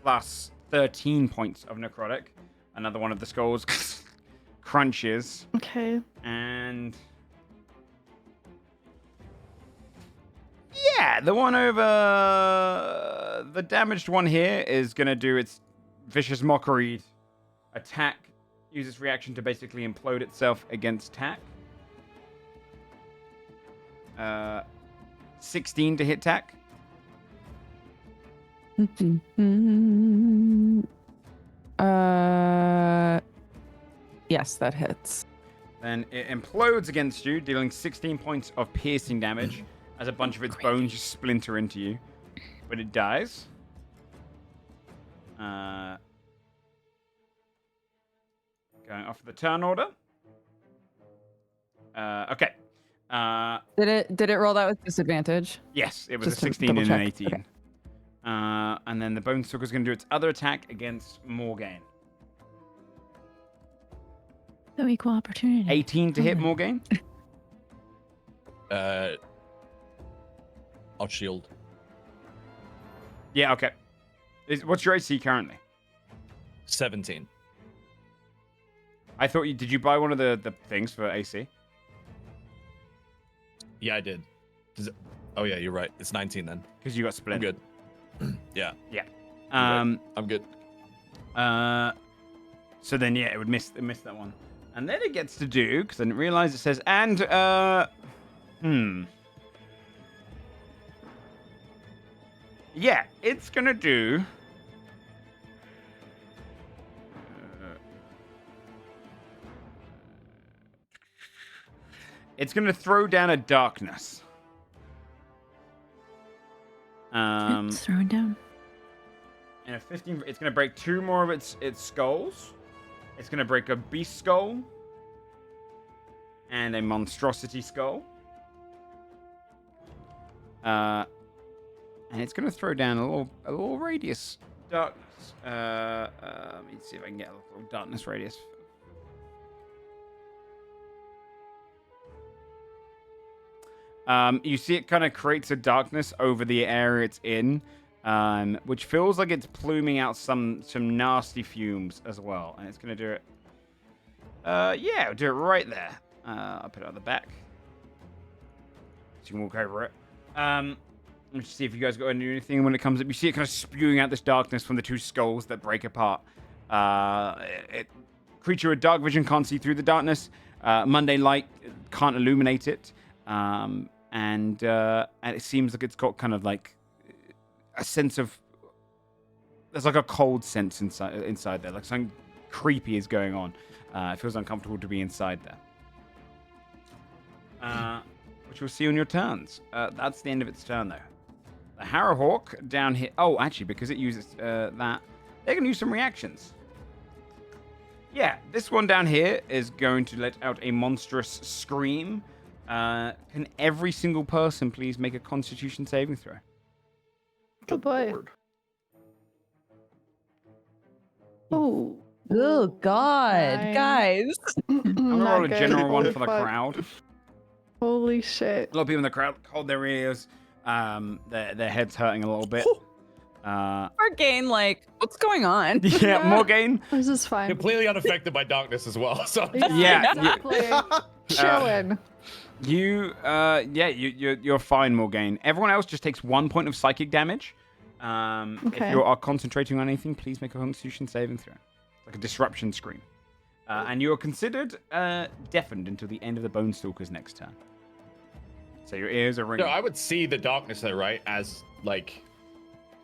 Plus 13 points of necrotic. Another one of the skulls crunches. Okay. And... yeah, the one over... the damaged one here is going to do its Vicious Mockery attack. Use its reaction to basically implode itself against tack. 16 to hit tack. Yes, that hits. Then it implodes against you, dealing 16 points of piercing damage as a bunch of its bones just splinter into you. But it dies. Going off the turn order. Okay. Did it roll that with disadvantage? Yes, it was Just a to 16 and an double 18. check. Okay. And then the Bone Stalker's going to do its other attack against Morgaine. No equal opportunity. 18 to hit Morgaine. I'll shield. Yeah, okay. What's your AC currently? 17. I thought you... did you buy one of the things for AC? Yeah, I did. Oh, yeah, you're right. It's 19 then. Because you got split. I'm good. Yeah. Yeah. I'm good. So then, yeah, it would miss that one. And then it gets to do, because I didn't realize it says, and, yeah, it's going to do... it's going to throw down a darkness. It's throwing down. And a 15, it's going to break 2 more of its skulls. It's going to break a beast skull and a monstrosity skull. And it's going to throw down a little radius darkness. Let me see if I can get a little darkness radius. You see it kind of creates a darkness over the area it's in, which feels like it's pluming out some nasty fumes as well. And it's going to do it. Yeah, it'll do it right there. I'll put it on the back. So you can walk over it. Let's see if you guys got to do anything when it comes up. You see it kind of spewing out this darkness from the 2 skulls that break apart. Creature with dark vision can't see through the darkness. Mundane light can't illuminate it. And it seems like it's got kind of like a sense of... there's like a cold sense inside there. Like something creepy is going on. It feels uncomfortable to be inside there. Which we'll see on your turns. That's the end of its turn, though. The Harrowhawk down here... oh, actually, because it uses that, they're going to use some reactions. Yeah, this one down here is going to let out a monstrous scream. Can every single person please make a Constitution saving throw? Good boy. Lord. Oh. Oh God, Nine. guys! I'm going to roll a general one for the Fuck. crowd. Holy shit. A lot of people in the crowd hold their ears. Their heads hurting a little bit. Morgaine, like, what's going on? Yeah, Morgaine. This is fine. Completely unaffected by darkness as well. So Yeah, Exactly. Chilling. You're fine, Morgaine. Everyone else just takes 1 point of psychic damage. Okay. If you are concentrating on anything, please make a Constitution saving throw. It's like a disruption scream. And you are considered deafened until the end of the Bone Stalker's next turn. So your ears are ringing. No, I would see the darkness there, right? As like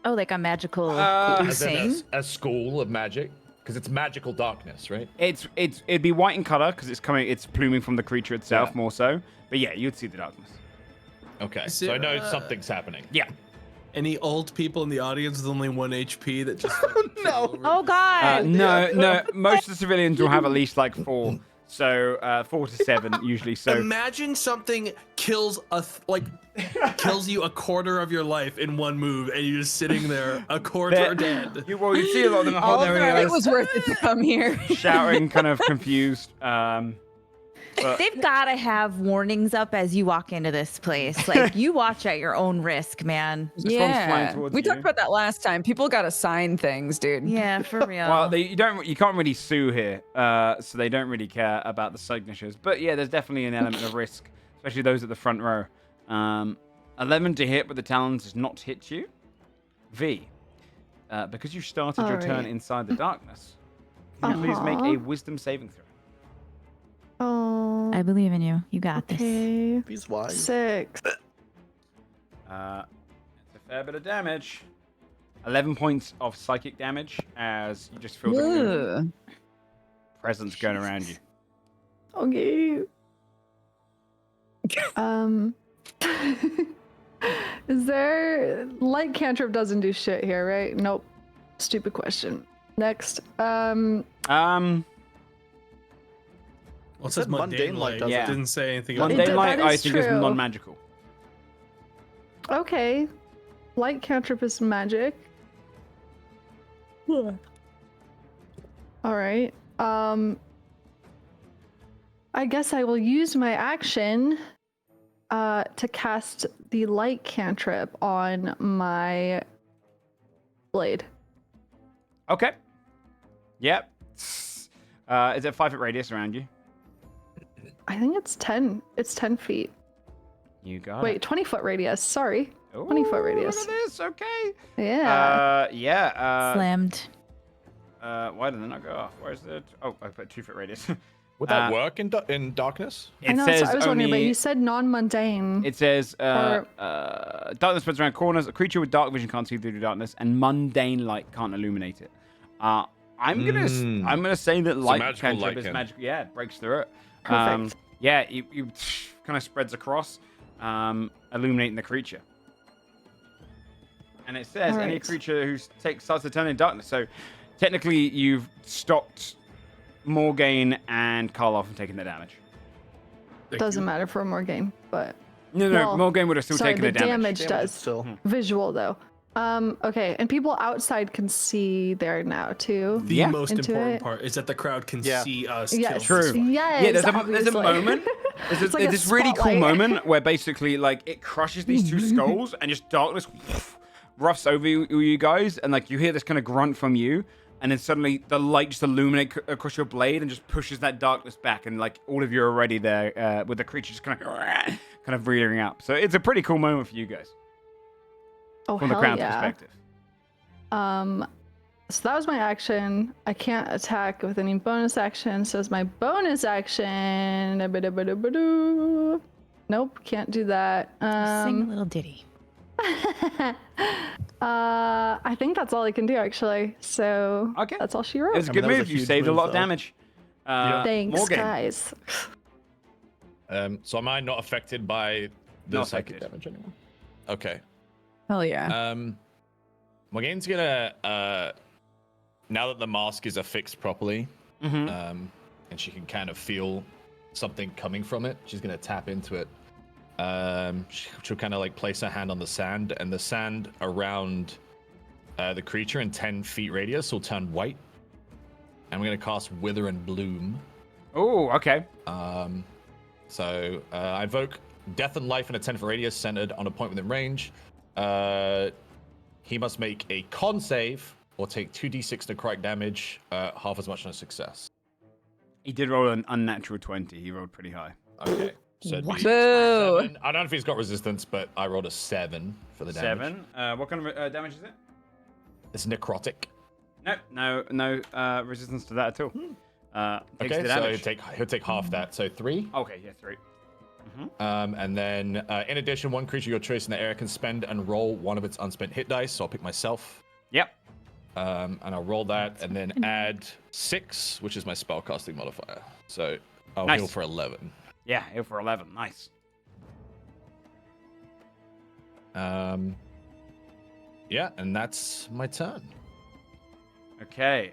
Oh, like a magical as in thing? a school of magic, because it's magical darkness, right? It'd be white in color because it's pluming from the creature itself Yeah. more so. But yeah, you'd see the darkness. Okay, Is so I it, know something's happening. Yeah. Any old people in the audience with only 1 HP that just No. Oh God! No. Most of the civilians will have at least like 4. So 4 to 7 usually. So imagine something kills kills you a quarter of your life in one move, and you're just sitting there a quarter dead. You see a lot of them All hold of their that, it ears, was worth it to come here. shouting, kind of confused. But They've got to have warnings up as you walk into this place. Like, you watch at your own risk, man. this one's flying Yeah, towards we you. talked about that last time. People got to sign things, dude. Yeah, for real. Well, you can't really sue here, so they don't really care about the signatures. But yeah, there's definitely an element of risk, especially those at the front row. 11 to hit, but the talons does not hit you. V, because you started your turn Alright. inside the darkness, can you please make a wisdom saving throw? Oh. I believe in you. You got this. Okay. He's wise. 6. It's a fair bit of damage. 11 points of psychic damage as you just feel the Ugh. presence going around you. Okay. Is there light cantrip doesn't do shit here, right? Nope. Stupid question. Next. Well, it said says mundane light. does it. It didn't say anything It Mundane did- light, that I is think, is true. non-magical. Okay. Light cantrip is magic. All right. I guess I will use my action to cast the light cantrip on my blade. Okay. Yep. Is it 5-foot radius around you? I think it's 10. It's 10 feet. You got Wait, it. 20-foot radius. Sorry. Ooh, 20-foot radius. Look at this. Okay. Yeah. Slammed. Why did it not go off? Where's it? Oh, I put 2-foot radius. Would that work in darkness? I know, says so I was wondering, but only. you said non-mundane. It says darkness spreads around corners. A creature with dark vision can't see through the darkness, and mundane light can't illuminate it. I'm gonna say that light magical cantrip light is can. magical. Yeah, it breaks through it. Perfect. Yeah, you kind of spreads across, illuminating the creature. And it says any Alright. creature who starts to turn in darkness. So technically, you've stopped Morgaine and Karloff from taking the damage. Doesn't matter for Morgaine, but No, Well, Morgaine would have still sorry, taken the the damage. damage Damage does. still. Visual though. Okay, and people outside can see there now too. The Yeah. most Into important it. part is that the crowd can Yeah. see us. Yes. kill this True. one. Yes. Yeah, there's a obviously. moment. There's It's like a this really cool spotlight. moment where basically like it crushes these two skulls and just darkness roughs over you guys, and like you hear this kind of grunt from you, and then suddenly the light just illuminates across your blade and just pushes that darkness back, and like all of you are already there with the creature just kind of rearing up. So it's a pretty cool moment for you guys Oh, from the hell crowd's yeah. perspective. So that was my action. I can't attack with any bonus action. So it's my bonus action. Nope, can't do that. Sing a little ditty. I think that's all I can do actually. So Okay. that's all she It wrote. was a I good mean, that was move. a You huge saved a move, lot of though. damage. Thanks, Morgaine. guys. So am I not affected by the Not psychic affected. damage anymore? Okay. Hell yeah. Morgaine's gonna now that the mask is affixed properly, Mhm. and she can kind of feel something coming from it, she's gonna tap into it. She'll kind of like place her hand on the sand, and the sand around the creature in 10 feet radius will turn white. And we're gonna cast Wither and Bloom. Oh, okay. So I evoke Death and Life in a 10-foot radius centered on a point within range. He must make a con save or take 2d6 necrotic damage, half as much on a success. He did roll an unnatural 20. He rolled pretty high. Okay. So it'd be Boo. 7. I don't know if he's got resistance, but I rolled a 7 for the damage. 7. What kind of damage is it? It's necrotic. No resistance to that at all. Takes Okay, the so damage. he'll take half that, so 3. Okay, yeah, 3. And then, in addition, one creature of your choice in the area can spend and roll one of its unspent hit dice. So I'll pick myself, Yep. and I'll roll that, and then add 6, which is my spellcasting modifier. So I'll Nice. heal for 11. Yeah, heal for 11. Nice. Yeah, and that's my turn. Okay.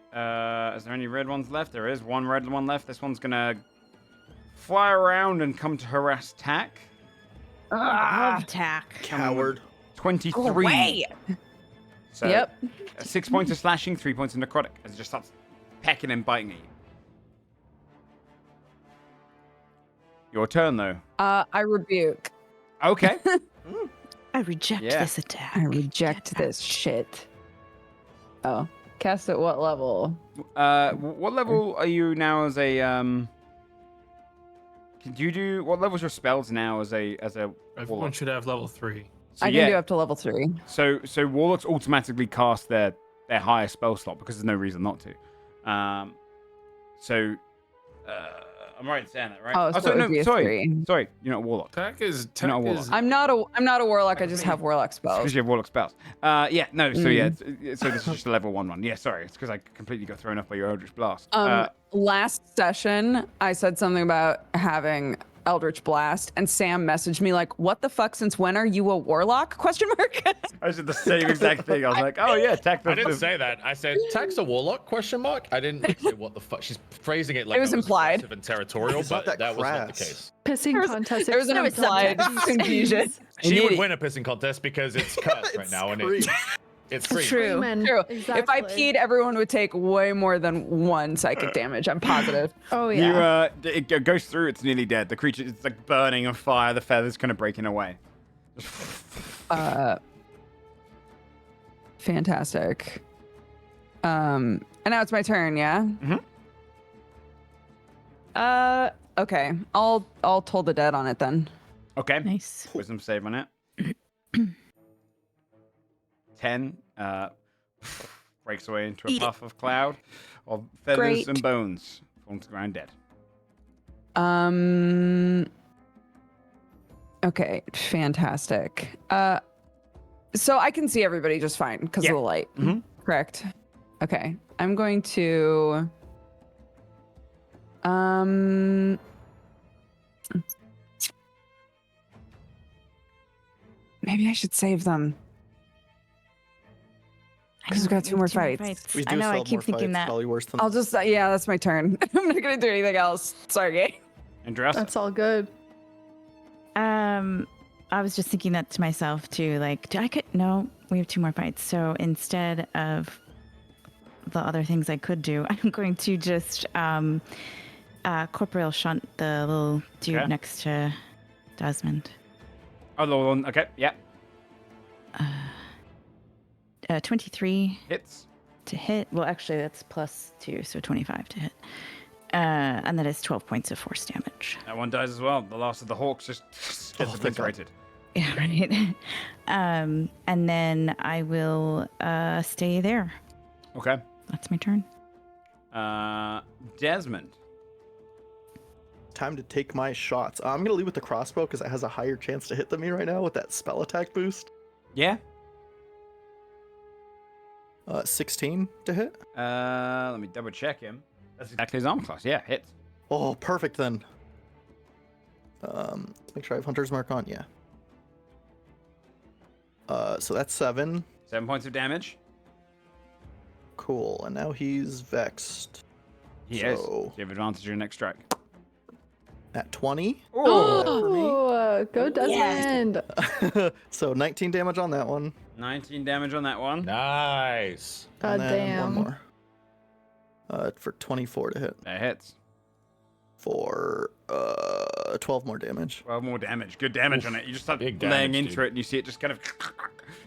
Is there any red ones left? There is one red one left. This one's gonna fly around and come to harass Tack. Love tack. Coward. 23. Go away. So, Yep. 6 points of slashing, 3 points of necrotic as it just starts pecking and biting at you. Your turn, though. I rebuke. Okay. I reject Yeah. this attack. I reject this shit. Oh, cast at what level? What level are you now as a Can you do what level's your spells now as a Everyone warlock? should have level 3. So, I can do up to level 3. So warlocks automatically cast their higher spell slot because there's no reason not to. I'm right in saying that, right? Oh, so it would be a sorry, 3. sorry, you're not a warlock. Attack is You're not a warlock. I'm not a warlock. I just have warlock spells. Because you have warlock spells. Yeah, no, so yeah, so this is just a level 1 one. Yeah, sorry, it's because I completely got thrown off by your Eldritch Blast. Last session, I said something about having Eldritch Blast, and Sam messaged me like, "What the fuck? Since when are you a warlock?" Question mark. I said the same exact thing. I was like, oh yeah, tech. I didn't say that. I said, "Tax a warlock?" Question mark. I didn't say what the fuck. She's phrasing it like It was implied. aggressive and territorial, It's not but that that was not the crass. case. Pissing contest. There was an implied confusion. She would win a pissing contest because it's cursed right now, and it's free. True. True. If I peed, everyone would take way more than 1 psychic damage. I'm positive. Oh yeah. It goes through. It's nearly dead. The creature is like burning on fire. The feathers kind of breaking away. Fantastic. And now it's my turn, yeah? Okay. I'll toll the dead on it then. Okay. Nice. Wisdom save on it. 10. Breaks away into a puff of cloud of feathers Great. and bones. Falling to the ground dead. Okay, fantastic. So I can see everybody just fine because Yeah. of the light. Mhm. Correct. Okay. I'm going to maybe I should save them. Because we've got 2 more fights. We do I know. still I have keep more thinking fights, that. Probably worse than. I'll just yeah, that's my turn. I'm not gonna do anything else. Sorry, Gay. Andressa. That's all good. I was just thinking that to myself too. Like, no, we have 2 more fights. So instead of the other things I could do, I'm going to just corporeal shunt the little dude Okay. next to Desmond. Oh, the one. Okay. Yeah. 23 Hits. to hit. Well, actually, that's +2, so 25 to hit. And that is 12 points of force damage. That one dies as well. The last of the hawks just gets thank God. obliterated. Yeah, right. And then I will stay there. Okay. That's my turn. Desmond. Time to take my shots. I'm gonna lead with the crossbow because it has a higher chance to hit than me right now with that spell attack boost. Yeah. 16 to hit. Let me double check him. That's exactly his armor class. Yeah, hits. Oh, perfect then. Let's make sure I have Hunter's Mark on. Yeah. So that's 7. 7 points of damage. Cool. And now he's vexed. He is. So- You have advantage on your next strike. At 20. Oh, go Desmond. So 19 damage on that one. 19 damage on that one. Nice. God and then damn. one more. For 24 to hit. That hits. For 12 more damage. 12 more damage. Good damage on it. You just start Big laying damage, into dude. it and you see it just kind of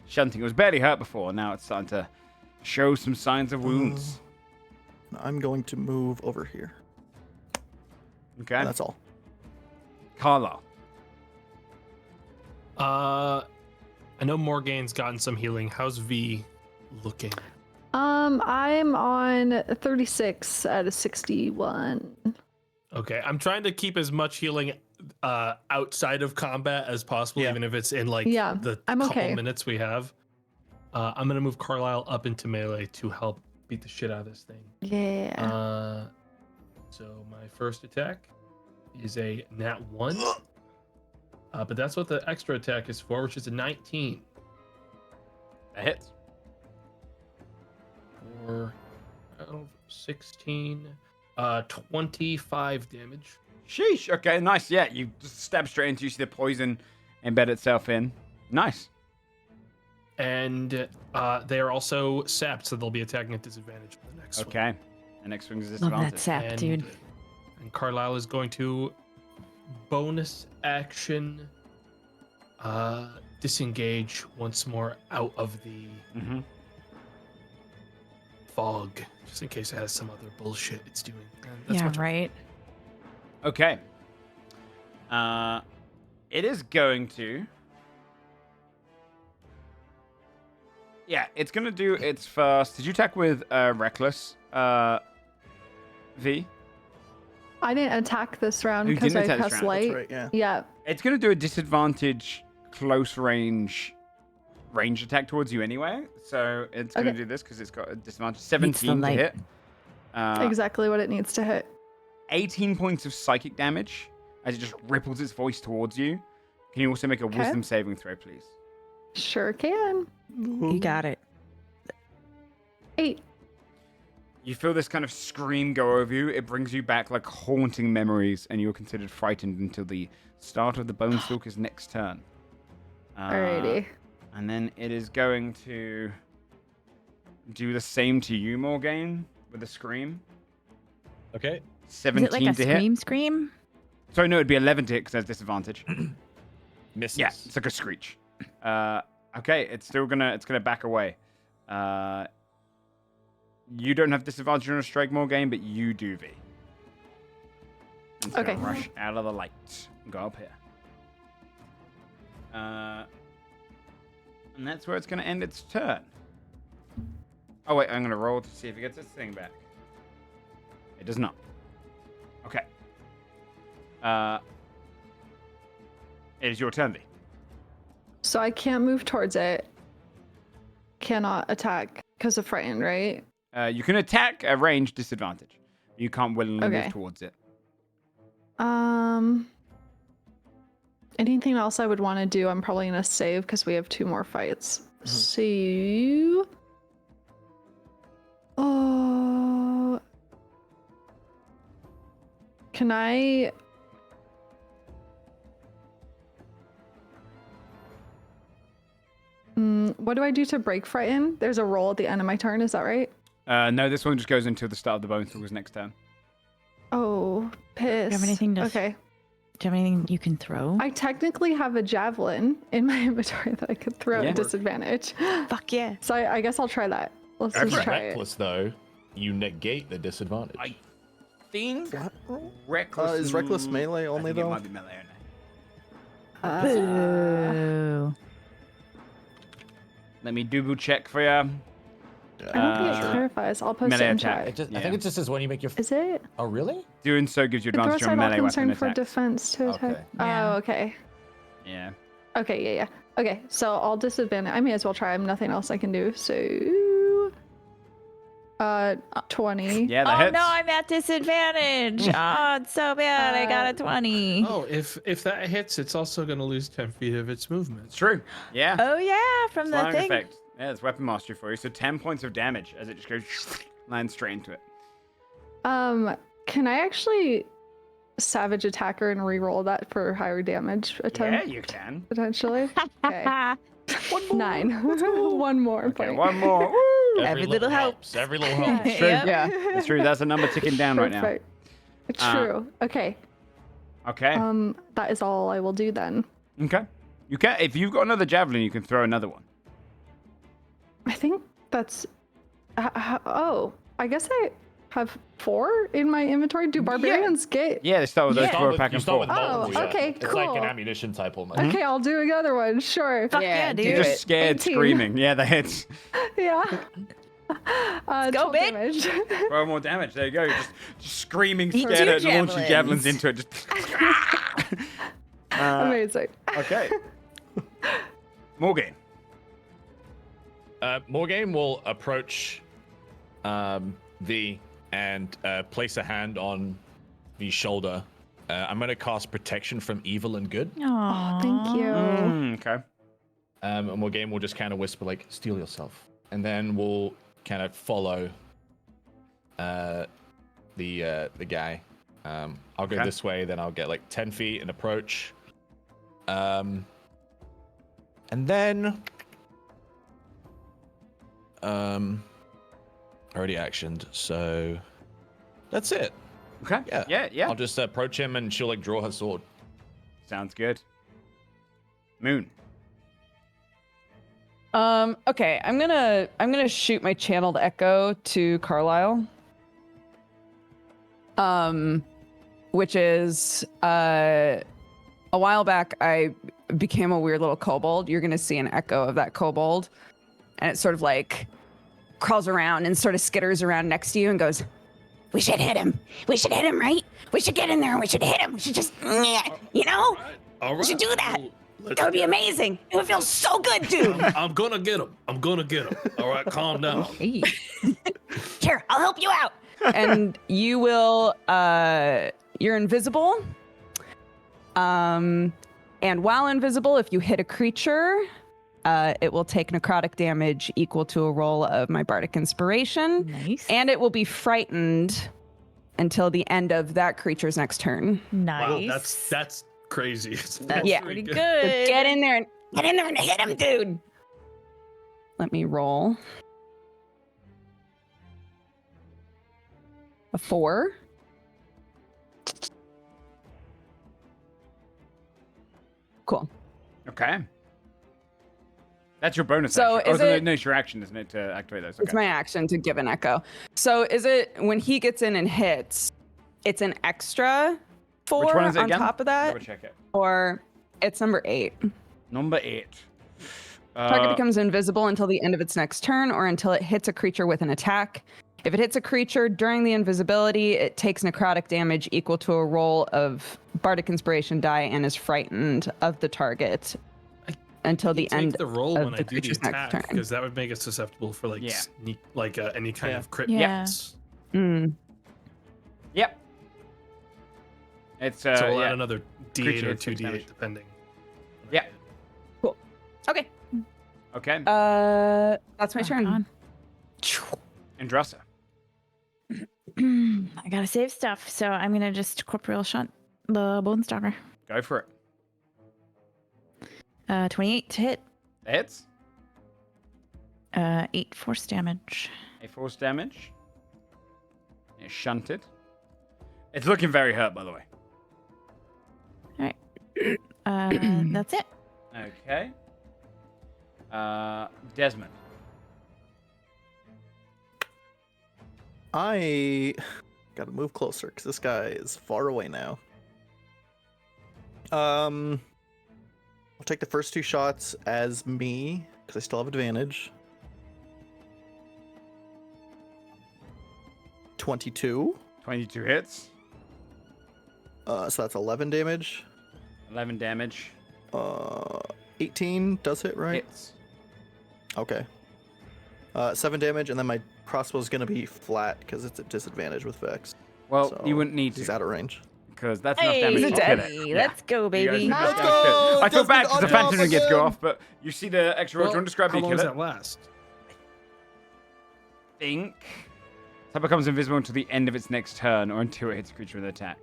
shunting. It was barely hurt before. Now it's starting to show some signs of wounds. I'm going to move over here. Okay. And that's all. Carla. I know Morgane's gotten some healing. How's V looking? I'm on 36 out of 61. Okay, I'm trying to keep as much healing outside of combat as possible, Yeah. even if it's in like Yeah, the I'm couple okay. minutes we have. I'm gonna move Carlisle up into melee to help beat the shit out of this thing. Yeah. So my first attack is a nat 1. But that's what the extra attack is for, which is a 19. That hits. Or 16, 25 damage. Sheesh. Okay, nice. Yeah, you just stab straight into. You see the poison embed itself in. Nice. And they are also sapped, so they'll be attacking at disadvantage for the next one. Okay. The next swing is Love disadvantage. that sap, dude. And Carlisle is going to bonus action disengage once more out of the Mm-hmm. fog, just in case it has some other bullshit it's doing. And that's Yeah, my turn. right. Okay. It is going to. Yeah, it's gonna do its first. Did you attack with Reckless, V? I didn't attack this round You because didn't I attack this pressed round, light. That's right, yeah. Yeah. It's gonna do a disadvantage close range attack towards you anyway. So it's gonna Okay. do this because it's got a disadvantage. the 17 to light. hit. Exactly what it needs to hit. 18 points of psychic damage as it just ripples its voice towards you. Can you also make a wisdom saving throw, please? Sure can. You got it. 8. You feel this kind of scream go over you. It brings you back like haunting memories, and you're considered frightened until the start of the Bone Stalker's next turn. Alrighty. And then it is going to do the same to you, Morgaine, with a scream. Okay. Is 17 it like a to hit. scream? Sorry, no, it'd be 11 to hit because there's disadvantage. Misses. Yeah, it's like a screech. Okay, it's gonna back away. You don't have disadvantage on a strike Morgaine, but you do, V. It's gonna Okay. rush out of the light and go up here. And that's where it's gonna end its turn. Oh wait, I'm gonna roll to see if it gets its thing back. It does not. Okay. It is your turn, V. So I can't move towards it. Cannot attack because of frightened, right? You can attack a range disadvantage. You can't willingly Okay. move towards it. Anything else I would want to do, I'm probably gonna save because we have 2 more fights. So, oh, can I? What do I do to break frighten? There's a roll at the end of my turn. Is that right? No, this one just goes until the start of the Bone Stalker's next turn. Oh, piss. anything to- Okay. Do you have anything you can throw? I technically have a javelin in my inventory that I could throw Yeah. at disadvantage. Fuck yeah. So I guess I'll try that. Let's If just you're try it. reckless, though, you negate the disadvantage. I think Flat roll? reckless. Is reckless melee I only, think though? It might be melee only. Boo. Let me double check for you. I don't think it Uh, clarifies. I'll post it melee in attack. chat. I Yeah. think it just says when you make your. Is it? Oh, really? Doing so gives you The throw advantage on aside all melee weapon concern for attacks. defense to attack. Okay. Yeah. Oh, okay. Yeah. Okay, yeah. Okay, so I'll disadvantage. I may as well try. I have nothing else I can do. So, 20. Yeah, that Oh hits. no, I'm at disadvantage. Oh, it's so bad. I got a 20. Oh, if that hits, it's also going to lose 10 feet of its movement. It's true. Yeah. Oh yeah, from the Flying thing. effect. Yeah, it's weapon mastery for you. So 10 points of damage as it just goes lands straight into it. Can I actually savage attacker and re-roll that for higher damage attempt? Yeah, you can. Potentially. Okay. 9. One more Okay, point. one more. Woo! Every little helps. Every little helps. It's true. Yep. Yeah, it's true. That's a number ticking down right now. Perfect. True. Okay. Okay. That is all I will do then. Okay. You can if you've got another javelin, you can throw another one. I think that's. Oh, I guess I have 4 in my inventory. Do barbarians get? Yeah, they start with those Yeah. 4 pack You and start 4. with Oh, multiple, yeah. okay, It's like an cool. ammunition type almost. Okay, I'll do another one. Sure. Fuck Yeah, yeah, do dude. You're it. just scared, 18. screaming. Yeah, that hits. Yeah. Go, 12 bitch. damage. Throw more damage. There you go. Just screaming, Eat scared, two and launching javelins javelins. into it. Just. Amazing. Okay. Morgan. Morgaine will approach V and place a hand on V's shoulder. I'm going to cast protection from evil and good. Aw. Thank you. Okay. And Morgaine will just kind of whisper like, "Steel yourself," and then we'll kind of follow the guy. I'll go Okay. this way, then I'll get like 10 feet and approach. And then, already actioned, so that's it. Okay. Yeah. I'll just approach him, and she'll like draw her sword. Sounds good. Moon. Okay, I'm gonna shoot my channeled echo to Carlisle. Which is a while back I became a weird little kobold. You're gonna see an echo of that kobold, and it sort of like crawls around and sort of skitters around next to you and goes, "We should hit him. We should hit him, right? We should get in there and we should hit him. We should just, you know, All right. we should do that. Let's That would be get him. amazing. It would feel so good, dude." I'm gonna get him. I'm gonna get him. All right, calm down. Hey. Here, I'll help you out. And you will, you're invisible. And while invisible, if you hit a creature, it will take necrotic damage equal to a roll of my bardic inspiration. Nice. And it will be frightened until the end of that creature's next turn. Nice. Wow, that's crazy. That's Yeah. pretty So good. get in there and hit him, dude. Let me roll. A 4. Cool. Okay. That's your bonus So action. is no, it- no, it's your action, isn't it, to activate those? It's Okay. my action to give an echo. So is it when he gets in and hits, it's an extra 4 Which one is it on again? top of that? Double check it. Or it's number 8. Number 8. Target becomes invisible until the end of its next turn or until it hits a creature with an attack. If it hits a creature during the invisibility, it takes necrotic damage equal to a roll of bardic inspiration die and is frightened of the target until the Take end the roll of when I the do the creature's next attack turn. because that would make it susceptible for like Yeah. sneak, like any kind Yeah. of crit Yeah. hits. Mm. Yep. It's So we'll yeah. add another D8 Creature or hits 6 2D8 damage. depending. Yeah. Okay. Okay. That's my Oh, turn. God. Andrasa. I gotta save stuff, so I'm gonna just corporeal shot the bone stalker. Go for it. 28 to hit. That hits. 8 force damage. A force damage. It's shunted. It's looking very hurt, by the way. That's it. Okay. Desmond. I gotta move closer because this guy is far away now. I'll take the first 2 shots as me because I still have advantage. 22. 22 hits. So that's 11 damage. 11 damage. 18 does hit, right? Hits. Okay. 7 damage, and then my crossbow is gonna be flat because it's at disadvantage with Vex. Well, So you wouldn't need He's to, out of range. because that's enough Hey, damage Is to it kill dead? it. let's go, You baby. guys- Let's you guys go! did. I feel bad because the Desmond, phantom gets go again! off, but you see the extra roll. Do you want to describe how how you long kill does it? that last? Think. That becomes invisible until the end of its next turn or until it hits a creature with an attack.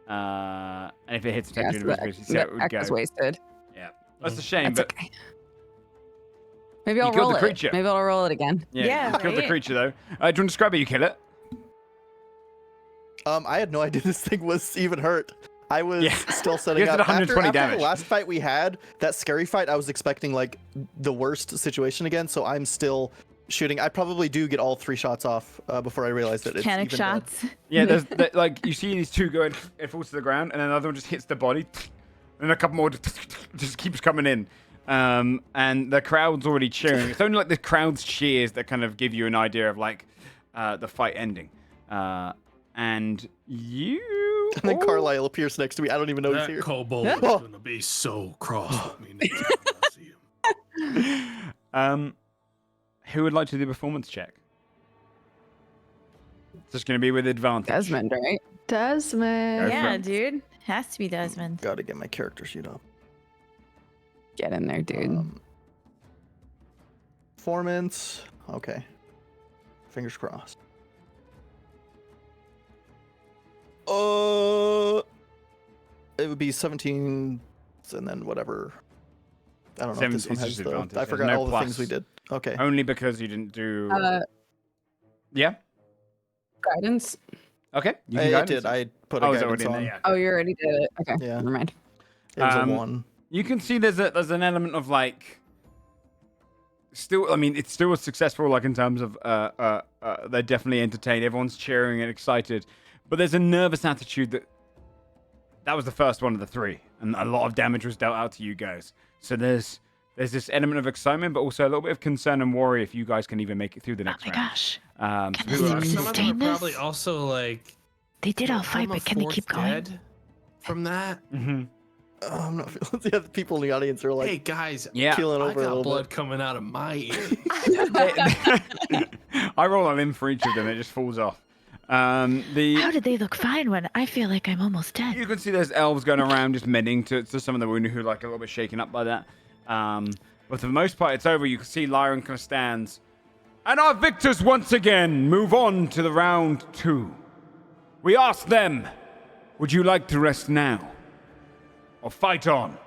And if it hits a Yeah, creature so with the, invisibility, see how it the would go. echo's wasted. Yeah. That's a shame, That's but okay. Maybe You I'll killed roll the it. creature. Maybe I'll roll it again. yeah, Yeah, you killed the right. creature though. Do you want to describe how you kill it? I had no idea this thing was even hurt. I was Yeah. still setting You guys up. did 120 after damage. the last fight we had, that scary fight, I was expecting like the worst situation again. So I'm still shooting. I probably do get all 3 shots off before I realize that it's Panic even dead. shots. Yeah, there's like you see these 2 go and it falls to the ground, and then another one just hits the body, and a couple more just keeps coming in. And the crowd's already cheering. It's only like the crowd's cheers that kind of give you an idea of like the fight ending. And you. And then Carlisle appears next to me. I don't even know he's That here. kobold is Oh. gonna be so cross with me next time I see him. Who would like to do a performance check? It's just going to be with advantage. Desmond, right? Desmond. Go for Yeah, it. dude. Has to be Desmond. Gotta get my character sheet up. Get in there, dude. Performance. Okay. Fingers crossed. It would be 17, and then whatever. I don't know Seven if this one is has the. disadvantage. I There's forgot no all the things we plus. did. Okay. Only because you didn't do. Yeah. Guidance. Okay. You can I guidance did. it. I put a Oh, is that guidance already in on. there? Yeah. Oh, you already did it. Okay. Yeah. Never mind. It was a 1. You can see there's an element of like. Still, I mean, it's still successful, like in terms of they're definitely entertained. Everyone's cheering and excited, but there's a nervous attitude that was the first one of the 3, and a lot of damage was dealt out to you guys. So there's this element of excitement, but also a little bit of concern and worry if you guys can even make it through the next round. Gosh. So Can who this are- Some of them sustain are probably this? also like. They did all I'm fight, a but can they keep fourth going? dead from that? Mhm. I'm not feeling. Yeah, the people in the audience are like Hey guys, Yeah. keeling I over a got little blood bit. coming out of my ear. I roll a limb for each of them; it just falls off. How did they look fine when I feel like I'm almost dead? You can see there's elves going around just mending to some of the wounded who are like a little bit shaken up by that. But for the most part, it's over. You can see Lyron kind of stands. And our victors once again move on to the round 2. We ask them, would you like to rest now? Or fight on?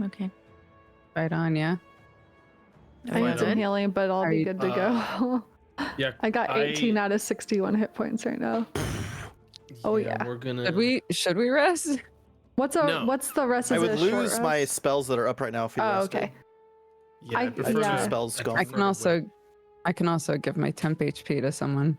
Okay. Right on, yeah. I need some Good. healing, but I'll Are be you- good to go. Yeah, I got 18 out of 61 hit points right now. Oh, yeah. We're gonna. Should we rest? What's No. the rest I of would the short lose my rest? spells that are up right now if you Oh, rested. okay. Yeah, I- I prefer yeah. to- Spells I gone. I prefer can to also wait. give my temp HP to someone.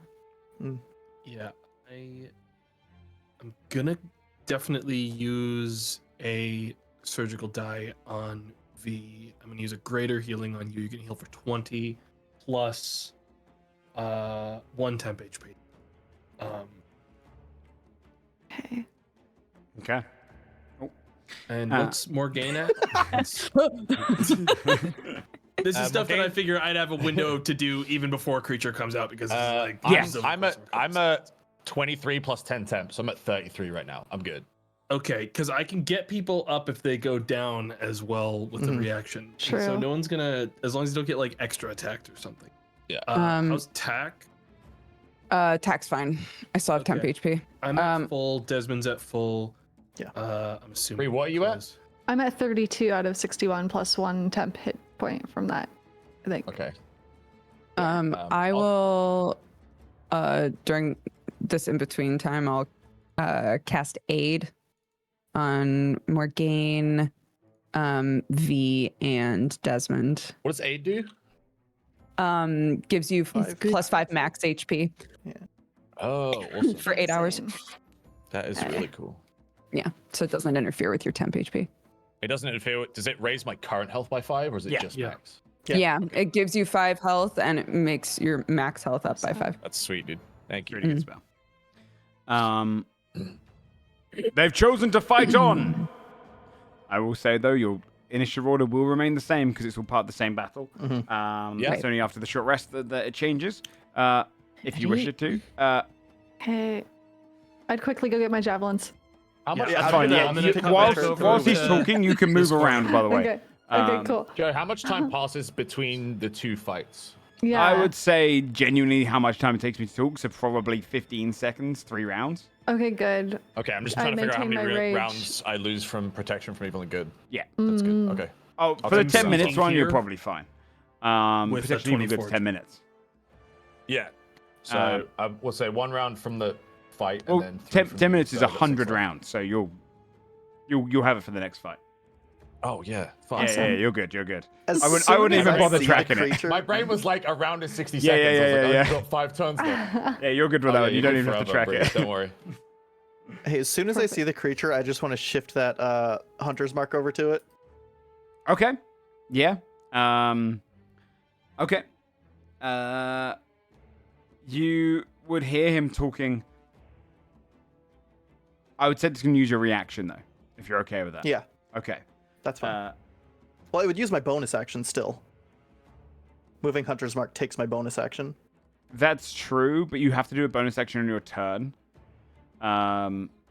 Yeah, I'm gonna definitely use a surgical die on V. I'm gonna use a greater healing on you. You can heal for 20 plus 1 temp HP. Okay. Okay. And Uh. what's Morgaine at? This is stuff that I Morgaine- figure I'd have a window to do even before creature comes out because it's like Yes. I'm a 23 plus 10 temp, so I'm at 33 right now. I'm good. okay, because I can get people up if they go down as well with the reaction. And So True. no one's gonna, as long as you don't get like extra attacked or something. Yeah. How's tack? Tax fine. I still have temp Okay. HP. I'm at full. Desmond's at full. Yeah. I'm assuming. Bree, what are you at? close. I'm at 32 out of 61 plus 1 temp hit point from that, I think. Okay. I will during this in between time I'll cast aid on Morgaine, V, and Desmond. What does aid do? Gives you Five. plus 5 max HP Oh, awesome. for 8 hours. Insane. That is really cool. Yeah, so it doesn't interfere with your temp HP. It doesn't interfere with, does it raise my current health by 5 or is it Yeah. just Yeah. max? Yeah. Yeah, it gives you 5 health and it makes your max health up by 5. That's sweet, dude. Thank you. Pretty good spell. They've chosen to fight on. I will say though, your initial order will remain the same because it's all part of the same battle. Yeah. It's only after the short rest that it changes. If you wish it to. Hey, I'd quickly go get my javelins. How much? Yeah, That's I'm fine. gonna- Yeah, I'm gonna come whilst back over whilst he's to talking, you can move around. By the way, Okay. Okay, Um, cool. Joe, how much time passes between the 2 fights? Yeah. I would say genuinely how much time it takes me to talk. So probably 15 seconds, 3 rounds. Okay, good. Okay, I'm just I trying to figure out how maintain many my rage. rounds I lose from protection from evil and good. Yeah. That's Mm. good. Okay. Oh, I'll for the take 10 some minutes one, you're here. probably fine. With the Potentially even good 24. 10 minutes. Yeah. So we'll say 1 round from the fight, Well, and then 3 from 10 the- minutes is so that's 100 6 rounds, so you'll have it for the next fight. Oh yeah. Fuck. Yeah, you're good. You're good. As I soon wouldn't as even I bother see the tracking it. creature- My brain was like around in 60 Yeah, seconds. yeah, I was like, yeah, oh, yeah. you've got 5 turns there. Yeah, you're good with Oh, that yeah, one. You you're don't good even have to forever, track Bree, it. Don't worry. Hey, as soon as I see the creature, I just want to shift that hunter's mark over to it. Okay. Yeah. Okay. You would hear him talking. I would say you can use your reaction though, if you're okay with that. Yeah, Okay. that's fine. Well, I would use my bonus action still. Moving hunter's mark takes my bonus action. That's true, but you have to do a bonus action on your turn.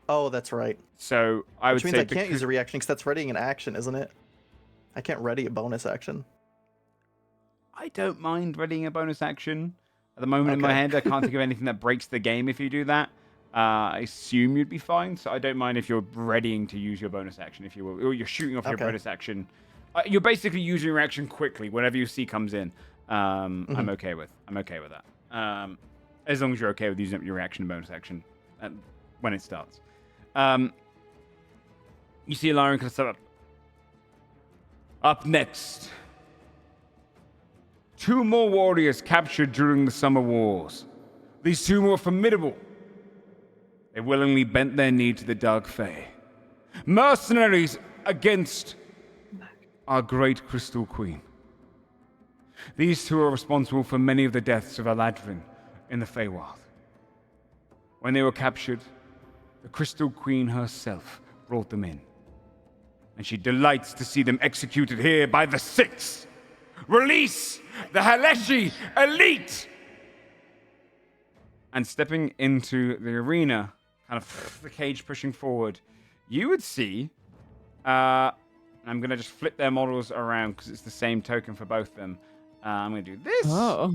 Oh, that's right. So I would Which means say I can't use a reaction because that's readying an action, isn't it? I can't ready a bonus action. I don't mind readying a bonus action. At the moment in my Okay. head, I can't think of anything that breaks the game if you do that. I assume you'd be fine, so I don't mind if you're readying to use your bonus action, if you will, or you're shooting off your Okay. bonus action. You're basically using your action quickly whenever you see comes in. I'm okay with that. As long as you're okay with using up your reaction and bonus action when it starts. You see Larian kind of step up. Up next, 2 more warriors captured during the Summer Wars. These 2 were formidable. They willingly bent their knee to the Dark Fae. Mercenaries against our great Crystal Queen. These 2 are responsible for many of the deaths of Aladrin in the Feywild. When they were captured, the Crystal Queen herself brought them in. And she delights to see them executed here by the 6. Release the Hasashi elite! And stepping into the arena, kind of the cage pushing forward, you would see, I'm going to just flip their models around because it's the same token for both of them. I'm going to do this. Oh.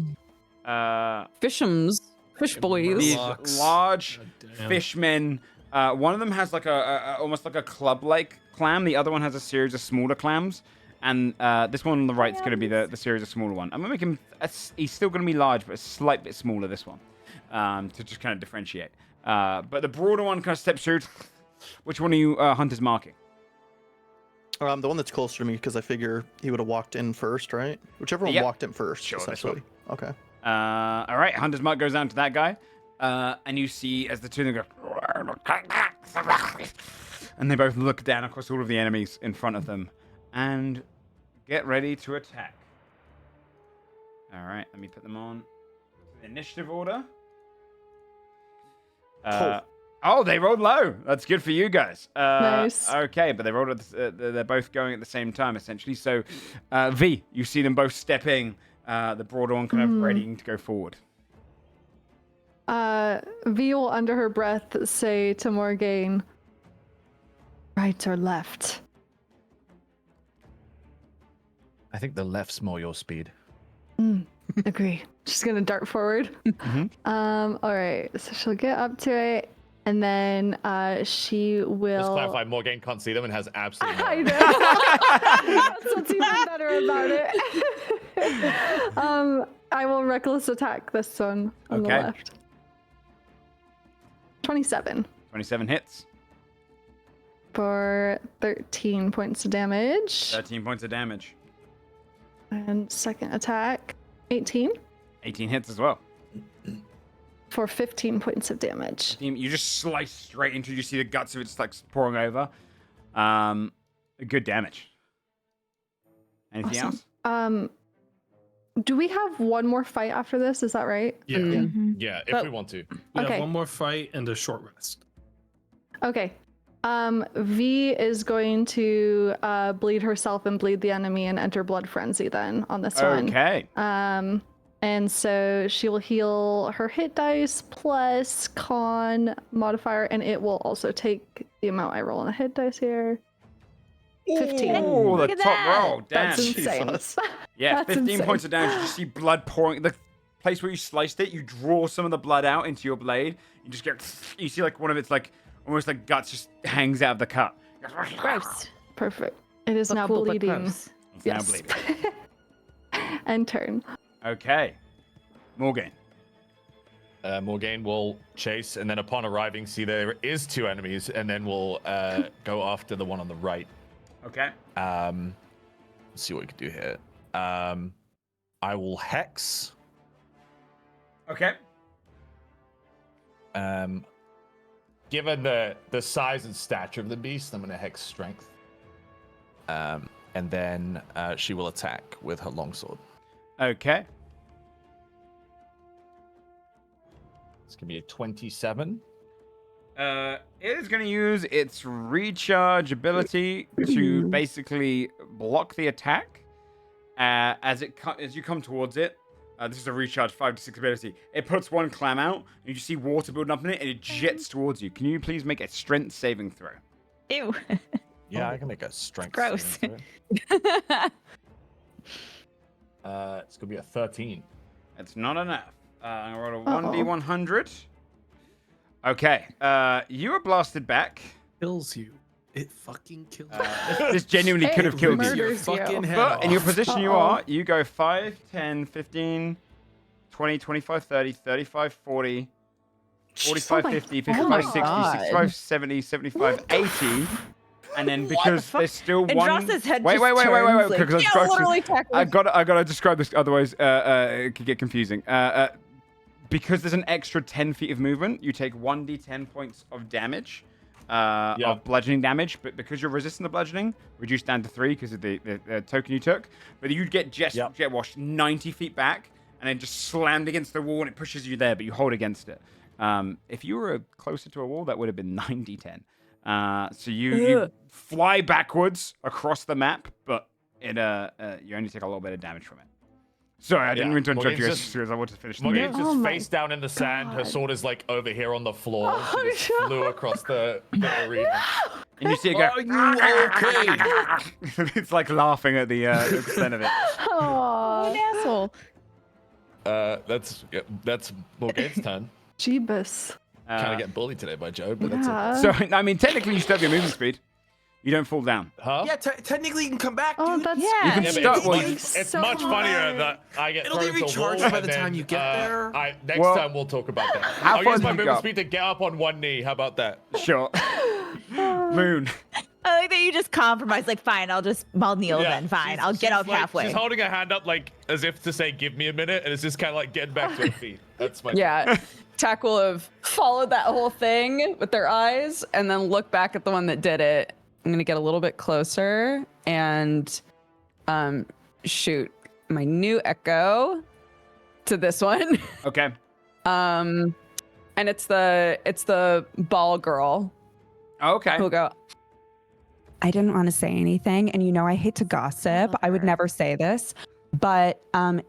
Fishums. Fish boys. These Murlocs. large Goddamn. fishmen. One of them has like almost like a club-like clam. The other one has a series of smaller clams. And this one on the right is going to be the series of smaller one. I'm going to make him... he's still going to be large, but a slight bit smaller, this one. To just kind of differentiate. But the broader one kind of steps through. Which one are you hunters marking? The one that's closer to me, because I figure he would have walked in first, right? Whichever one Yep. walked in first, Sure, this essentially. Okay. All right, hunter's mark goes down to that guy. And you see as the two of them go... And they both look down across all of the enemies in front of them. And get ready to attack. All right, let me put them on the initiative order. Oh, they rolled low. That's good for you guys. Nice. Okay, but they rolled. They're both going at the same time, essentially. So, V, you see them both stepping. The broader one kind of readying to go forward. V will, under her breath, say to Morgaine, right or left? I think the left's more your speed. Agree. She's gonna dart forward. All right, so she'll get up to it, and then she will. Just clarify, Morgaine can't see them and has absolutely no I idea. know. That's what's even better about it. I will reckless attack this one on the Okay. left. 27 27 hits. for 13 points of damage. 13 points of damage. And second attack, 18 18 hits as well. for 15 points of damage. You just slice straight into. You see the guts of it just like pouring over. Good damage. Anything Awesome. else? Do we have one more fight after this? Is that right? Yeah. Yeah, if But- we want to. We Okay. have one more fight and a short rest. Okay. V is going to bleed herself and bleed the enemy and enter blood frenzy then on this one. Okay. And so she will heal her hit dice plus con modifier, and it will also take the amount I roll on the hit dice here. 15. Oh, the Look at top that. roll. Damn. That's insane. Jesus. Yeah, That's 15 insane. points of damage. You just see blood pouring. The place where you sliced it, you draw some of the blood out into your blade. You just get. You see like one of its like almost like guts just hangs out of the cut. Gross. Perfect. It is But now cool, but bleeding. gross. It's now Yes. bleeding. And turn. Okay. Morgaine. Morgaine will chase, and then upon arriving, see there is 2 enemies, and then we'll go after the one on the right. Okay. Let's see what we can do here. I will hex. Okay. Given the size and stature of the beast, I'm going to hex strength. And then she will attack with her longsword. Okay. It's going to be a 27. It is going to use its recharge ability to basically block the attack. As you come towards it, this is a recharge 5 to 6 ability. It puts one clam out, and you see water building up in it, and it jets towards you. Can you please make a strength saving throw? Ew. Yeah, I can make a strength. Gross. saving throw. It's going to be a 13. It's not enough. I'm going to roll a Uh-oh. 1d100. Okay. You are blasted back. Kills you. It fucking kills you. This genuinely It could have killed Rips you. your murders you. fucking head But in your off. position you Uh-oh. are, you go 5, 10, 15, 20, 25, 30, 35, 40, 45, my 50, God. 55, 60, God. 65, 70, 75, 80. And then because there's still And one... Ross's head Wait, just wait, turns, like, because Yeah, literally I gotta describe this, otherwise it could get confusing. Because there's an extra 10 feet of movement, you take 1d10 points of damage, of bludgeoning damage. But because you're resistant to bludgeoning, reduced down to 3 because of the token you took. But you'd get jet washed 90 feet back, and then just slammed against the wall, and it pushes you there, but you hold against it. If you were closer to a wall, that would have been 9d10. So you fly backwards across the map, but it you only take a little bit of damage from it. Sorry, I didn't mean to interrupt you Morgan's because I wanted to finish the Morgan's game. just Oh my face down in the sand. Her God. sword is like over here on the floor. Oh, She just no. flew across the arena. And you see it go. Are you okay? It's like laughing at the extent of it. Aw, An asshole. That's Morgan's turn. Jeebus. Kind of getting bullied today by Joe, but that's it. Yeah. So I mean, technically, you still have your movement speed. You don't fall down. Huh? Yeah, technically you can come back, Oh, dude. that's Yeah. You can Yeah, but start. it's, Well, it's so much funnier hard. that I get It'll thrown be to a recharged wall by and the time then, you get there. Next Well, time we'll talk about that. how I'll far use did my you movement go? speed to get up on one knee. How about that? Sure. Moon. I like that you just compromise. Like, fine, I'll kneel then. Fine, she's- I'll get she's up like- halfway. She's holding her hand up like as if to say, "Give me a minute," and it's just kind of like getting back to her feet. That's my Yeah. Tack will have followed that whole thing with their eyes and then look back at the one that did it. I'm going to get a little bit closer and shoot my new echo to this one. Okay. And it's the ball girl Okay. who'll go, I didn't want to say anything. And I hate to gossip. I would never say this. But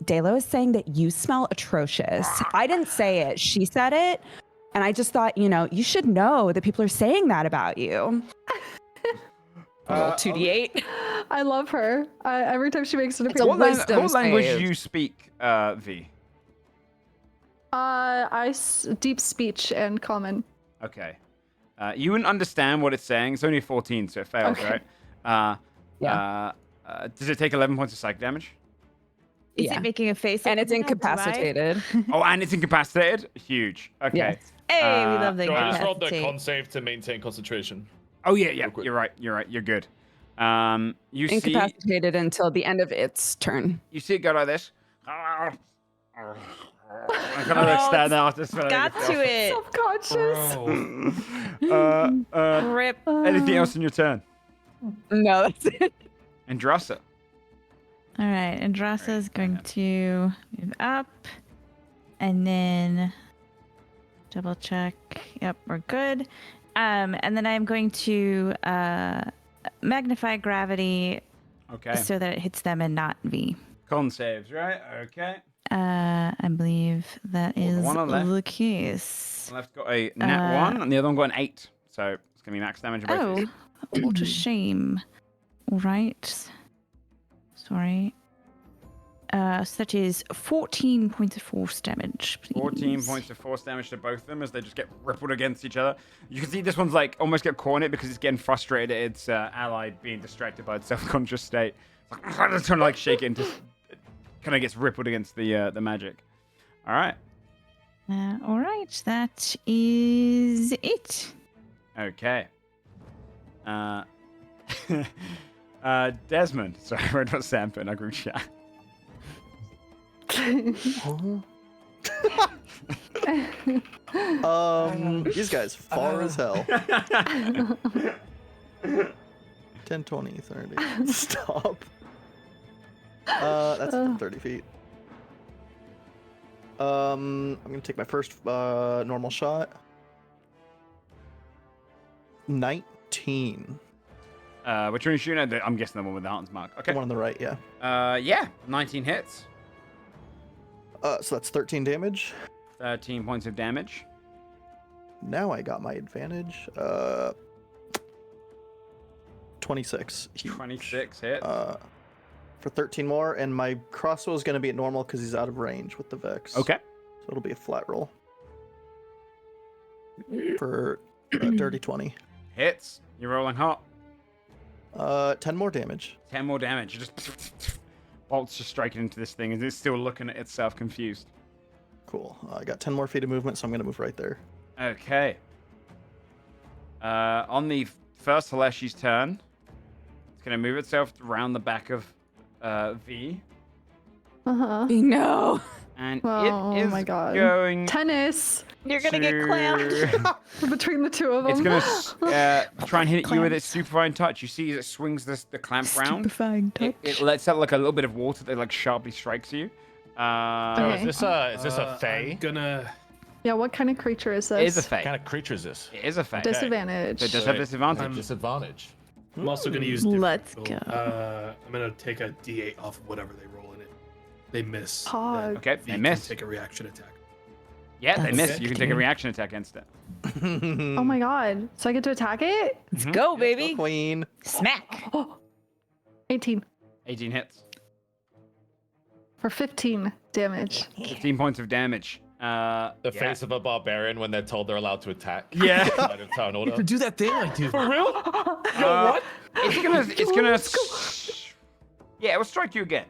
Delo is saying that you smell atrocious. I didn't say it. She said it. And I just thought, you should know that people are saying that about you. Roll 2d8. I love her. Every time she makes an It's a appearance. wisdom What language save. do you speak, V? Deep speech and common. Okay. You wouldn't understand what it's saying. It's only 14, so it fails, Okay. right? Yeah. Does it take 11 points of psych damage? Is Yeah. it making a face? And at it's me now? Do I? incapacitated. Oh, and it's incapacitated? Huge. Okay. Yes. Hey, we love the So I just rolled the incapacitate. con save to maintain concentration. Oh, yeah. quick. You're right. You're good. You see Incapacitated until the end of its turn. it go like this. I kind of like stand out. Just Got to it. Self-conscious. Rip. Anything else in your turn? No, that's it. Andrasa. All right, Andrasa is going to move up, and then double check. Yep, we're good. And then I'm going to magnify gravity Okay. so that it hits them and not V. Con saves, right? Okay. I believe that Oh, the is one on left. the case. One left's got a nat 1, and the other one got an 8. So it's going to be max damage on both of Oh, these. what a shame. All right. Sorry. So that is 14 points of force damage, please. 14 points of force damage to both of them as they just get rippled against each other. You can see this one's like almost get caught in it because it's getting frustrated at its ally being distracted by its self-conscious state. It's like, it's trying to like shake it and just kind of gets rippled against the magic. All right. All right, that is it. Okay. Desmond. Sorry, I wrote not Sam, but in our group chat. These guys far as hell. 10, 20, 30. Stop. That's 30 feet. I'm gonna take my first normal shot. 19. Which one are you shooting at? I'm guessing the one with the Hunter's mark. Okay. The one on the right, yeah. Yeah, 19 hits. So that's 13 damage. 13 points of damage. Now I got my advantage. 26. Huge. 26 hits. For 13 more, and my crossbow is going to be at normal because he's out of range with the Vex. Okay. So it'll be a flat roll. for a dirty 20. Hits. You're rolling hot. 10 more damage. 10 more damage. You just bolts just striking into this thing, and it's still looking at itself confused. Cool. I got 10 more feet of movement, so I'm gonna move right there. Okay. On the first Haleshi's turn, it's going to move itself around the back of V. No. And Oh it is my God. going Tennis You're gonna get clammed. between the two of them. It's going to try and hit you with its stupefying touch. You see as it swings the clamp round. Stupefying touch. It lets out like a little bit of water that like sharply strikes you. Okay. Is this a fae? I'm gonna. Yeah, what kind of creature is this? It is a What fae. kind of creature is this? It is a fae. Disadvantage. So it does have disadvantage. Disadvantage. I'm also gonna use. different Let's roll. go. I'm gonna take a D8 off of whatever they roll in it. They miss. Pog. then Okay, V they can miss. Take a reaction attack. Yeah, they That's miss. You can take a okay. reaction attack against it. Oh my God. So I get to attack it? Let's go, baby. Queen. Smack. Oh, 18 18 hits. for 15 damage. 15 points of damage. The Yeah. face of a barbarian when they're told they're allowed to attack. Yeah. Outside of town order. do that thing I do. For real? What? It's gonna. Yeah, it will strike you again.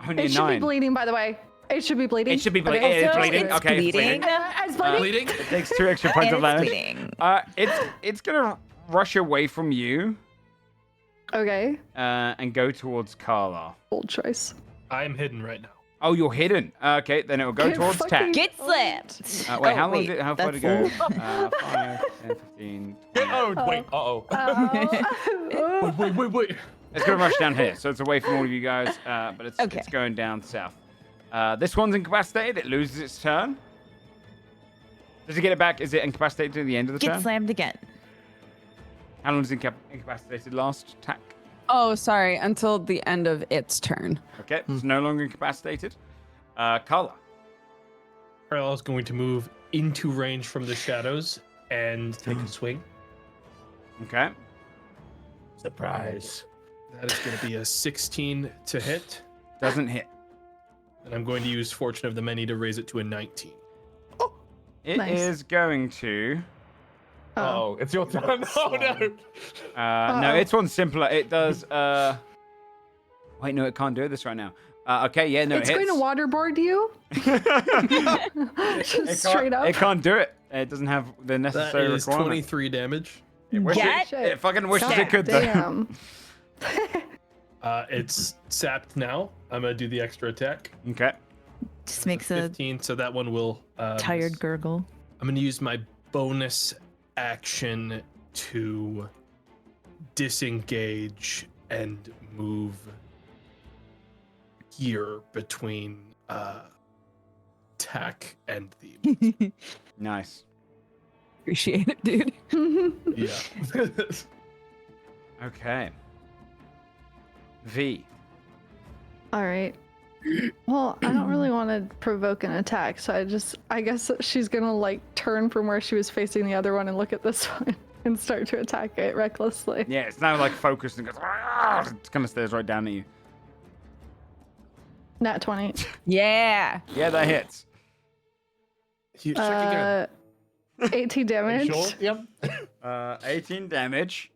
Only It a should be 9. bleeding, by the way. It should be bleeding. It should be bleeding. Okay. It is Also, bleeding. it's Okay, it's bleeding. bleeding. It's bleeding? Bleeding. It takes 2 extra points And of it's damage. bleeding. It's gonna rush away from you Okay. and go towards Carla. Bold choice. I am hidden right now. Oh, you're hidden. Okay, then it will go Get towards fucking- attack. Get slapped. Wait, Oh, how long? wait, How far to go? that's- 5, 10, 15. 20. Oh, wait. Uh-oh. Wait. It's gonna rush down here, so it's away from all of you guys. But it's Okay. going down south. This one's incapacitated. It loses its turn. Does it get it back? Is it incapacitated to the end of the Get turn? slammed again. How long does incapacitated last? Attack. Oh, sorry. Until the end of its turn. Okay, it's no longer incapacitated. Carla. Carlisle's going to move into range from the shadows and take a swing. Okay. Surprise. That is going to be a 16 to hit. Doesn't hit. And I'm going to use Fortune of the Many to raise it to a 19. It Nice. is going to. Oh, it's your turn. Oh, no. No, it's one simpler. It does. Wait, no, it can't do this right now. Okay, yeah, no, It's it going hits. to waterboard you. Just straight up. It can't do it. It doesn't have the That necessary is requirement. 23 damage. It wishes Get it fucking wishes it could though. Damn. It's sapped now. I'm going to do the extra attack. Okay. Just makes a 15, so that one will. tired miss. gurgle. I'm going to use my bonus action to disengage and move here between Tack and the. Nice. Appreciate it, dude. Yeah. Okay. V. All right. Well, I don't really want to provoke an attack, so I guess she's gonna like turn from where she was facing the other one and look at this one and start to attack it recklessly. Yeah, it's now like focused and goes. It kind of stares right down at you. Nat 20. Yeah. Yeah, that hits. You check again. 18 damage. Sure? Yep. 18 damage.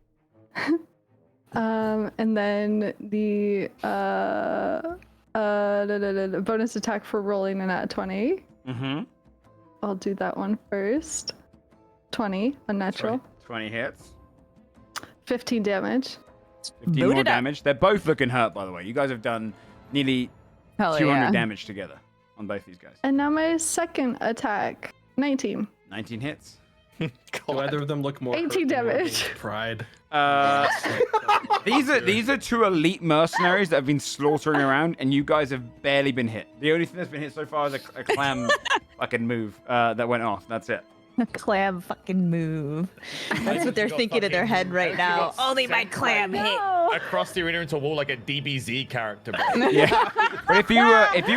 And then the bonus attack for rolling a nat 20. Mm-hmm. I'll do that one first. 20, unnatural. 20 hits. 15 damage. 15 Boot more it up. damage. They're both looking hurt, by the way. You guys have done nearly Hell 200 yeah. damage together on both these guys. And now my second attack. 19. 19 hits. Do either of them look more 18 hurt than Morgan's damage. Pride? These are two elite mercenaries that have been slaughtering around, and you guys have barely been hit. The only thing that's been hit so far is a clam fucking move that went off. That's it. A clam fucking move. That's what they're thinking in their head right now. Only my clam hit. Across the arena into a wall like a DBZ character. Bro. Yeah. But if you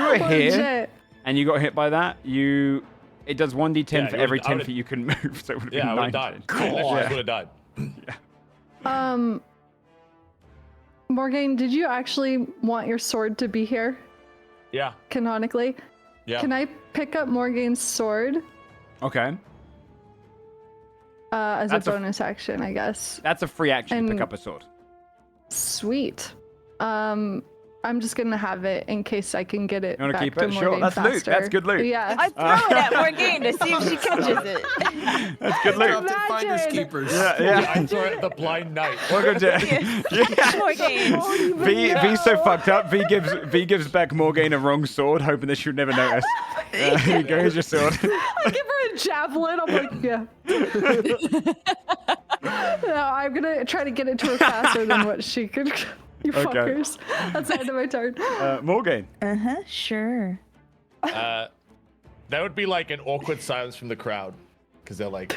were here Legit. and you got hit by that, it does 1d10 Yeah, for you every would've- 10 feet you can move. So it would have Yeah, I been would have 19. died. Cool. I would have died. Morgan, did you actually want your sword to be here Yeah. canonically? Yeah. Can I pick up Morgan's sword? Okay. as That's a a- bonus action, I guess. That's a free action to pick And- up a sword. Sweet. I'm just gonna have it in case I can get it You wanna back keep to it? Sure, Morgan that's loot. faster. That's good loot. Yeah. I throw it at Morgane to see if she catches it. That's good loot. Dropped at Finders Imagine. Keepers. Yeah. I throw it at the blind knight. Welcome to Morgane. V's so fucked up. V gives back Morgane a wrong sword, hoping that she'll never notice. Here you go, here's your sword. I give her a javelin. I'm like, yeah. No, I'm gonna try to get it to her faster than what she could. You Okay. fuckers. That's the end of my turn. Morgane. Sure. There would be like an awkward silence from the crowd because they're like,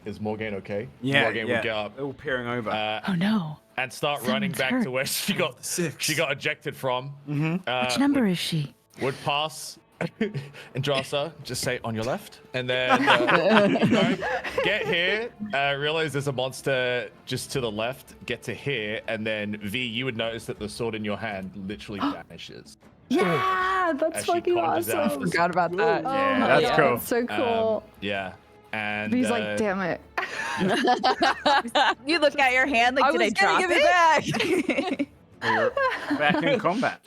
"Is Morgane okay?" Yeah, Morgane yeah. would get up They're all peering over. Oh no. and start running back to where she got ejected from. Which number is she? Would pass Andrasa, just say on your left, and then get here, realize there's a monster just to the left, get to here, and then V, you would notice that the sword in your hand literally vanishes. Yeah, that's As she fucking conjures out. awesome. Forgot about that. Oh Yeah, my that's God, cool. So cool. Yeah, and He's like, damn it. You look at your hand like, did I was gonna drop give it? it back. You're back in combat.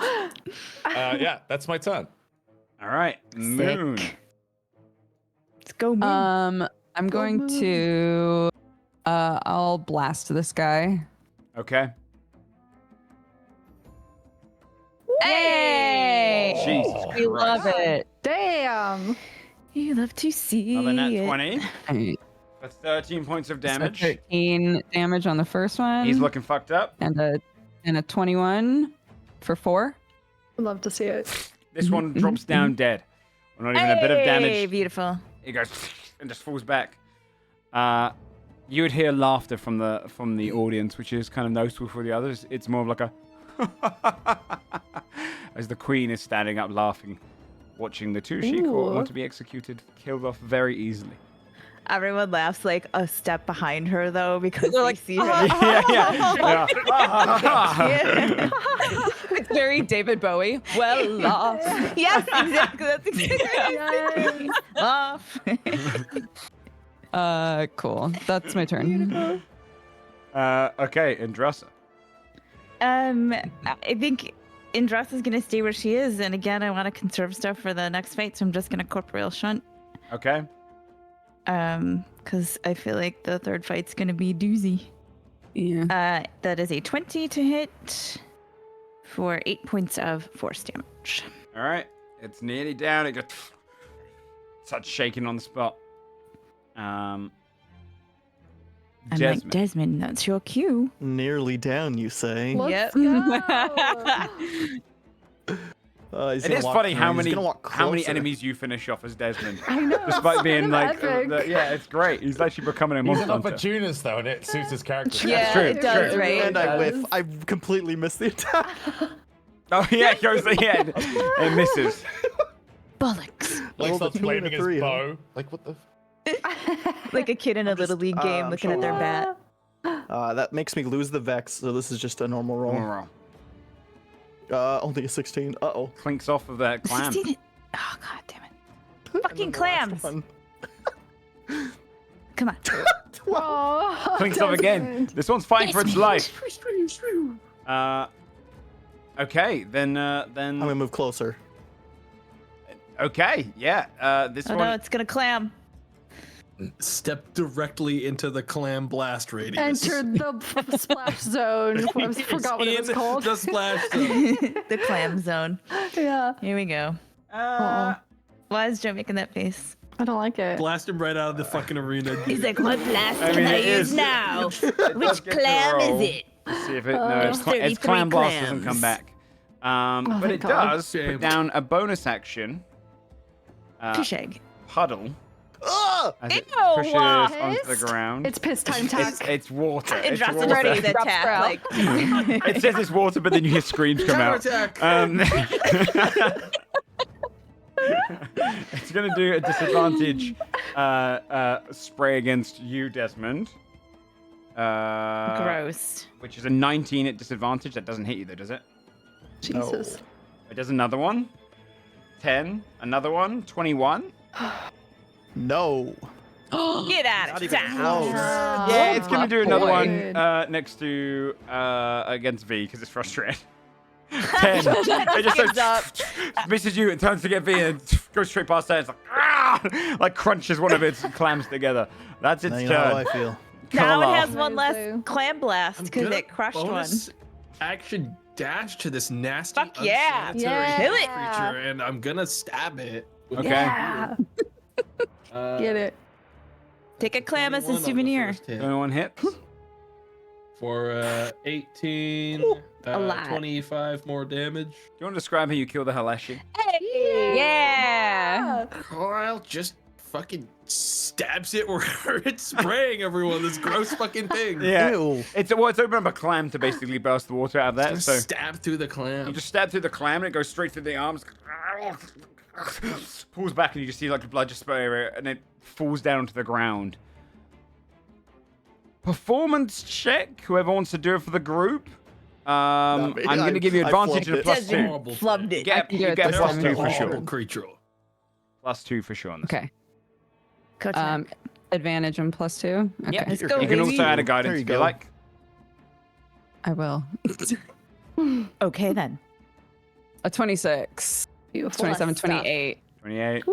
yeah, that's my turn. All right, Moon. Let's go, Moon. I'm going to I'll blast this guy. Okay. Hey! Jesus We love Christ. it. Damn. You love to see Another nat it. 20 Alright, for 13 points of so damage. 13 damage on the first one. He's looking fucked up. and a 21 for 4. I'd love to see it. This one drops down dead. Or not even a bit of Hey, damage. beautiful. It goes and just falls back. You would hear laughter from the audience, which is kind of noticeable for the others. It's more of like a as the queen is standing up laughing, watching the two she Ooh. want to be executed, killed off very easily. Everyone laughs like a step behind her though because They're they like, see her. yeah. Yeah. It's very David Bowie. Well off. Yes, exactly. That's exactly Yay. off. Cool. That's my turn. Okay, Andrasa. I think Indrasa's gonna stay where she is, and again, I want to conserve stuff for the next fight, so I'm just gonna corporeal shunt. Okay. Because I feel like the third fight's gonna be doozy. Yeah. That is a 20 to hit for 8 points of force damage. All right. It's nearly down. It just starts shaking on the spot. I'm Desmond. like, Desmond, that's your cue. Nearly down, you say? Let's Yep. go. He's It gonna is walk funny through, how he's many gonna walk closer. enemies you finish off as Desmond. I know. Despite it's being kind like, of epic. yeah, it's great. He's actually becoming a He's monster an hunter. opportunist though, and it suits his character. Yeah, true, it does, true. right? And I whiff. does. I completely missed the attack. Oh yeah, it goes ahead. It misses. Bollocks. Like Rolled a starts 2 and a flaming his 3, huh? bow. Like what the? Like a kid in a little league game looking at their bat. That makes me lose the Vex, so this is just a normal roll. Only a 16. Uh-oh. Clinks off of that clam. 16. Oh god damn it! And Fucking then the last clams. one. Come on. Oh, Clinks off again. Desmond. This one's fighting for its life. Okay, then. I'm gonna move closer. Okay, yeah. This Oh one. no, it's gonna clam. Step directly into the clam blast radius. Entered the splash zone. I forgot what it was In called. The splash zone. The clam zone. Yeah. Here we go. Why is Joe making that face? I don't like it. Blast him right out of the fucking arena. He's like, what blast I can mean, I it use is- now? does Which get to clam roll. is it? Let's see if it. No, it's 33 clam blast doesn't come clams. back. But thank it God. does Shame. put down a bonus action. Fish egg. Puddle. Ah! As it Ew, pushes onto the Pissed? and It's piss time tack. it's water. And It's drops water. ready to Drops attack. out. Like, It says it's water, but then you hear screams come out. Counterattack. It's gonna do a disadvantage spray against you, Desmond. gross. Which is a 19 at disadvantage. That doesn't hit you though, does it? Jesus. It does another one. 10. Another one. 21. No. Get out Not of even town. close. Yeah, it's gonna do another one Boy. next to against V because it's frustrated. 10. It just Gives up. misses you and turns to get V and goes straight past there. It's like like crunches one of its clams together. That's its Now you know how I turn. feel. Now it Carlisle. has one less Amazing. clam blast I'm because gonna it crushed one. bonus action dash to this nasty, Fuck yeah. unsanitary Kill it. creature, and I'm gonna stab it. with Okay. Yeah. Get it. Take a clam as a 21 on the souvenir. first hit. 21 hits. For 18, a lot. 25 more damage. Do you want to describe how you kill the Hasashi? Yeah. Carlisle just fucking stabs it where it's spraying everyone. This gross fucking thing. Yeah. Ew. It's opened up a clam to basically burst the water out of that. Just So stab through the clam. you just stab through the clam and it goes straight through the arms. Pulls back and you just see like the blood just spray everywhere, and it falls down to the ground. Performance check. Whoever wants to do it for the group. I'm me. going to give you I advantage flubbed and a it. plus Doesn't- 2. Horrible Flubbed thing. it. Get, can do you it get this plus time. 2 for sure. Horrible creature. Plus 2 for sure. on this. Okay. Coach Advantage and plus 2. Okay. Yep. Let's You're go, You can baby. also add a There guidance you if you go. like. I will. Okay then. A 26. Beautiful. 27, stuff. 28. 28.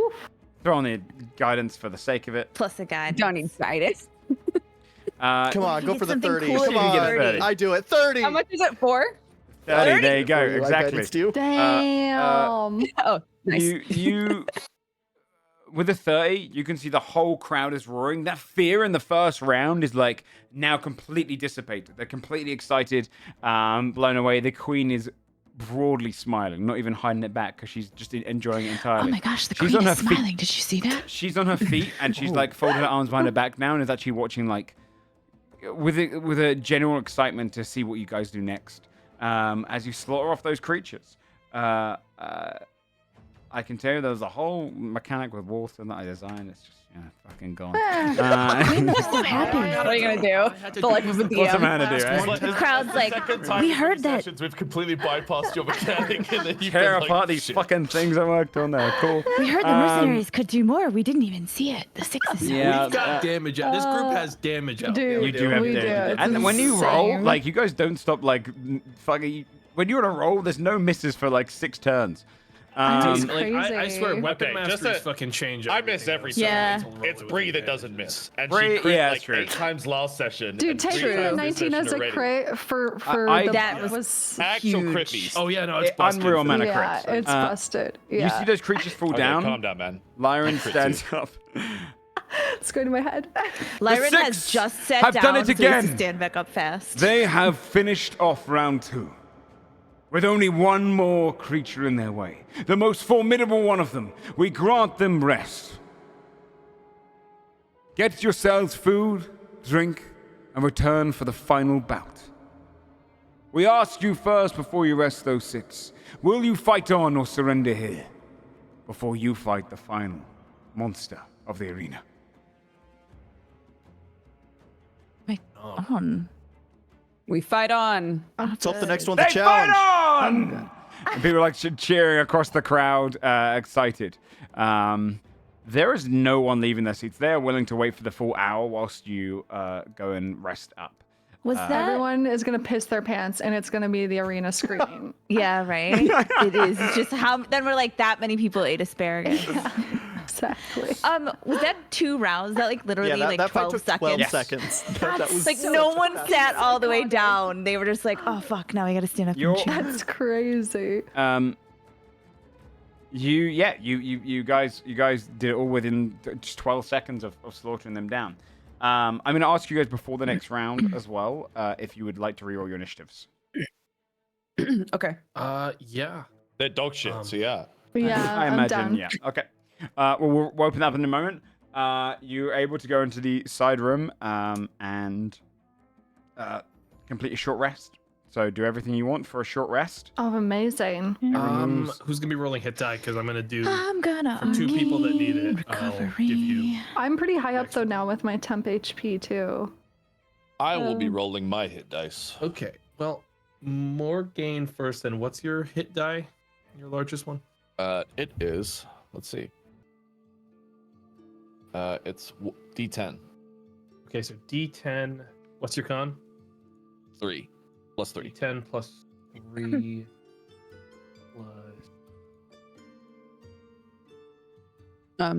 Throw on the guidance for the sake of it. Plus a guide. Don't need guidance. Come on, go Get for the something 30. cool Come if you get on. 30. I do it. 30. How much is it for? 30. There you go. For you, I Exactly. guidanced you. Damn. Oh, nice. You with a 30, you can see the whole crowd is roaring. That fear in the first round is like now completely dissipated. They're completely excited, blown away. The queen is broadly smiling, not even hiding it back because she's just enjoying it entirely. Oh my gosh, the She's queen on her is feet. smiling. Did you see that? She's on her feet and she's like folded her arms behind her back now and is actually watching like with a general excitement to see what you guys do next as you slaughter off those creatures. I can tell you there's a whole mechanic with water that I designed. It's just fucking gone. I'm so happy. What are you going to do? The life of a What's a DM. man to do, right? The crowd's like, we heard that. We've completely bypassed your mechanic, and then you've Tear been like, apart these shit. fucking things I worked on there. Cool. We heard the mercenaries could do more. We didn't even see it. The sixes. Yeah. We've got damage out. This group has damage out. dude, You do have we do. damage. It's And when you roll, insane. like you guys don't stop like fucking. When you're on a roll, there's no misses for like 6 turns. It's Like, I swear, crazy. weapon Okay, just masters a- fucking change. I miss everything. Yeah. It's Bree that doesn't miss, and Bree- she crit yeah, like true. 8 times last session. Dude, and 3 taking a times this 19 session as a already. crit for I- the That was, was Actual huge. crit beast. Oh yeah, no, it's busted. Unreal mana yeah, crits. it's busted. You Yeah, see those creatures fall Okay, calm down. down, man. Lyran Crit stands up. it's going to my head. Lyran has six just sat have down, done it so he has to again. stand back up fast. They have finished off round 2. With only one more creature in their way. The most formidable one of them. We grant them rest. Get yourselves food, drink, and return for the final bout. We ask you first before you rest those 6. Will you fight on or surrender here? Before you fight the final monster of the arena. On. We fight on. Let's hope the next one's They a challenge. fight on! And people are like cheering across the crowd, excited. There is no one leaving their seats. They are willing to wait for the full hour whilst you go and rest up. Was that? Everyone is going to piss their pants, and it's going to be the arena screaming. Yeah, right. It is. It's just how. Then we're like that many people ate asparagus. Exactly. Was that 2 rounds? That like literally Yeah, like that fight 12 took seconds. 12 Yes. seconds. That was Like so no one fast. sat all the way down. They were just like, oh fuck, now we gotta stand up You're- and cheer. That's crazy. You guys did it all within just 12 seconds of slaughtering them down. I'm going to ask you guys before the next round as well if you would like to reroll your initiatives. Okay. Yeah. They're dog shit, so yeah. Yeah, I I'm imagine, down. yeah. Okay. Well, we'll open up in a moment. You're able to go into the side room and complete a short rest. So do everything you want for a short rest. Oh, amazing. Who's gonna be rolling hit die? Because I'm gonna do I'm gonna for 2 people that need it. I'll recovery. give you. I'm pretty high up though now with my temp HP too. I will be rolling my hit dice. Okay. Well, Morgaine first. Then what's your hit die? Your largest one? It is. Let's see. It's D10. Okay, so D10. What's your con? 3 plus 3. D10 plus 3 plus.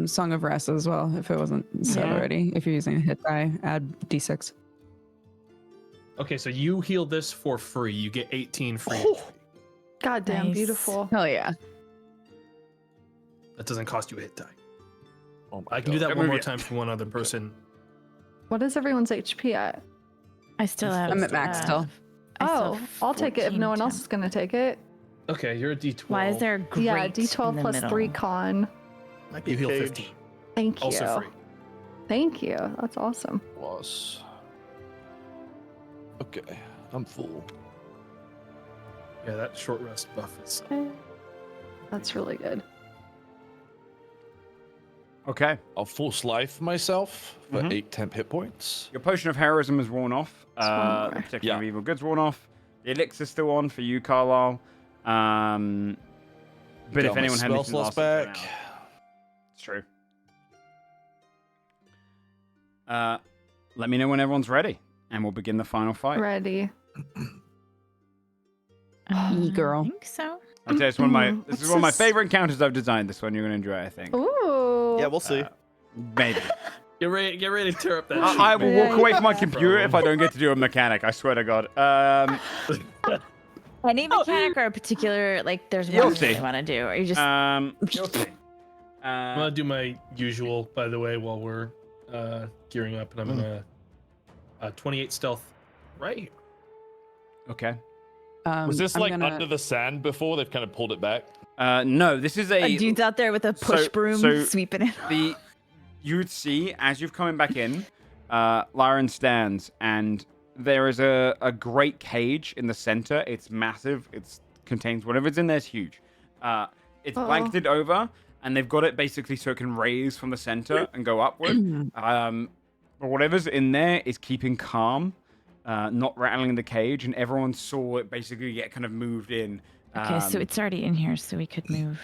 Song of Rest as well, if it wasn't said Yeah. already. If you're using a hit die, add D6. Okay, so you heal this for free. You get 18 free. Oh. HP. Goddamn Nice. beautiful. Hell yeah. That doesn't cost you a hit die. Oh my I can do that That one more movie- time for one other person. What is everyone's HP at? I still have. I'm at max still. I still Oh, have I'll take it if no one 14 else is gonna take it. Okay, you're a D12. Why is there a great Yeah, in D12 the plus middle? 3 con. Might be You heal Cage. 15. Thank you. Also free. Thank you. That's awesome. Plus. Okay, I'm full. Yeah, that short rest buff is. That's really good. Okay. I'll force life myself for Mhm. 8 temp hit points. Your potion of heroism is worn off. It's one The more. protection Yeah. of evil goods worn off. The elixir's still on for you, Carlisle. But Got if my anyone had spell anything slots last, it's back. run out. It's true. Let me know when everyone's ready, and we'll begin the final fight. Ready. girl. I think so. I'll tell you, it's one of my. Mm, This is what's one of my this? favorite encounters I've designed. This one you're gonna enjoy, I think. Ooh. Yeah, we'll see. Maybe. Get ready to tear up that. sheet, I will man. walk away from my No computer if I problem. don't get to do a mechanic. I swear to God. Any mechanic or a particular like? There's You'll one see. I want to do, or you just. You'll see. I'm gonna do my usual, by the way, while we're gearing up, and I'm gonna 28 stealth right here. Okay. Was this I'm like gonna- under the sand before? They've kind of pulled it back. No, this is A dude's out there with a push broom so sweeping it. the you would see as you've coming back in, Larian stands, and there is a great cage in the center. It's massive. It contains whatever's in there is huge. It's Uh-oh. blanketed over, and they've got it basically so it can raise from the center and go upward. But whatever's in there is keeping calm, not rattling the cage, and everyone saw it basically get kind of moved in. Okay, so it's already in here, so we could move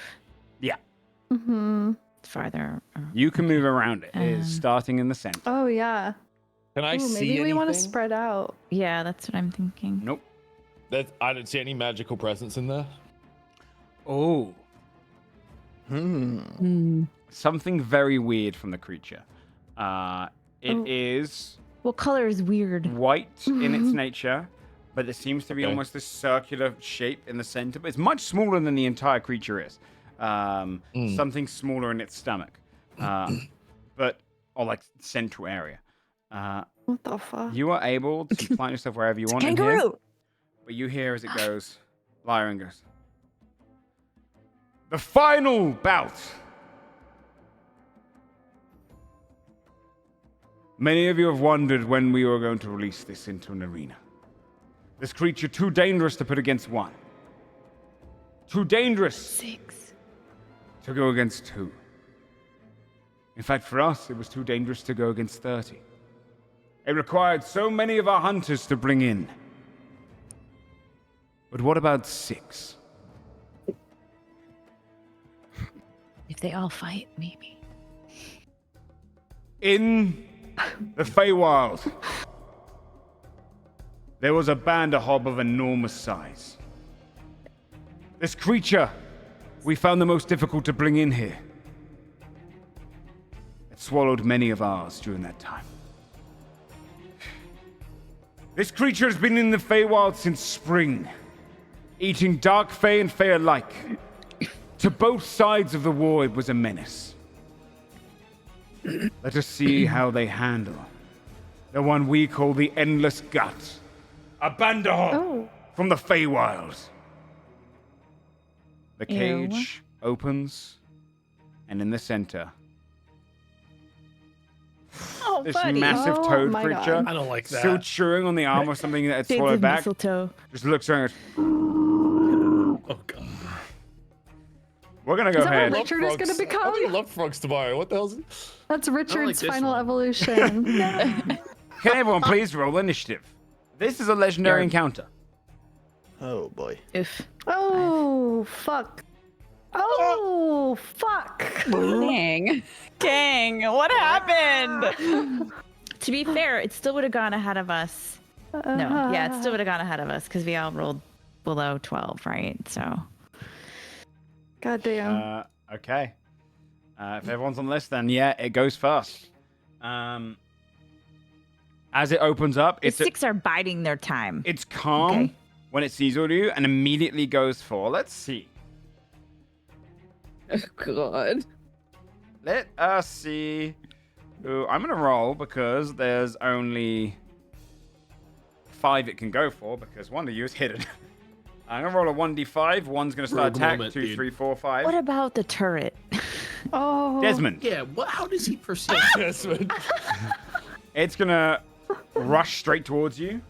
Mm-hmm. farther. You can move around it. It is Um, starting in the center. Oh yeah. Can I Ooh, see maybe anything? we want to spread out. Yeah, that's what I'm thinking. Nope. I don't see any magical presence in there. Oh. Something very weird from the creature. It is What color is weird? white in its nature, but there seems to be Okay. almost this circular shape in the center. But it's much smaller than the entire creature is. Something smaller in its stomach, or like central area. What the fuck? You are able to plant yourself wherever you want in here. Kangaroo. But you hear as it goes, Lyran goes, the final bout. Many of you have wondered when we were going to release this into an arena. This creature too dangerous to put against one. Too dangerous 6. to go against 2. In fact, for us, it was too dangerous to go against 30. It required so many of our hunters to bring in. But what about 6? If they all fight, maybe. In the Feywild, there was a Banderhob of enormous size. This creature we found the most difficult to bring in here. It swallowed many of ours during that time. This creature has been in the Feywild since spring, eating dark Fey and Fey alike. To both sides of the war, it was a menace. Let us see how they handle the one we call the Endless Gut, a Banderhob from the Feywild. The Ew. cage opens, and in the center, Oh, this buddy. massive Oh toad my creature, God. I don't like that. still chewing on the arm of something that had Shades swallowed of back, mistletoe. just looks around. Oh god. We're gonna go Is that ahead. what Richard is gonna I'm become? gonna love frogs tomorrow. What the hell's it? That's Richard's this final one. evolution. Can everyone please roll initiative? This is a legendary encounter. Oh boy. Oof. Oh fuck. Oh, fuck. Dang. Dang. What happened? To be fair, it still would have gone ahead of us. No, yeah, it still would have gone ahead of us because we all rolled below 12, right? So. God damn. Okay. If everyone's on the list, then yeah, it goes first. As it opens up, The six are biding their time. it's calm Okay. when it sees all of you and immediately goes for. Let's see. Oh, God. Let us see. Ooh, I'm gonna roll because there's only 5 it can go for because one of you is hidden. I'm gonna roll a 1d5. One's gonna start Rogue attack. moment, 2, dude. 3, 4, 5. What about the turret? Oh. Desmond. Yeah, how does he perceive Desmond. It's gonna rush straight towards you.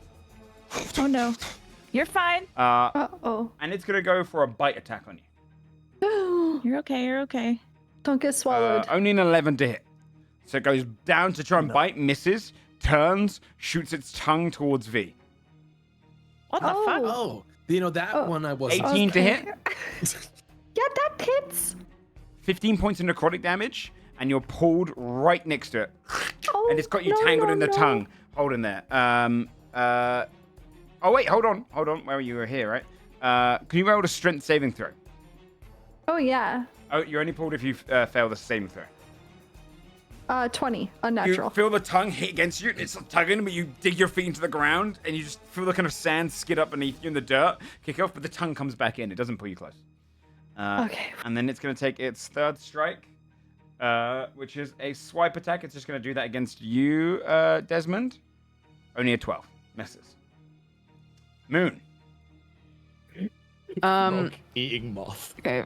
Oh no. You're fine. Uh-oh. And it's gonna go for a bite attack on you. You're okay. You're okay. Don't get swallowed. Only an 11 to hit. So it goes down to try and bite, misses, turns, shoots its tongue towards V. What the fuck? Oh, you know that one I wasn't. 18 to hit, Yeah, that hits. 15 points of necrotic damage, and you're pulled right next to it. Oh, And it's got you no, tangled no, in the no. tongue. Hold in there. Oh, wait, hold on. Where you were here, right? Can you roll a strength saving throw? Oh, yeah. Oh, you're only pulled if you fail the saving throw. 20. Unnatural. You feel the tongue hit against you. It's tugging, but you dig your feet into the ground, and you just feel the kind of sand skid up beneath you in the dirt, kick off, but the tongue comes back in. It doesn't pull you close. Okay. And then it's going to take its third strike, which is a swipe attack. It's just going to do that against you, Desmond. Only a 12. Misses. Moon. Frog eating moth. Okay.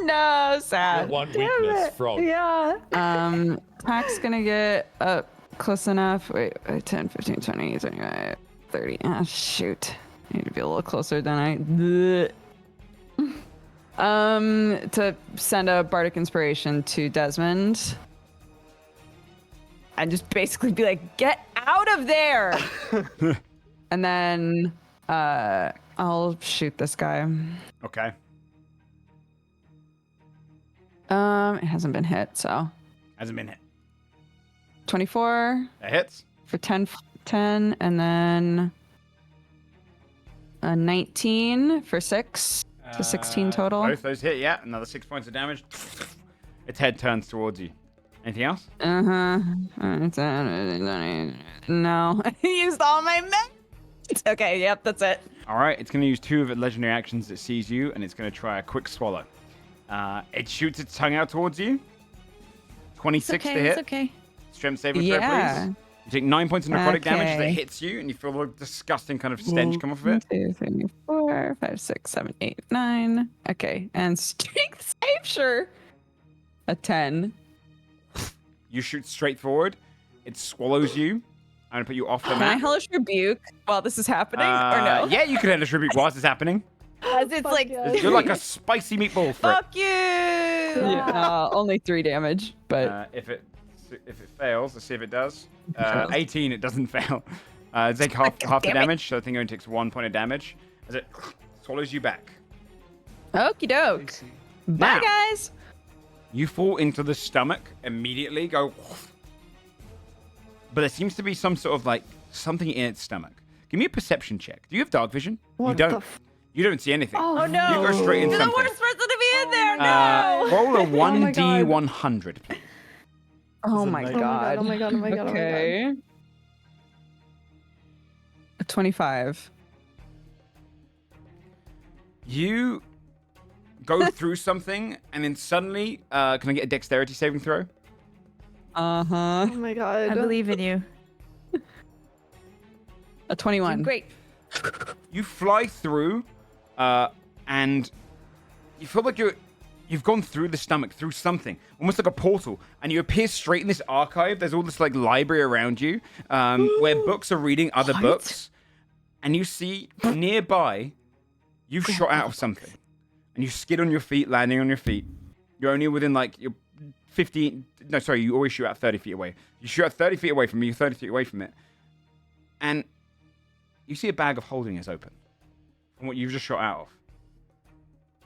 No, sad. One weakness, frog. Yeah. Tack's gonna get up close enough. Wait, 10, 15, 20, 25, 30. Ah, shoot. I need to be a little closer than to send a bardic inspiration to Desmond. And just basically be like, get out of there! And then I'll shoot this guy. Okay. It hasn't been hit, so Hasn't been hit. 24 That hits. for 10, and then a 19 for 6, so 16 total. Both those hit, yeah. Another 6 points of damage. Its head turns towards you. Anything else? No, I used all my meds. Okay, yep, that's it. All right, it's going to use 2 of its legendary actions. It sees you, and it's going to try a quick swallow. It shoots its tongue out towards you. 26 to hit. It's okay. Strength saving throw, Yeah. please. You take 9 points of necrotic damage as it Okay. hits you, and you feel the disgusting kind of stench come off of it. 1, 2, 3, 4, 5, 6, 7, 8, 9. Okay, and strength save, sure. A 10. You shoot straight forward. It swallows you. I'm going to put you off the Can I map. hellish rebuke while this is happening, or no? Yeah, you can hellish rebuke whilst it's happening. As it's Fuck like, yeah. You're like a spicy meatball for it. fuck you! Yeah, only 3 damage, but If it fails, let's see if it does. 18, it doesn't fail. It's like half the damn it. damage, so I think it only takes 1 point of damage as it swallows you back. okie doke. Bye, Now. guys. You fall into the stomach immediately, go. But there seems to be some sort of like something in its stomach. Give me a perception check. Do you have dark vision? What you don't. the You don't see anything. Oh, no. You go straight into You're the something. worst person to be in there. No. Roll a my God. 1d100, please. Oh Is it my night- god. Oh my god, oh my god, oh my god. Okay. A 25. You go through something, and then suddenly, can I get a dexterity saving throw? Uh-huh. Oh my god. I believe in you. A 21. Great. You fly through, and you feel like you've gone through the stomach, through something, almost like a portal, and you appear straight in this archive. There's all this like library around you, where books are reading other books, and you see nearby, you've shot out of something, and you skid on your feet, landing on your feet. You're only within like you're 15. No, sorry, you always shoot out 30 feet away. You shoot out 30 feet away from me, 30 feet away from it, and you see a bag of holding is open. from what you've just shot out of.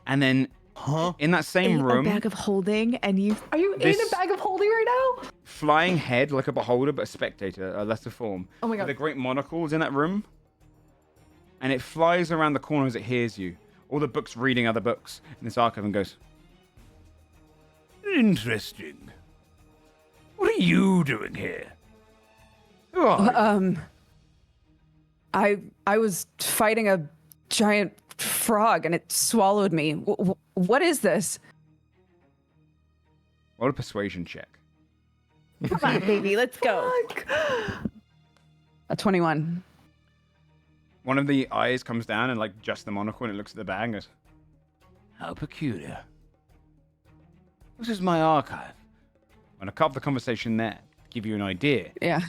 And then Huh? in that same Ate room, a bag of holding, and you. Are you in This- a bag of holding right now? flying head like a beholder, but a spectator, a lesser form. Oh my With god. a great monocle is in that room. And it flies around the corner as it hears you. All the books reading other books in this archive and goes, interesting. What are you doing here? Who are you? I was fighting a giant frog and it swallowed me. What is this? Roll a persuasion check. Come on, baby, let's go. A 21. One of the eyes comes down and like just the monocle and it looks at the bag and goes, how peculiar. This is my archive. And I cut off the conversation there to give you an idea. Yeah.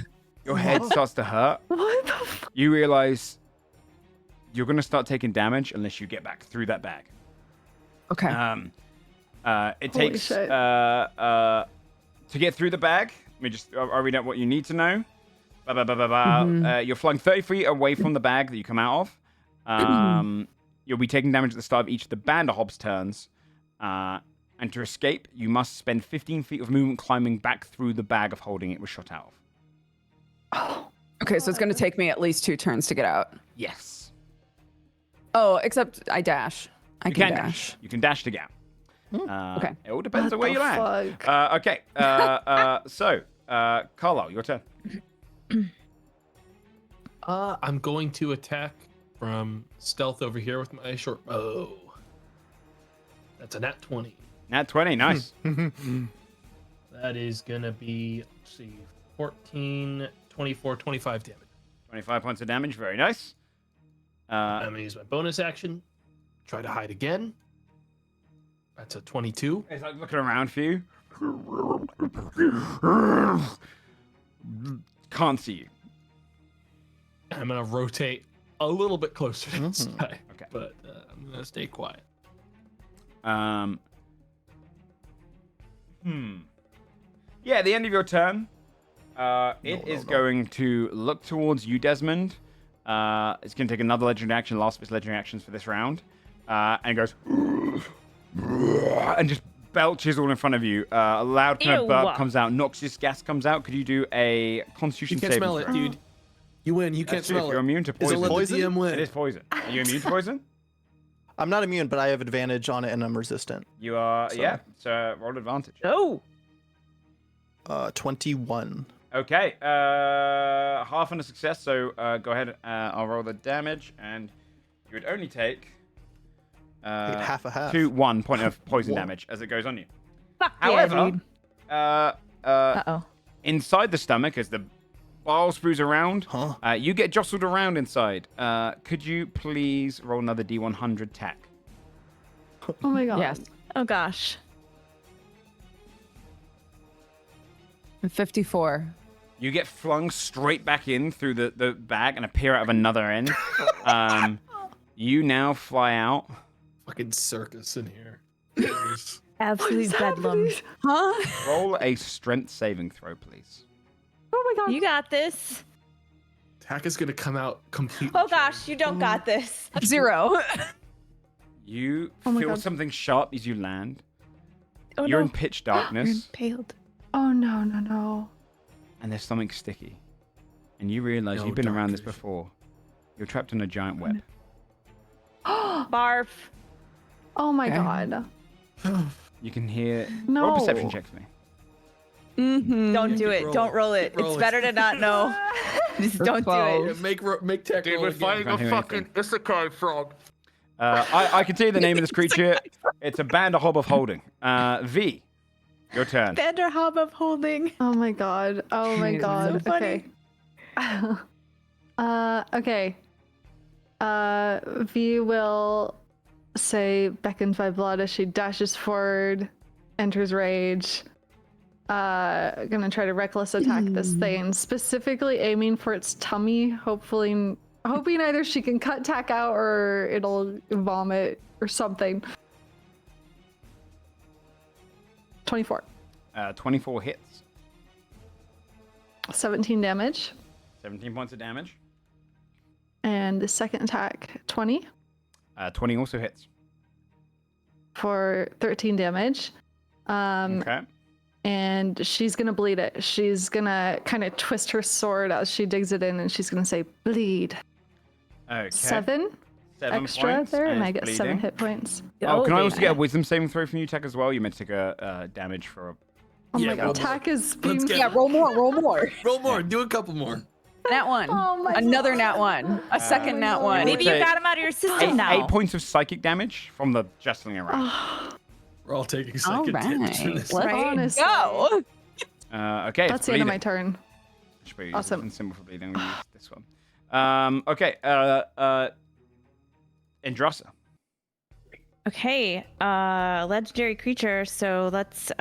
Your head starts to hurt. What the fuck? You realize you're going to start taking damage unless you get back through that bag. Okay. It Holy takes shit. to get through the bag. Let me just I'll read out what you need to know. You're flying 30 feet away from the bag that you come out of. You'll be taking damage at the start of each of the Banderhob's turns. And to escape, you must spend 15 feet of movement climbing back through the bag of holding it was shot out of. Okay, so it's going to take me at least 2 turns to get out. Yes. Oh, except I dash. I You can dash. You can dash to get out. Okay. It all depends What on where the you land. fuck? Okay. So, Carlisle, your turn. I'm going to attack from stealth over here with my short bow. That's a nat 20. Nat 20, nice. That is gonna be, let's see, 14, 24, 25 damage. 25 points of damage, very nice. I'm gonna use my bonus action. Try to hide again. That's a 22. It's like looking around for you. Can't see you. I'm gonna rotate a little bit closer to this guy. Okay. But I'm gonna stay quiet. Yeah, at the end of your turn, it is going to look towards you, Desmond. It's going to take another legendary action, last of its legendary actions for this round. And goes and just belches all in front of you. A loud kind of Ew. burp comes out. Noxious gas comes out. Could you do a Constitution You can't saving smell it, throw? dude. You win. You can't That's true, smell if you're it. immune to Is it poison. let the Poison? DM win? It is poison. Are you immune to poison? I'm not immune, but I have advantage on it and I'm resistant. You are, So- yeah. So roll advantage. Oh, 21. Okay, half and a success, so go ahead, I'll roll the damage, and you would only take Wait, half a half. 1 point of poison damage as it goes on you. fuck However, yeah, dude. Uh-oh. inside the stomach, as the bile spews around, Huh? you get jostled around inside. Could you please roll another D100 tack? Oh my god. Yes. Oh gosh. 54. You get flung straight back in through the bag and appear out of another end. You now fly out. Fucking circus in here. Absolute bedlam. Huh? Roll a strength saving throw, please. Oh my god. You got this. Tack is gonna come out completely. Oh gosh, you don't got this. 0. You Oh my feel God. something sharp as you land. Oh You're no. in pitch You're darkness, impaled. Oh no, no, no. and there's something sticky. And you realize No, you've been around this darkness. before. You're trapped in a giant web. Barf. Oh my Okay. god. You can hear. No. Roll a perception check for me. Mm-hmm. Don't do keep it. rolling. Don't roll it. Keep rolling. It's better to not know. Just don't do 12. it. Make Tack roll again. Can't hear anything. isekai frog. I can tell you the name of this creature. It's a Banderhob of Holding. V, your turn. Vanderhob of holding. Oh my god. Oh my Jesus. god. So funny. Okay. V will say beckoned by blood as she dashes forward, enters rage. Gonna try to reckless attack this thing, specifically aiming for its tummy, hoping either she can cut Tack out or it'll vomit or something. 24. 24 hits. 17 damage. 17 points of damage. And the second attack, 20. 20 also hits. For 13 damage. Okay. And she's gonna bleed it. She's gonna kind of twist her sword as she digs it in, and she's gonna say, "Bleed." Okay. 7 7 extra points, there, and it's I get 7 bleeding. hit points. Oh, can I also get a wisdom saving throw from you, Tech, as well? You meant to take a damage for a... Oh Yeah, my roll god, more. attack is being... Let's get- Yeah, roll more, roll more. Roll more. Do a couple more. Nat 1. Oh my Another God. nat 1. A second nat 1. Maybe Okay. you got him out of your system now. 8 points of psychic damage from the jesting around. We're all taking All second tips for right. this. Let's Honestly. go. Okay, That's it's the end of bleeding. my turn. Should be Awesome. something symbol for bleeding. I'm gonna use this one. Okay. Andrasa. Okay, legendary creature. So let's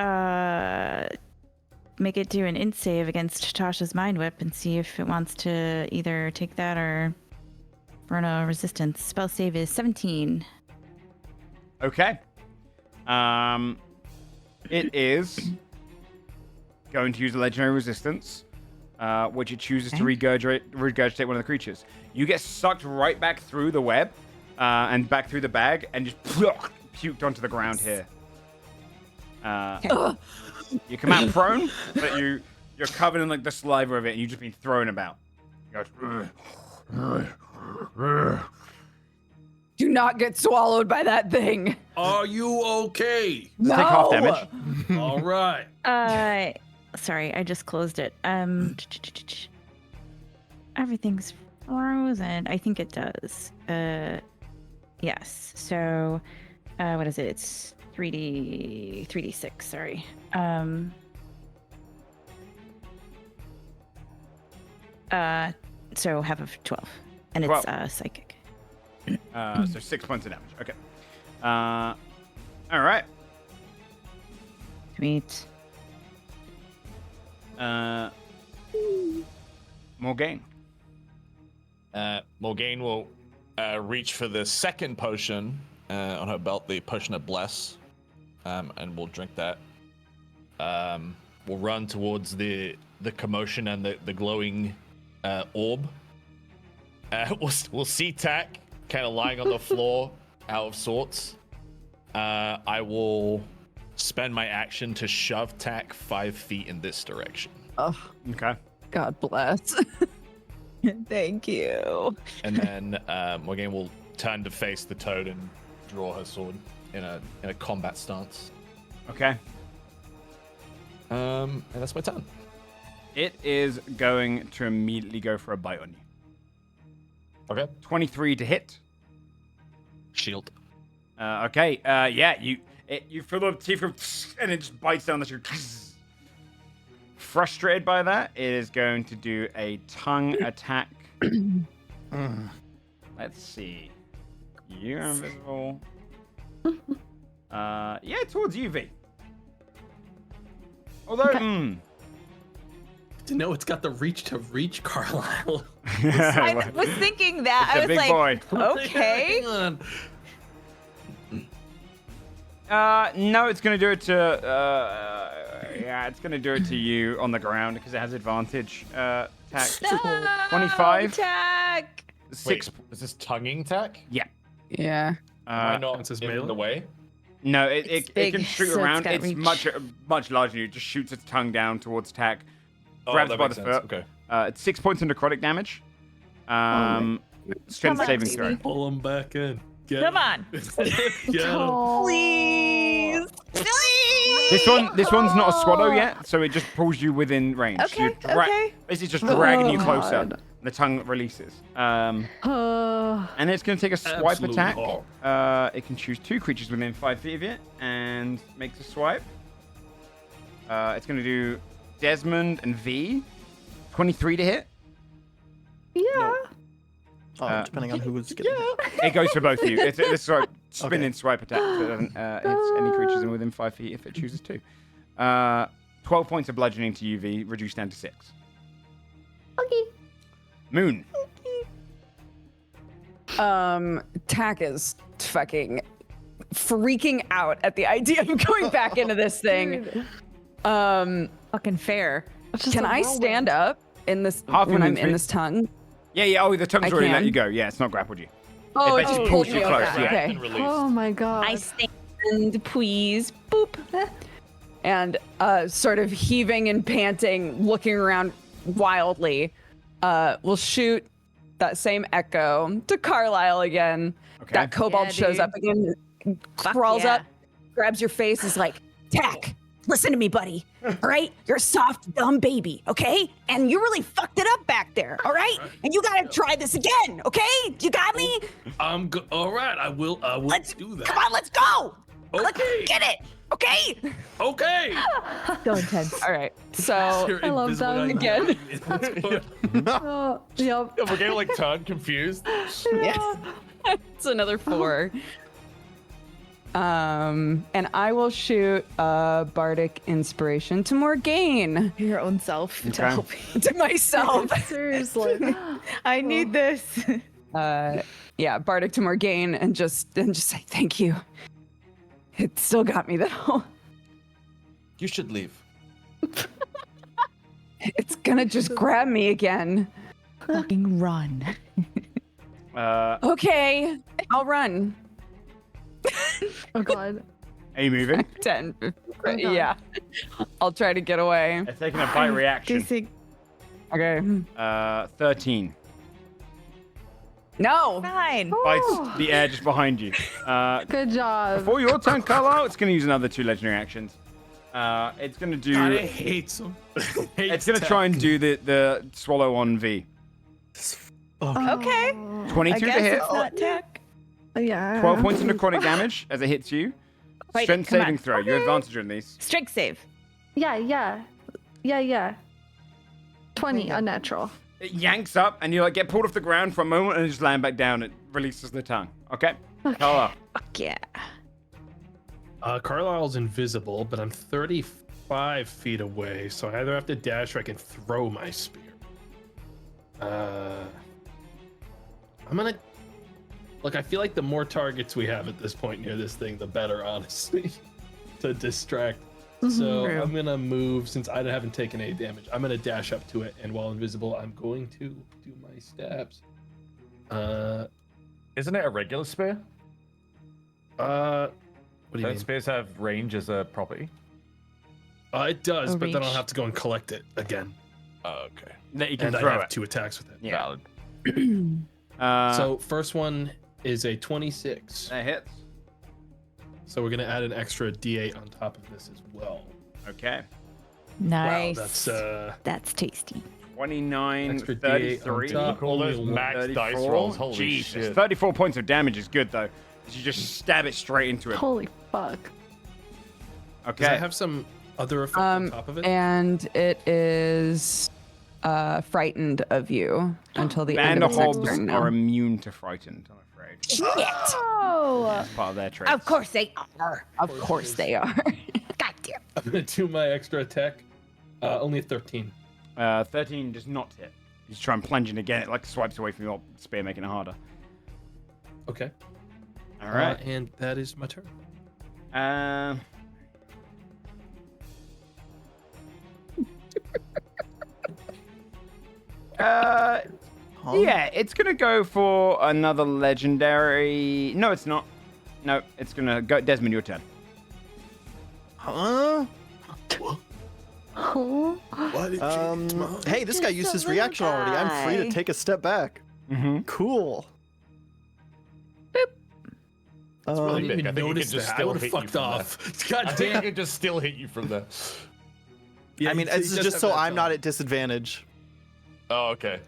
make it do an int save against Tasha's mind whip and see if it wants to either take that or burn a resistance. Spell save is 17. Okay. It is going to use a legendary resistance, which it chooses to regurgitate one of the creatures. You get sucked right back through the web and back through the bag and just puked onto the ground here. You come out prone, but you're covered in like the saliva of it, and you've just been thrown about. You go, Do not get swallowed by that thing. Are you okay? No. Take half damage. All right. Sorry, I just closed it. Everything's frozen. I think it does. Yes. So, what is it? It's 3d6. Sorry. So half of 12, and it's 12. Psychic. So 6 points of damage. Okay. All right. Sweet. Morgaine. Morgaine will reach for the second potion on her belt, the potion of bless, and we'll drink that. We'll run towards the commotion and the glowing orb. We'll see Tack kind of lying on the floor, out of sorts. I will spend my action to shove Tack 5 feet in this direction. Oh, Okay. God bless. Thank you. And then Morgaine will turn to face the toad and draw her sword in a combat stance. Okay. And that's my turn. It is going to immediately go for a bite on you. Okay. 23 to hit. Shield. Okay. Yeah. You feel the teeth and it just bites down the shoe. Frustrated by that, it is going to do a tongue attack. Let's see. You're invisible. Yeah, towards you, V. Although, To know it's got the reach to reach Carlisle. I was thinking that. It's a I was big like, boy. okay. Hang on. No, it's gonna do it to. Yeah, it's gonna do it to you on the ground because it has advantage. Attack. No, 25. Tack. 6. Wait, is this tonguing tack? Yeah. Yeah. Am I not That's his in melee? the way? No, It's it big, can shoot so it's around. got It's reach. much larger than you. It just shoots its tongue down towards Tack. Oh, Grabs that by makes the sense. foot. Okay. It's 6 points of necrotic damage. Strength Come on, saving baby. throw. Pull him back in. Get Come him. on. Get him. Please. This one's not a swallow yet, so it just pulls you within range. Okay, You're okay. Basically just dragging you Oh, closer. God. The tongue releases. And it's going to take a swipe Absolute attack. hog. It can choose 2 creatures within 5 feet of it and makes a swipe. It's going to do Desmond and V. 23 to hit. yeah. Depending on who was getting It goes for both of you. It's a sort of spinning swipe attack. So it doesn't hit any creatures within 5 feet if it chooses to. 12 points of bludgeoning to UV, reduced down to 6. Okay. Moon. Tack is fucking freaking out at the idea of going back into this thing. Dude. Fucking fair. It's just Can a I whirlwind. stand up in this Half when I'm movement in speed. this tongue? Yeah. Oh, the tongue's I already let can. you go. Yeah, it's not grappled you. Oh, It basically pulls you okay, close, okay, yeah. okay. And released. Oh my god. I stand. And please, boop. And sort of heaving and panting, looking around wildly, we'll shoot that same echo to Carlisle again. Okay. That kobold Yeah, shows dude. up again, Fuck crawls yeah. up, grabs your face, is like, Tack, listen to me, buddy. All right? You're a soft, dumb baby, okay? And you really fucked it up back there, all right? And you gotta try this again, okay? You got me? All right, I will Let's do that. Come on, let's go. Let's Okay. get it, okay? Okay. So intense. All right. So You're I love invisible them. Again. Oh, yep. We're getting like turned confused. it's another 4. And I will shoot bardic inspiration to Morgaine, Your own self to Okay. help me. to myself. Seriously. I need this. Yeah, bardic to Morgaine, and just say thank you. It still got me though. You should leave. It's gonna just grab me again. Fucking run. Okay, I'll run. Oh god. Are you moving? 10. God. Yeah, I'll try to get away. It's taking a bite Do you reaction. think? Okay. 13. No. Fine. Bites the air just behind you. Good job. Before your turn, Carlisle, it's going to use another 2 legendary actions. It's going to do. God, I hate some. It's going to try and do the swallow on V. Okay. 22 I to guess hit. it's not tech. Yeah. 12 points of necrotic damage as it hits you. Fight it, Strength come saving on. throw. You have advantage on these. Strength save. Yeah. 20 unnatural. It yanks up and you like get pulled off the ground for a moment and just land back down. It releases the tongue. Okay. Carlisle. Fuck yeah. Carlisle's invisible, but I'm 35 feet away, so I either have to dash or I can throw my spear. I'm gonna look. I feel like the more targets we have at this point near this thing, the better, honestly, to distract. So True. I'm gonna move since I haven't taken any damage. I'm gonna dash up to it, and while invisible, I'm going to do my stabs. Isn't it a regular spear? What do you Don't mean? spears have range as a property? It does, A but then I'll reach. have to go and collect it again, Oh, okay. That you can and I throw have it. 2 attacks with it. Yeah. Valid. So first one is a 26. that hits. So we're gonna add an extra D8 on top of this as well. Okay. Nice. Wow, That's tasty. 29, Extra D8 on 33, top. All those Only max dice 34. rolls. Holy Jesus. shit. 34 points of damage is good though. 'Cause you just stab it straight into it. Holy fuck. Does Okay. that have some other effect on top of it? And it is frightened of you until the end Band of of its next hobs turn are now. immune to frightened, I'm afraid. Oh. That's part of their trait. Of course they are. Of course they are. God damn. I'm gonna do my extra attack. Only a 13. 13 does not hit. You try and plunge in again, it like swipes away from your spear, making it harder. Okay. All right. And that is my turn. Yeah, it's gonna go for another legendary. No, it's not. No, it's gonna go. Desmond, your turn. Huh? Oh. Why did you Hey, this guy Just used a his little reaction already. I'm free to guy. take a step back. Mm-hmm. Cool. I really didn't big. even I think he notice could just that. I still would have hit you fucked from off. God I think I damn. could just still hit you from there. Yeah, I mean, you it's just just have so that I'm not tone. at disadvantage. Oh, okay.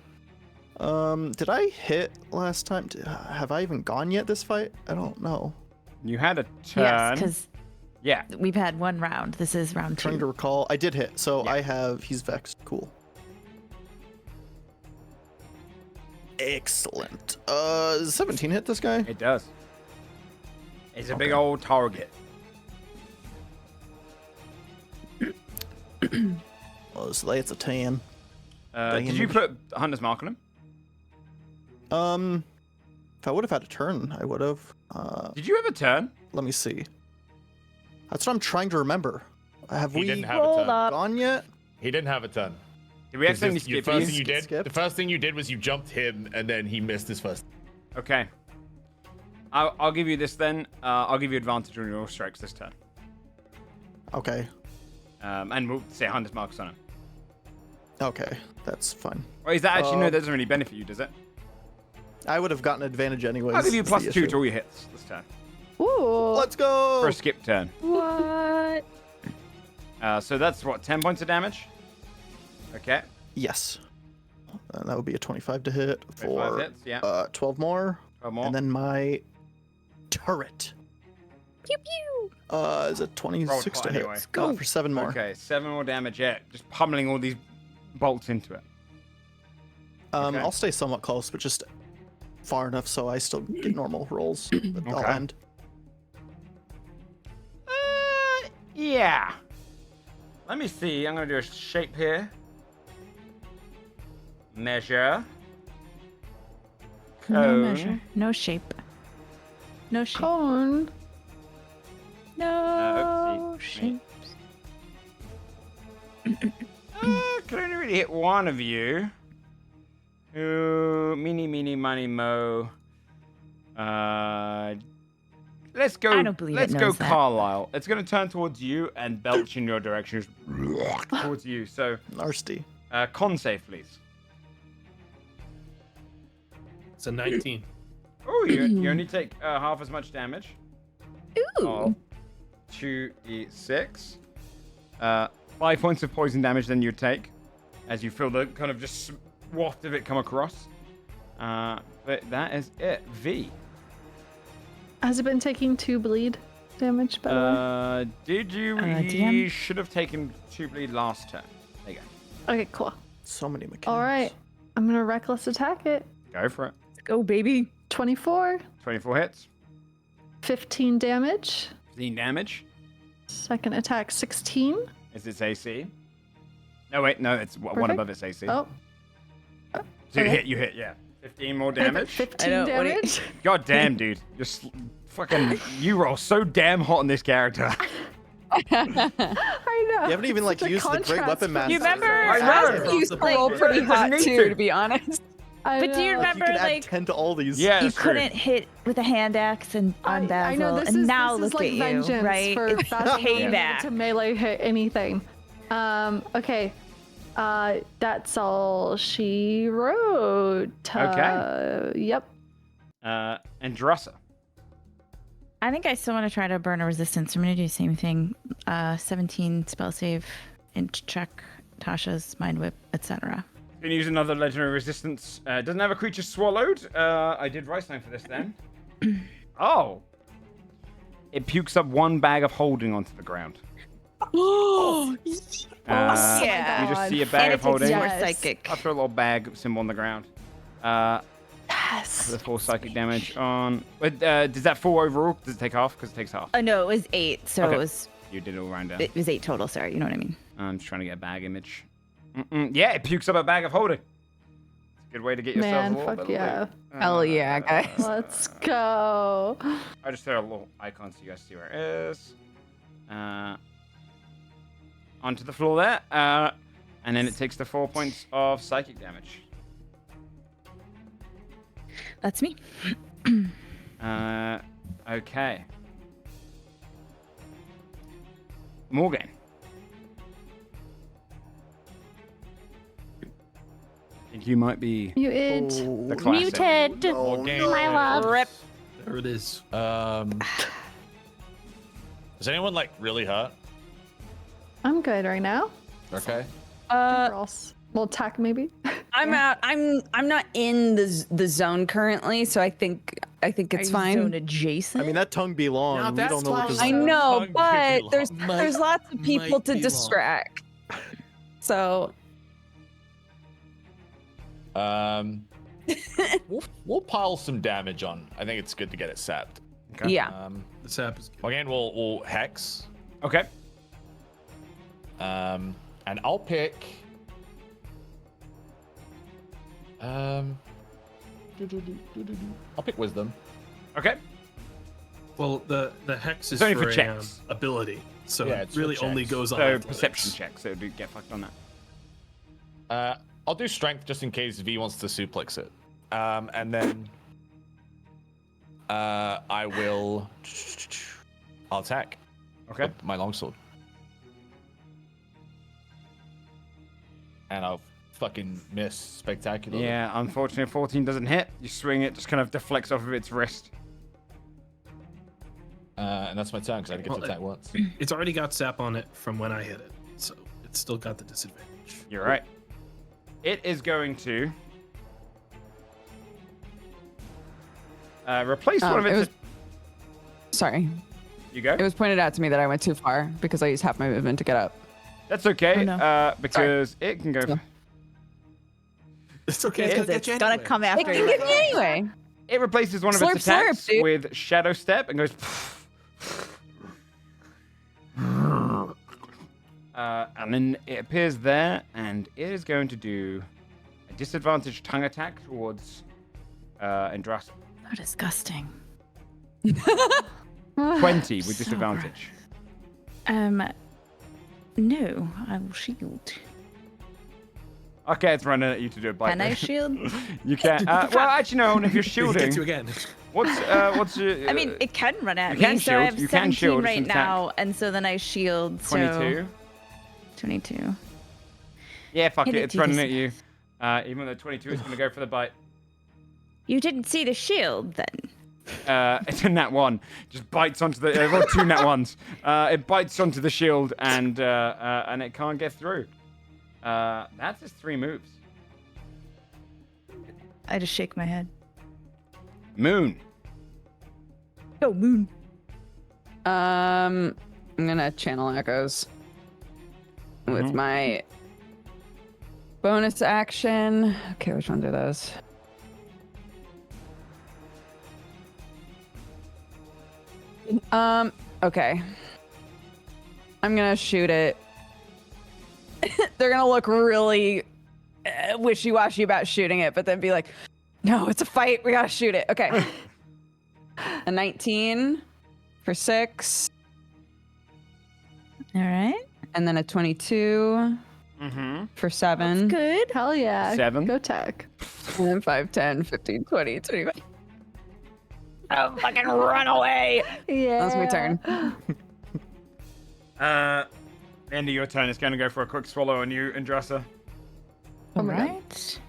Did I hit last time? Have I even gone yet this fight? I don't know. You had a turn. Yes, because Yeah. we've had one round. This is round Trying to 2. recall. I did hit, so Yeah. he's vexed. Cool. Excellent. 17 hit this guy? It does. It's a big old target. Oh, so it's a 10. Did you put Hunter's Mark on him? If I would have had a turn, I would have. Did you have a turn? Let me see. That's what I'm trying to remember. Have He we didn't have a turn. gone yet? He didn't have a turn. Did we accidentally The skip first you? thing you did, Skipped? the first thing you did was you jumped him, and then he missed his first. Okay. I'll give you this then. I'll give you advantage on your strikes this turn. Okay. And we'll say Hunter's Marks on him. Okay, that's fine. Or is that actually no? That doesn't really benefit you, does it? I would have gotten advantage anyways. I'll give you is the +2 issue. to all your hits this turn Ooh. Let's go. for a skip turn. What? So that's what 10 points of damage. Okay. Yes. And that would be a 25 to hit 25 for hits, yeah. 12 more. 12 more. And then my turret. Pew pew. Is it 26 to quite hit? anyway. Go for 7 more. Okay, 7 more damage. Yeah, just pummeling all these bolts into it. Okay. I'll stay somewhat close, but just far enough so I still get normal rolls. But I'll Okay. end. Yeah. Let me see. I'm gonna do a shape here. Measure. No Cone. measure. No shape. No shape. Cone. No oopsie. shape. Can only really hit one of you. Ooh, meeny, money, mo. Let's go. I don't believe it Let's go, knows that. Carlisle. It's gonna turn towards you and belch in your direction, just towards you. So, Nasty. con save, please. It's a 19. Oh, you only take half as much damage. Ooh. Of 2d6. 5 points of poison damage then you take, as you feel the kind of just waft of it come across. But that is it. V. Has it been taking 2 bleed damage, by the way? Did you? DM? You should have taken 2 bleed last turn. There you go. Okay, cool. So many mechanics. All right. I'm going to reckless attack it. Go for it. Let's go, baby. 24, 24 hits. 15 damage. 15 damage. Second attack, 16. Is its AC? No, wait, no, it's one Perfect. above its AC. Oh, So you okay. hit, yeah. 15 more I put damage. 15 I know, what do you- damage. God damn, dude. Just fucking, you roll so damn hot on this character. I know. You haven't even like It's a used the great contrast weapon from- master. You remember? I know. Last You used to roll like, pretty It doesn't hot need too, to. to be honest. I But do you know. Like, remember, you can add like, 10 to all these. Yeah, you that's true. couldn't hit with a hand axe and on Basil, I know this and is now this look is like at you, vengeance right? for It's Basil being able payback. to melee hit anything. Okay. That's all she wrote. Yep. And Dressa. I think I still want to try to burn a resistance. I'm going to do the same thing. 17 spell save, int check, Tasha's mind whip, etc. Can use another legendary resistance. Doesn't have a creature swallowed. I did rice time for this then. Oh. It pukes up 1 bag of holding onto the ground. Oh, yeah. You just see a and bag it of takes holding. more Yes. psychic. I'll throw a little bag symbol on the ground. Yes. The 4 psychic damage on. Does that fall overall? Does it take half? Because it takes half. No, it was 8, so Okay. it was You did it all round down. it was 8 total. Sorry, you know what I mean. I'm just trying to get a bag image. Yeah, it pukes up a bag of holding. It's a good way to get yourself Man, a little fuck bit of yeah. loot. Hell yeah, guys. Let's go. I just throw a little icon so you guys see where it is. Onto the floor there. And then it takes the 4 points of psychic damage. That's me. Okay. Morgan. I think you might be You it. the classic. Muted. Morgan. My love. Rip. There it is. Is anyone like really hurt? I'm good right now. Okay. Well, attack maybe. I'm out. I'm not in the zone currently, so I think it's fine. Zone adjacent. I mean, that tongue be long. Now We that's don't know what close. this I know, Might but be there's long. there's lots of people Might to be long. distract. So we'll pile some damage on. I think it's good to get it sapped. Okay. yeah. The sap is good. Again, we'll hex. Okay. And I'll pick. I'll pick wisdom. Okay. Well, the hex is It's only for for a, checks. ability, so Yeah, it it's for really only checks. goes on So athletics. perception check. So do get fucked on that. I'll do strength just in case V wants to suplex it. And then I will. I'll attack. Okay. With my longsword. And I'll fucking miss spectacularly. Yeah, unfortunately, 14 doesn't hit. You swing it, just kind of deflects off of its wrist. And that's my turn because I didn't get to attack once. It's already got sap on it from when I hit it, so it's still got the disadvantage. You're right. It is going to replace one of its. Sorry. You go. It was pointed out to me that I went too far because I used half my movement to get up. That's okay, Oh, no. because it can go. Yeah. It's okay. Because it's gonna come after It you. can get me anyway. It replaces one of Slurp, its attacks slurp, dude. with Shadow Step and goes. And then it appears there, and it is going to do a disadvantaged tongue attack towards Andraste. So disgusting. 20 with So disadvantage. No, I will shield. Okay, it's running at you to do a bite. Can I then. shield? You can. Well, actually, no. If you're shielding, Gets you again. what's your? I mean, it can run at you me, can so I shield, have you can 17 shield, it's right an attack. now, and so then I shield. 22. So 22. Yeah, fuck Hit it. it, It's running Jesus. at you. Even though 22 is going to go for the bite. You didn't see the shield then. It's a nat 1. Just bites onto the. Well, 2 nat 1s. It bites onto the shield and it can't get through. That's his 3 moves. I just shake my head. Moon. Oh, moon. I'm gonna channel echoes with my bonus action. Okay, which ones are those? Okay. I'm gonna shoot it. They're gonna look really wishy-washy about shooting it, but then be like, no, it's a fight. We gotta shoot it. Okay. A 19 for 6. All right. And then a 22 for 7. Good. Hell yeah. 7. Go tech. And then 5, 10, 15, 20, 25. Oh, fucking run away. Yeah. That's my turn. End of your turn. It's going to go for a quick swallow on you, Andrasa. Oh All my God. right.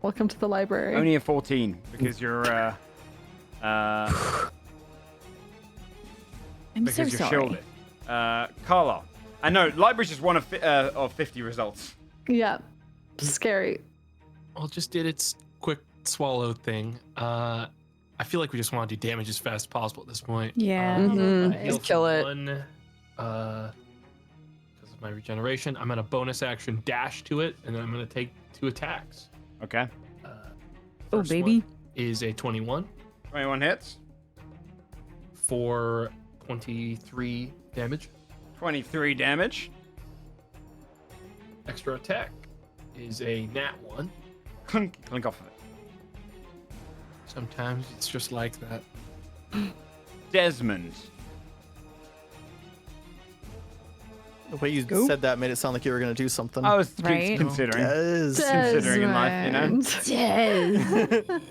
Welcome to the library. Only a 14 because you're I'm because so you're sorry. shielded. Carla. I know library's just one of 50 results. Yeah. Scary. Well, it just did its quick swallow thing. I feel like we just want to do damage as fast as possible at this point. Yeah. Mhm. I heal Just kill for it. 1, because of my regeneration. I'm gonna bonus action dash to it, and then I'm gonna take 2 attacks. Okay. Oh, First baby. one is a 21 21 hits. for 23 damage. 23 damage. Extra attack is a nat 1. Clink off of it. Sometimes it's just like that. Desmond. The way you said that made it sound like you were gonna do something. I was Right. considering. Yes. Considering in life, you know. Desmond.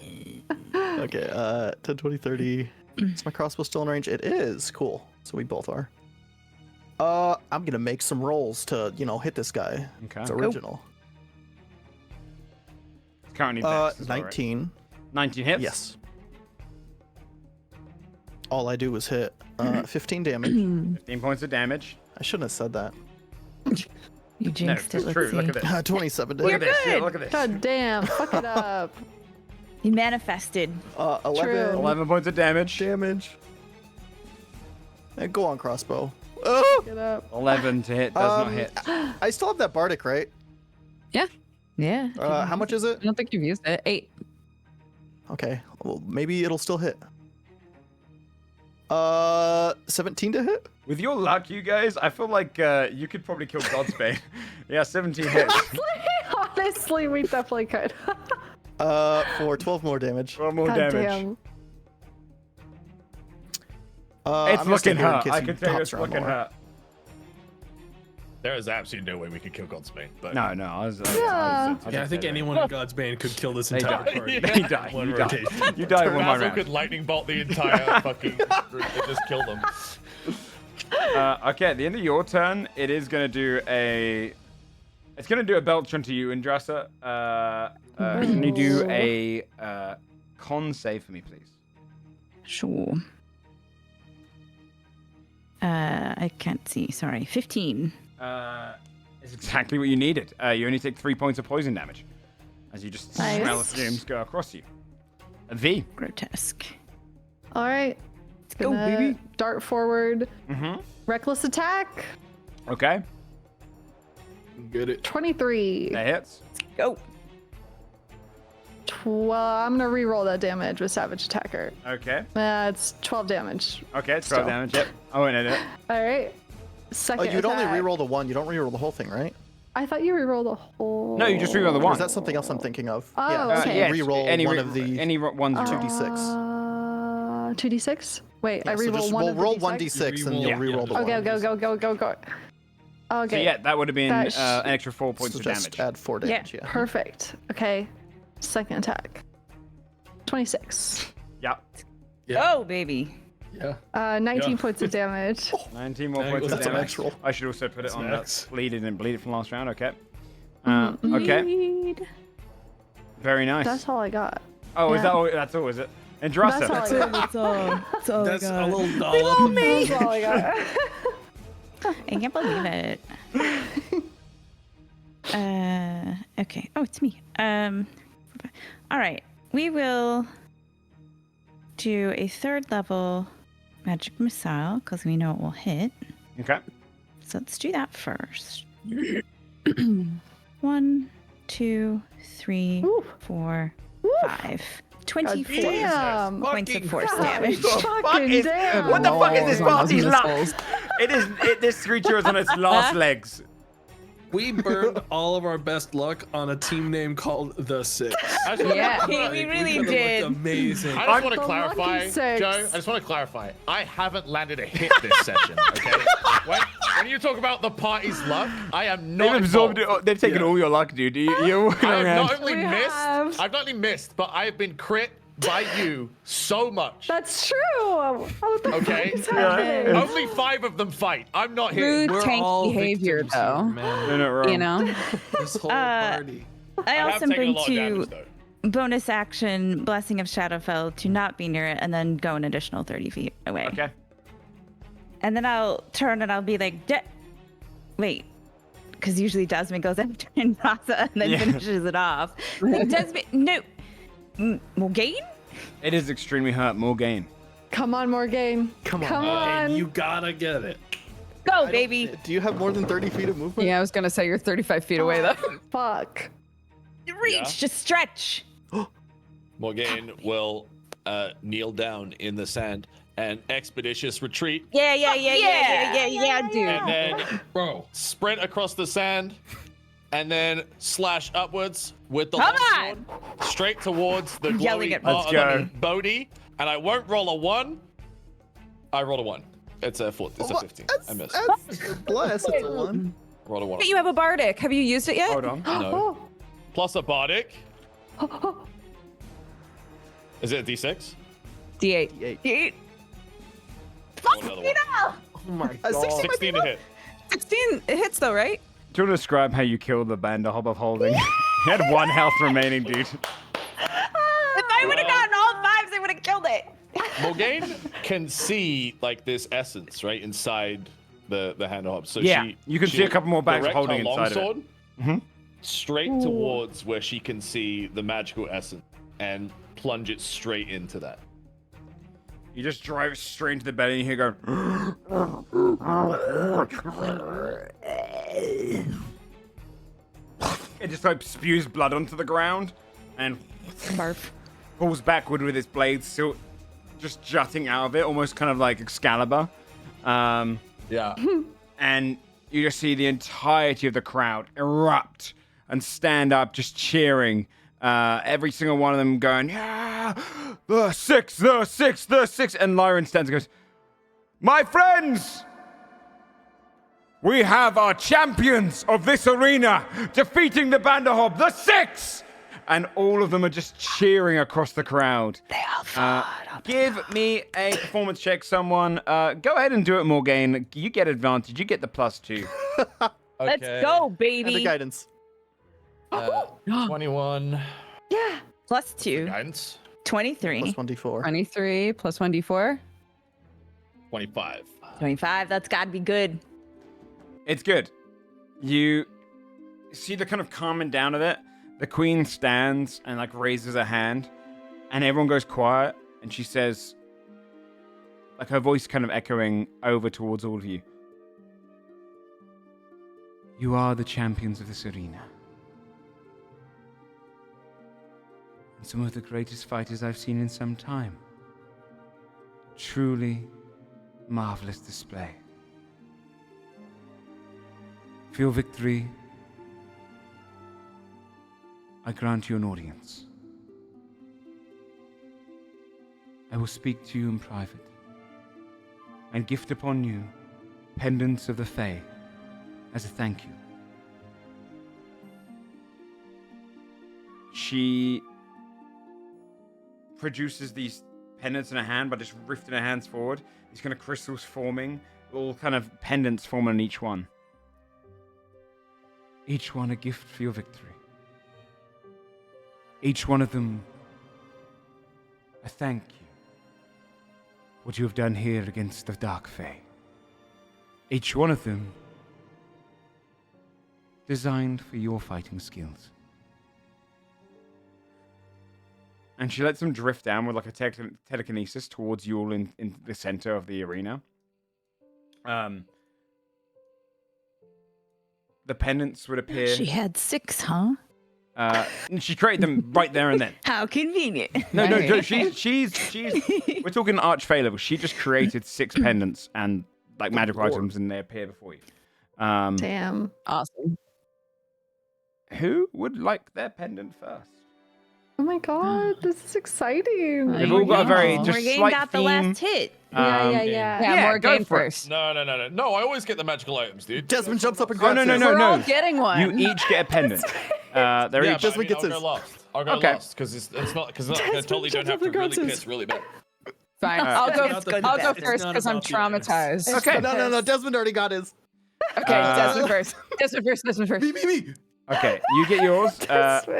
Okay, 10, 20, 30. Is my crossbow still in range? It is. Cool. So we both are. I'm gonna make some rolls to, hit this guy. Okay. It's original. It's currently Vex as well, right? 19. 19 hits. Yes. All I do is hit 15 damage. 15 points of damage. I shouldn't have said that. You No, jinxed it's it. true. Let's Look see. at this. 27 Look at damage. this. Yeah, good. look at this. God damn. Fuck it up. You manifested. 11 True. 11 points of damage. damage. And go on, crossbow. Oh! Get up. 11 to hit. Does not hit. I still have that bardic, right? Yeah. How much is it? I don't think you've used it. 8. Okay. Well, maybe it'll still hit. 17 to hit? With your luck, you guys, I feel like you could probably kill Godspace. Yeah, 17 hits. Honestly, we definitely could. For 12 more damage. 12 more God damage. damn. It's I'm gonna stay looking here in hurt. case I he can tell you hops it's around looking more. hurt. There is absolutely no way we could kill Godsbane. But No, I was I think anyone in God's Bane could kill this entire die. party. They die. One You die. rotation. You die in one Basil round. could lightning bolt the entire fucking group and just kill them. Okay, at the end of your turn, it is going to do a... It's going to do a belch onto you, Indrasa. Can you do a con save for me, please? Sure. I can't see. Sorry. 15. It's exactly what you needed. You only take 3 points of poison damage as you just Nice. smell the fumes go across you. V. Grotesque. All right. Let's go, baby. Dart forward. Mm-hmm. Reckless attack. Okay. Get it. 23. That hits. Go. I'm gonna re-roll that damage with Savage Attacker. Okay. It's 12 damage. Okay, it's 12 Still. damage. Yep. Oh, wait, no. All right. Second Oh, you'd only attack. reroll the one. You don't reroll the whole thing, right? I thought you re-rolled the whole. No, you just reroll the Or one. is that something else I'm thinking of? Oh, yeah. okay. So you reroll any one of the 2d6. 2d6. Wait, I Yeah, so re-roll just one we'll of the roll D6? 1d6 and you'll Yeah. reroll the one. Okay, go. Okay. So yeah, that would have been That an extra 4 points So of just damage. add 4 damage. Yeah. Perfect. Okay. Second attack. 26. Yep. Oh, baby. Yeah. 19 Yeah. points of damage. 19 more Dang, points of that's a damage. max roll. I should also put it That's on max. the bleed it and bleed it from last round. Okay. Okay. Bleed. Very nice. That's all I got. Oh, is yeah. that all? That's all, is it? And Drassa. That's all I got. That's all. That's a little dollop. That's all I got. I can't believe it. Okay. Oh, it's me. All right. We will do a 3rd level magic missile because we know it will hit. Okay. So let's do that first. 1, 2, 3, Ooh. 4, 5. 24 Damn. points of force God, damage. fucking damn. What the fuck is this Rolls on party's those luck? missiles. This creature is on its last legs. We burned all of our best luck on a team name called The Six. Yeah, we Like, really could've looked did. Amazing. I just want to The clarify, lucky six. Joe. I just want to clarify. I haven't landed a hit this session. Okay. When you talk about the party's luck, I am not. They've absorbed involved. it. They've taken Yeah. all your luck, dude. You're walking I have around. not only We missed. have. I've not only missed, but I have been crit by you so much. That's true. What the Okay. fuck is happening? Only 5 of them fight. I'm not here. Rude We're tank all behavior, victims here, though. man. You're not wrong. You know? This whole party. I I have also taken a bring lot of damage, to though. bonus action Blessing of Shadowfell to not be near it and then go an additional 30 feet away. Okay. And then I'll turn and I'll be like, wait. Because usually Desmond goes after Rasa and then Yeah. finishes it off. Like, Desmond, no. Morgaine? It is extremely hurt. More gain. Come on, Morgaine. Come on. Come on. And you gotta get it. Go, baby. Do you have more than 30 feet of movement? Yeah, I was gonna say you're 35 feet away though. Fuck. Reach, Yeah. just stretch. Morgaine will kneel down in the sand and expeditious retreat, Yeah, dude. and then Bro. sprint across the sand, and then slash upwards with the Come longsword straight towards the Yelling glowy at part Let's of go. the Bodhi. And I won't roll a 1. I rolled a 1. It's a 4. It's a 15. I missed. Bless, it's a 1. Rolled a 1. But you have a bardic. Have you used it yet? Hold on. No. Plus a bardic. Is it a D6? D8. Roll another one. Oh my god. 16 to hit. 16 it hits though, right? Do you want to describe how you killed the band of holding? He had 1 health remaining, dude. If I would have gotten all 5s, I would have killed it. Morgaine can see like this essence right inside the hand hob. So Yeah, she, you can she see a couple more bags direct holding her inside of it. longsword Mhm. straight towards where she can see the magical essence and plunge it straight into that. You just drive straight into the bed and you hear going. It just like spews blood onto the ground and falls backward with its blades still just jutting out of it, almost kind of like Excalibur. Yeah. And you just see the entirety of the crowd erupt and stand up, just cheering. Every single one of them going, yeah, the six. And Larian stands and goes, my friends, we have our champions of this arena defeating the Banderhob, the 6! And all of them are just cheering across the crowd. They all fought. Give me a performance check, someone. Go ahead and do it, Morgane. You get advantage. You get the +2. Let's Okay. go, And the baby. guidance. 21. Yeah. +2. Guidance. 23. Plus 1d4. 23 plus 1d4. 25. 25. That's got to be good. It's good. You see the kind of calming down of it. The queen stands and like raises her hand, and everyone goes quiet. And she says, like her voice kind of echoing over towards all of you, "You are the champions of this arena. And some of the greatest fighters I've seen in some time. Truly marvelous display. For your victory, I grant you an audience. I will speak to you in private and gift upon you pendants of the Fae as a thank you." She produces these pendants in her hand by just lifting her hands forward. These kind of crystals forming, all kind of pendants forming on each one. Each one a gift for your victory. Each one of them a thank you. What you have done here against the Dark Fae. Each one of them designed for your fighting skills. And she lets them drift down with like a telekinesis towards you all in the center of the arena. The pendants would appear. She had 6, huh? And she created them right there and then. How convenient. No, she's we're talking Arch Fae level. She just created 6 pendants and like magical items, and they appear before you. Damn. Awesome. Who would like their pendant first? Oh my god, this is exciting. They've all got a very just Morgane slight got the theme. last hit. Yeah. Yeah, Yeah, more go game for it. first. No, I always get the magical items, dude. Desmond jumps up and Oh grabs no! his. We're all getting one. You each get a pendant. They're Yeah, each. but Desmond I mean, gets I'll his. go last. I'll go Okay. last because it's not because I Desmond totally don't jumps have up to and really grabs piss his. really bad. Fine. Alright. I'll go. It's not I'll go the- first it's not because I'm about the items. traumatized. Okay. No. Desmond already got his. Okay, Desmond first. Desmond first. Desmond first. Me. Okay, you get yours.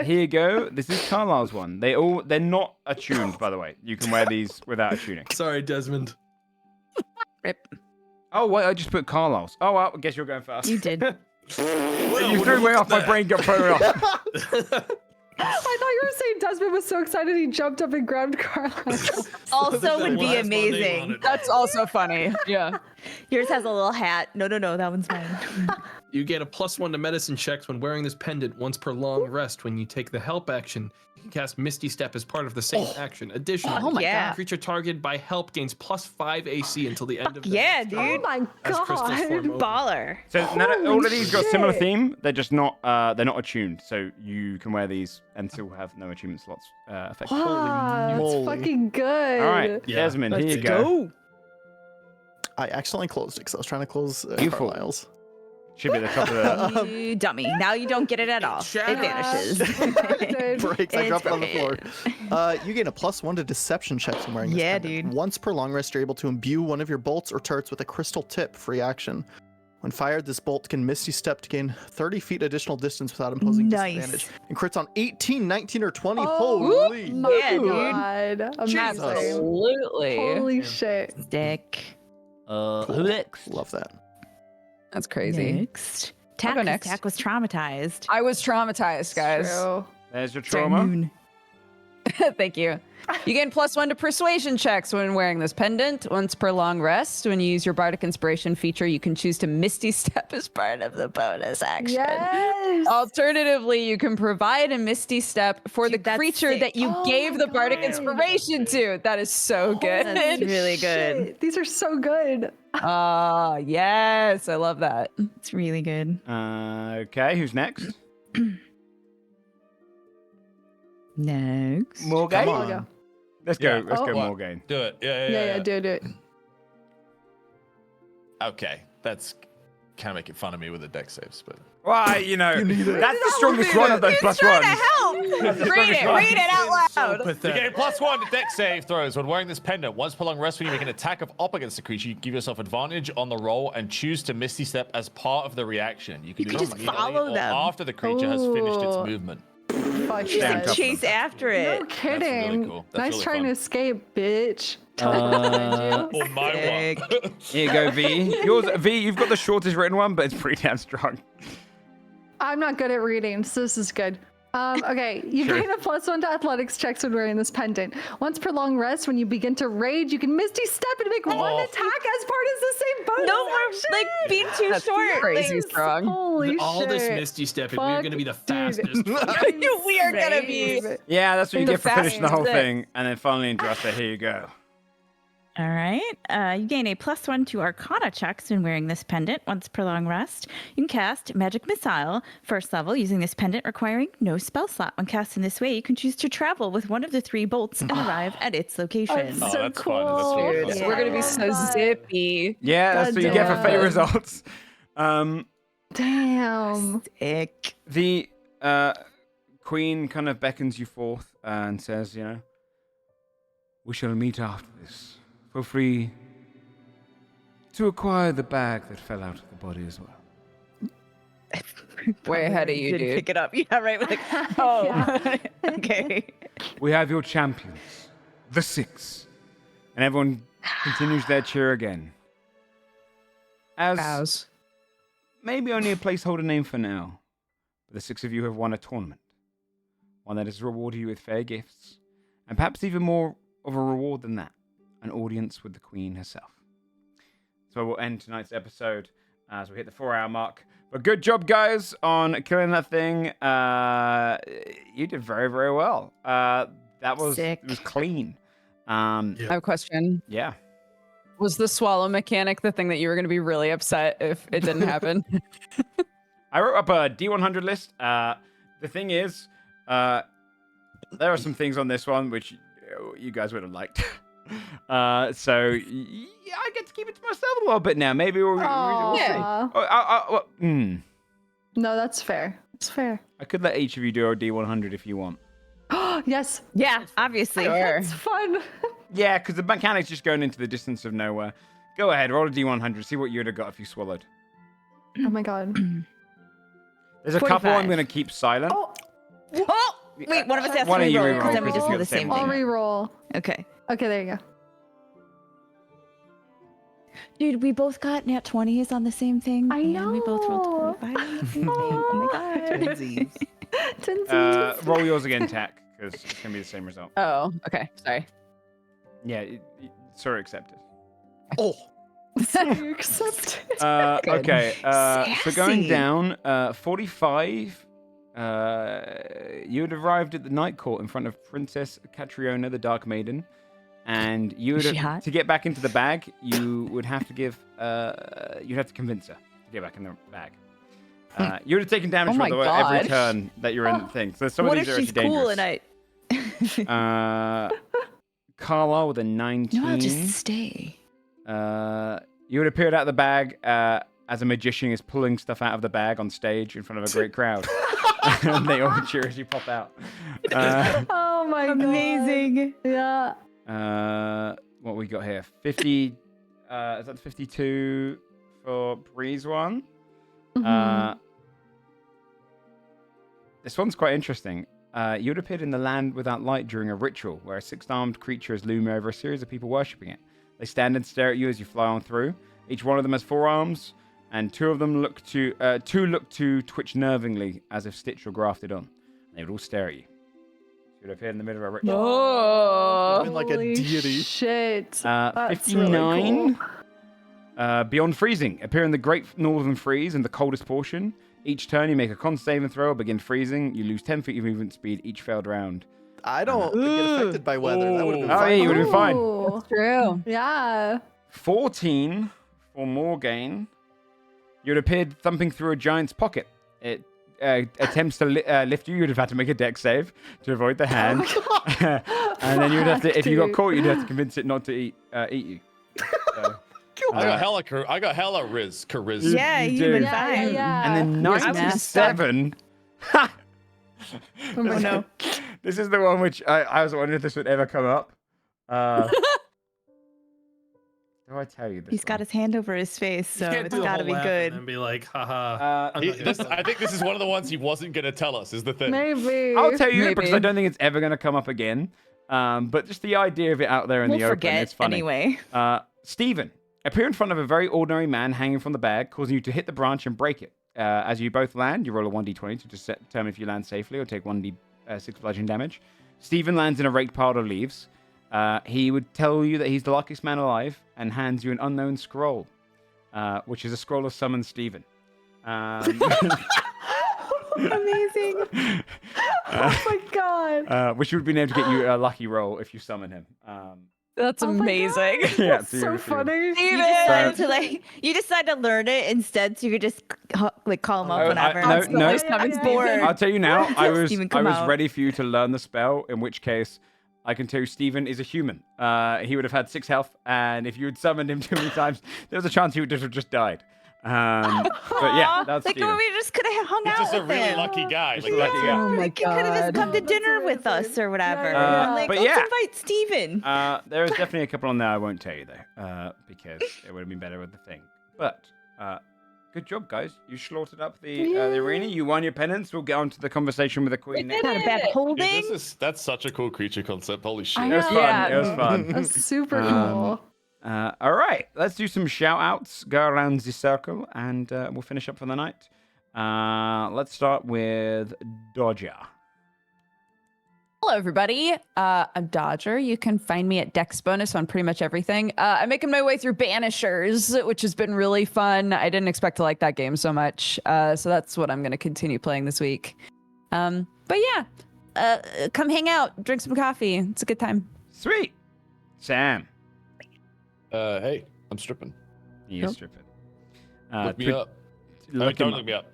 Here you go. This is Carlisle's one. They're not attuned, by the way. You can wear these without attuning. Sorry, Desmond. Rip. Oh wait, I just put Carlisle's. Oh well, I guess you're going first. You did. You threw me off. My brain got thrown off. I thought you were saying Desmond was so excited he jumped up and grabbed Carlisle. Also would be Well, that's my name on amazing. it. That's also funny. Yeah. Yours has a little hat. No, that one's mine. You get a +1 to medicine checks when wearing this pendant once per long rest. When you take the help action, you can cast Misty Step as part of the same action. Additionally, Oh my God. creature targeted by help gains +5 AC until the end of the Yeah, next dude. Oh my as crystals god. form over. Baller. So Holy all of these got similar shit. theme. They're just not. They're not attuned. So you can wear these and still have no attunement slots affected. Wow, moly. that's fucking good. All right, Yeah, Desmond, here let's you go. I accidentally closed it because I was trying to close You fool. Carlisle's. Should be at the top of the. You dummy. Now you don't get it at all. It vanishes. Breaks. I It's drop it on the floor. fine. You gain a +1 to deception checks when wearing this Yeah, pendant. dude. Once per long rest, you're able to imbue one of your bolts or turrets with a crystal tip. Free action. When fired, this bolt can Misty Step to gain 30 feet additional distance without imposing Nice. disadvantage. And crits on 18, 19, or 20. Oh, Holy my Yeah, dude. god. Amazing. Absolutely. Holy shit. Dick. Who next? Love that. That's crazy. Next. I'll go next. Tack was traumatized. I was traumatized, guys. True. There's your trauma. Thank you. You gain +1 to persuasion checks when wearing this pendant. Once per long rest, when you use your bardic inspiration feature, you can choose to Misty Step as part of the bonus action. Yes. Alternatively, you can provide a Misty Step for Dude, the that's creature sick. that you Oh gave my the bardic God. inspiration to. That is so good. That's really good. Shit, these are so good. Ah, yes, I love that. It's really good. Okay, who's next? Next. Morgane. Come on. go. Let's go. Yeah. Let's go, What? Morgane. Do it. Yeah. Yeah, do it. Okay, that's kind of making fun of me with the deck saves, but Why, that's the strongest one of those plus ones. Read it out loud. you gain +1 to deck save throws when wearing this pendant. Once per long rest, when you make an attack of up against the creature, you give yourself advantage on the roll and choose to Misty Step as part of the reaction. You can do could this just immediately follow or them. after the creature has finished its Ooh. movement. Fuck Damn yes. tough. Chase after it. No kidding. really cool. That's Nice really trying fun. to escape, bitch. Oh, my Sick. one. Here you go, V. V, you've got the shortest written one, but it's pretty damn strong. I'm not good at reading, so this is good. Okay, you Sure. gain a +1 to athletics checks when wearing this pendant. Once per long rest, when you begin to rage, you can Misty Step and make one attack as part of the same bonus No more action. like being too That's short. crazy Like, strong. Holy All shit. this Misty Stepping, we're Fuck, going to be the dude. fastest. we are gonna be. Yeah, that's what you The get for finishing the whole fastest. thing. And then finally, Andressa, here you go. All right. You gain a +1 to Arcana checks when wearing this pendant. Once per long rest, you can cast Magic Missile, first level, using this pendant, requiring no spell slot. When cast in this way, you can choose to travel with one of the 3 bolts and arrive at its location. That's Oh, so that's cool. fun. That's really Dude, fun. we're gonna be so God. zippy. Yeah, that's what you get for fate Goddamn. results. Damn. Sick. The queen kind of beckons you forth and says, we shall meet after this. Feel free to acquire the bag that fell out of the body as well. Way ahead of you, Did dude. pick it up. Yeah, right. Like, oh, okay. We have your champions, the 6. And everyone continues their cheer again. As Bows. maybe only a placeholder name for now, but the 6 of you have won a tournament. One that has rewarded you with fair gifts, and perhaps even more of a reward than that, an audience with the Queen herself. So we'll end tonight's episode as we hit the 4-hour mark. But good job, guys, on killing that thing. You did very, very well. That was Sick. It was clean. I have a question. Yeah. Was the swallow mechanic the thing that you were going to be really upset if it didn't happen? I wrote up a D100 list. The thing is, there are some things on this one which you guys would have liked. So yeah, I get to keep it to myself a little bit now. Maybe we'll see. Aw. No, that's fair. It's fair. I could let each of you do a D100 if you want. Yes. Yeah, obviously. That's fun. Yeah, because the mechanic's just going into the distance of nowhere. Go ahead, roll a D100. See what you would have got if you swallowed. Oh my god. There's a couple 45. I'm going to keep silent. Oh, Oh, wait, one of us has Why to don't you reroll, reroll, because then we because just you do got the the same same I'll thing. reroll. Okay. Okay, there you go. Dude, we both got nat 20s on the same thing. I and we both rolled know. 25 on the same thing. Oh my god. Twinsies. Roll yours again, Tack, because it's going to be the same result. Oh, okay. Sorry. Yeah, sorry, accepted. Oh, You accept. Good. Okay, so going Sassy. down, 45, you had arrived at the Night Court in front of Princess Catriona, the Dark Maiden, and you Is would she hot? to get back into the bag, you would have to give, you'd have to convince her to get back in the bag. You would have taken damage Oh my from every God. turn that you're in the thing. So some What of if these are she's actually cool dangerous. and I... Carla with a 19. No, I'll just stay. You would appear out of the bag as a magician is pulling stuff out of the bag on stage in front of a great crowd. And they all cheer as you pop out. Oh my god. Amazing. Yeah. What we got here? 50. Is that 52 for Breeze one? Mhm. This one's quite interesting. You would appeared in the land without light during a ritual where a 6-armed creature is looming over a series of people worshipping it. They stand and stare at you as you fly on through. Each one of them has 4 arms, and two look to twitch nervingly as if stitched or grafted on. They would all stare at you. You would appear in the middle of a ritual. Oh. been like a Holy deity. Shit. That's 59. Really cool. Beyond freezing. Appear in the Great Northern Freeze in the coldest portion. Each turn you make a con saving throw or begin freezing. You lose 10 feet of movement speed each failed round. I don't get affected by weather. That would have been Oh, fun. yeah, you would have been fine. Ooh. True. Yeah. 14 for Morgaine. You would appear thumping through a giant's pocket. It attempts to lift you. You'd have had to make a dex save to avoid the hand. And then you'd have to, if you got Fuck, caught, you'd have to convince it not to eat you. So, I got hella charisma. Yeah, you human do. fine. And then Yours 97. Oh no. This is the one which I was wondering if this would ever come up. Do I tell you this? He's got his hand over his face, so You can't it's do a got to whole be laugh good. And then be like, haha. I think this is one of the ones he wasn't gonna tell us. Is the thing. Maybe. I'll tell you it Maybe. because I don't think it's ever going to come up again. But just the idea of it out there in We'll the open, forget it's funny. anyway. Stephen, appear in front of a very ordinary man hanging from the bag, causing you to hit the branch and break it. As you both land, you roll a 1d20 to determine if you land safely or take 1d6 bludgeoning damage. Stephen lands in a raked pile of leaves. He would tell you that he's the luckiest man alive and hands you an unknown scroll, which is a scroll of summon Stephen. Amazing. Oh my god. Which would be able to get you a lucky roll if you summon him. That's Oh my amazing. God. Yeah, That's so funny. You decide to learn it instead, so you could just call him up Oh, whenever. no. I'm bored. I'll tell you now, I was Steven, come out. ready for you to learn the spell, in which case I can tell you Stephen is a human. He would have had 6 health, and if you had summoned him too many times, there was a chance he would have just died. But yeah, that's like Stephen. we just could have hung He's out just a with really him. lucky guy. Just a lucky guy. Oh my You could have just god. come to dinner with us or whatever. Yeah. Like, But let's yeah. invite Steven. There is definitely a couple on there I won't tell you, though, because it would have been better with the thing. But good job, guys. You slaughtered up the arena. You won your penance. We'll get on to the conversation with the queen next. Not a bad Dude, holding. that's such a cool creature concept. Holy shit. I It was fun. Yeah. It was fun. That's super Um, cool. All right, let's do some shout outs, go around the circle, and we'll finish up for the night. Let's start with Dodger. Hello, everybody. I'm Dodger. You can find me at Dex Bonus on pretty much everything. I'm making my way through Banishers, which has been really fun. I didn't expect to like that game so much, so that's what I'm going to continue playing this week. But yeah, come hang out, drink some coffee. It's a good time. Sweet. Sam. Hey, I'm stripping. You're stripping. Look me up. Don't look me up.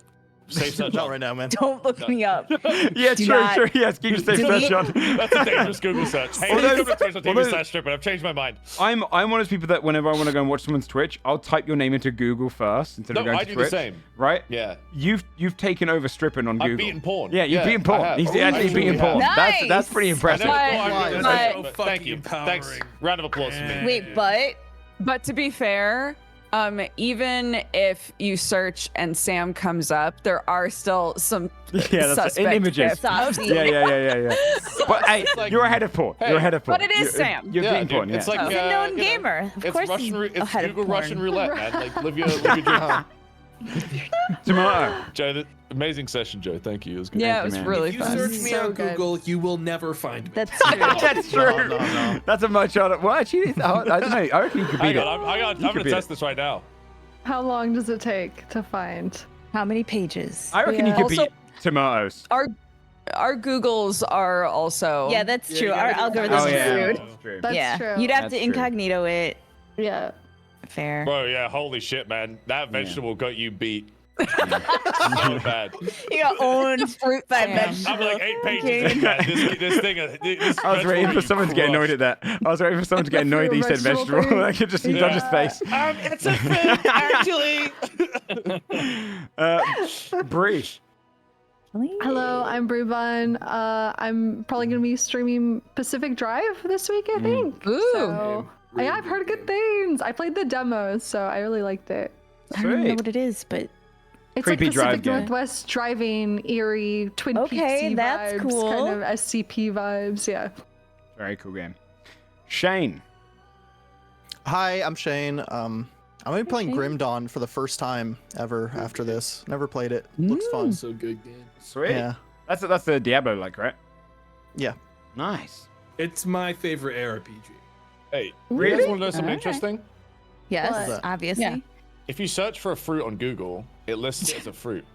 Save search Not on. right now, man. Don't look me up. Yeah, Do true, not true. Yes, keep your safe search on. That's a dangerous Google search. Hey, Although- let's go to although- stripping. I've changed my mind. I'm one of those people that whenever I want to go and watch someone's Twitch, I'll type your name into Google first instead of No, going I to do Twitch. the same. Right? Yeah. You've taken over stripping on Google. I've beaten porn. Yeah, you've beaten I porn. have. He's I actually truly beaten have. porn. Nice. That's pretty I impressive. know, But- but but- thank you. Thanks. empowering. Round of applause for me. Wait, but But to be fair, even if you search and Sam comes up, there are still some Yeah, that's suspect images. bits. Saucy. Yeah. But hey, like- you're ahead of porn. Hey. You're ahead of porn. But it is Sam. You're Yeah, beating dude, porn. it's yeah. like he's a known you know, gamer. Of it's course, Russian. he's It's ahead of Google porn. Russian roulette, man. Like live your dream. Tomato. Joe, amazing session, Joe. Thank you. It was good. Yeah, Thank it was you, man. really If you fun. search me So on good. Google, you will never find me. That's true. That's true. No. That's a much harder. Well, actually, I don't know. I reckon you could beat Hang it. on, I'm You going could to beat test it. this right now. How long does it take to find? How many pages? I reckon you Yeah. could Also- beat tomatoes. Our Googles are also. Yeah, that's Yeah, true. you Our gotta do- algorithms Oh are yeah, screwed. that's true. That's yeah, true. you'd have That's to true. incognito it. Yeah. Fair. Bro, yeah, holy shit, man. That vegetable got you beat. So bad. You got owned fruit by Damn. vegetable. I'm like 8 pages in, man. This thing. This I was waiting for vegetable someone to get annoyed at that. I was waiting for someone to get annoyed that you said Vegetable vegetable. thing. I could just see Dodger's face. It's a fruit, actually. Bree. Hello, I'm Brubun. I'm probably gonna be streaming Pacific Drive this week, I think. Ooh. So, yeah, I've heard good things. I played the demos, so I really liked it. I don't even know Sweet. what it is, but It's Creepy like drive Pacific game. Northwest driving, eerie, Twin Okay, Peaks that's vibes, cool. kind of SCP vibes. Yeah. Very cool game. Shane. Hi, I'm Shane. I'm gonna be playing Grim Dawn for the first time ever after this. Never played it. Looks fun. So good game. Sweet. Yeah. That's the Diablo like, right? Yeah. Nice. It's my favorite RPG. Hey, Really? you guys want to know something Alright. interesting? yes, What? obviously. Yeah. If you search for a fruit on Google, it lists it as a fruit.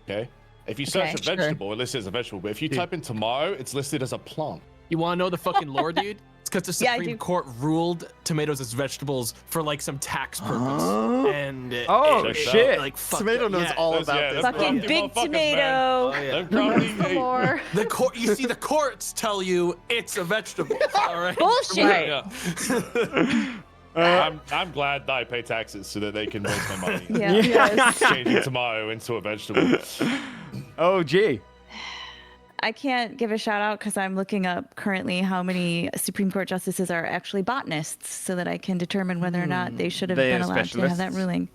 Okay? If you search Okay, a vegetable, it lists it as a vegetable. But if you type in tomato, it's listed as a plant. You want to know the fucking lore, dude? It's because the Yeah, I Supreme do. Court ruled tomatoes as vegetables for like some tax purpose. Huh? And Oh, it, shit. like fucked Tomato up. knows Yeah. all Those- about yeah, this. that's Fucking crafty big motherfuckers, tomato. Oh, yeah. Man. They're crafty- The lore. The court, you see, the courts tell you it's a vegetable. All right. Bullshit. Yeah. I'm glad that I pay taxes so that they can waste my money. Yeah. Yes. Changing tomato into a vegetable. Oh, gee. I can't give a shout out because I'm looking up currently how many Supreme Court justices are actually botanists so that I can determine whether or not they should have They been are allowed to have that specialists? ruling.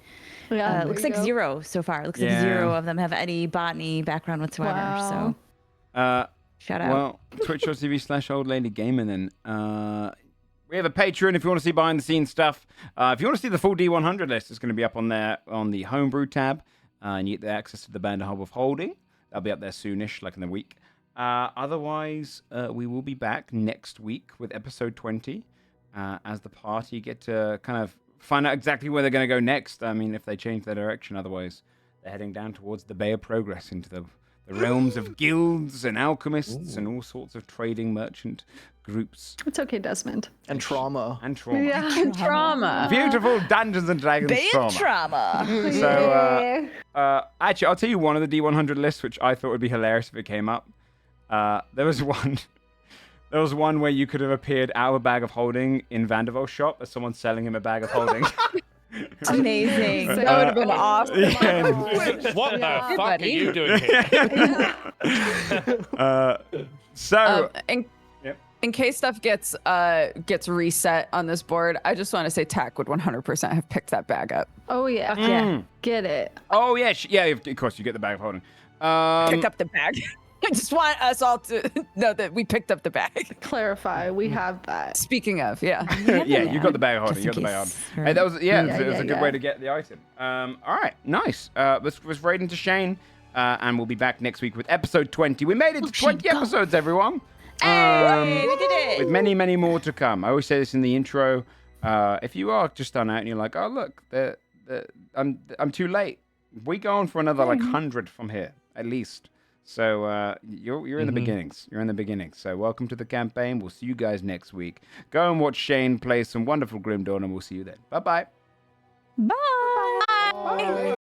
Yeah, It looks like 0 so far. It looks like Yeah. 0 of them have any botany background whatsoever. Wow. So shout out. Well, twitch.tv/oldladygamer then. We have a Patreon if you want to see behind the scenes stuff. If you want to see the full D100 list, it's going to be up on there on the homebrew tab. And you get the access to the Band of Hub of Holding. That'll be up there soonish, like in a week. Otherwise, we will be back next week with episode 20 as the party get to kind of find out exactly where they're going to go next. I mean, if they change their direction. Otherwise, they're heading down towards the Bay of Progress into the realms of guilds and alchemists and all sorts of trading merchant groups. It's okay, Desmond. And trauma. And trauma. Yeah. Trauma. Beautiful Dungeons and Dragons Big trauma. trauma. So, actually, I'll tell you one of the D100 lists, which I thought would be hilarious if it came up. There was one where you could have appeared out of a bag of holding in Vandervel's shop as someone selling him a bag of holding. Amazing. That would have been awesome. Yeah. What the fuck buddy. are you doing here? So, In case stuff gets reset on this board, I just want to say Tack would 100% have picked that bag up. Oh yeah. Yeah. Get it. oh yeah, yeah, of course you get the bag of holding. Pick up the bag. I just want us all to know that we picked up the bag. Clarify. We have that. Speaking of, yeah. Yeah, you got the bag of holding. You Just got the in bag of case, holding. Hey, that was it was a good yeah. way to get the item. All right, nice. This was Raiden to Shane, and we'll be back next week with episode 20. We made it to 20 episodes, everyone. Hey, we did it. With many, many more to come. I always say this in the intro. If you are just done out and you're like, oh look, I'm too late. We go on for another like 100 from here at least. So you're in the beginnings. You're in the beginnings. So welcome to the campaign. We'll see you guys next week. Go and watch Shane play some wonderful Grim Dawn, and we'll see you then. Bye-bye. Bye.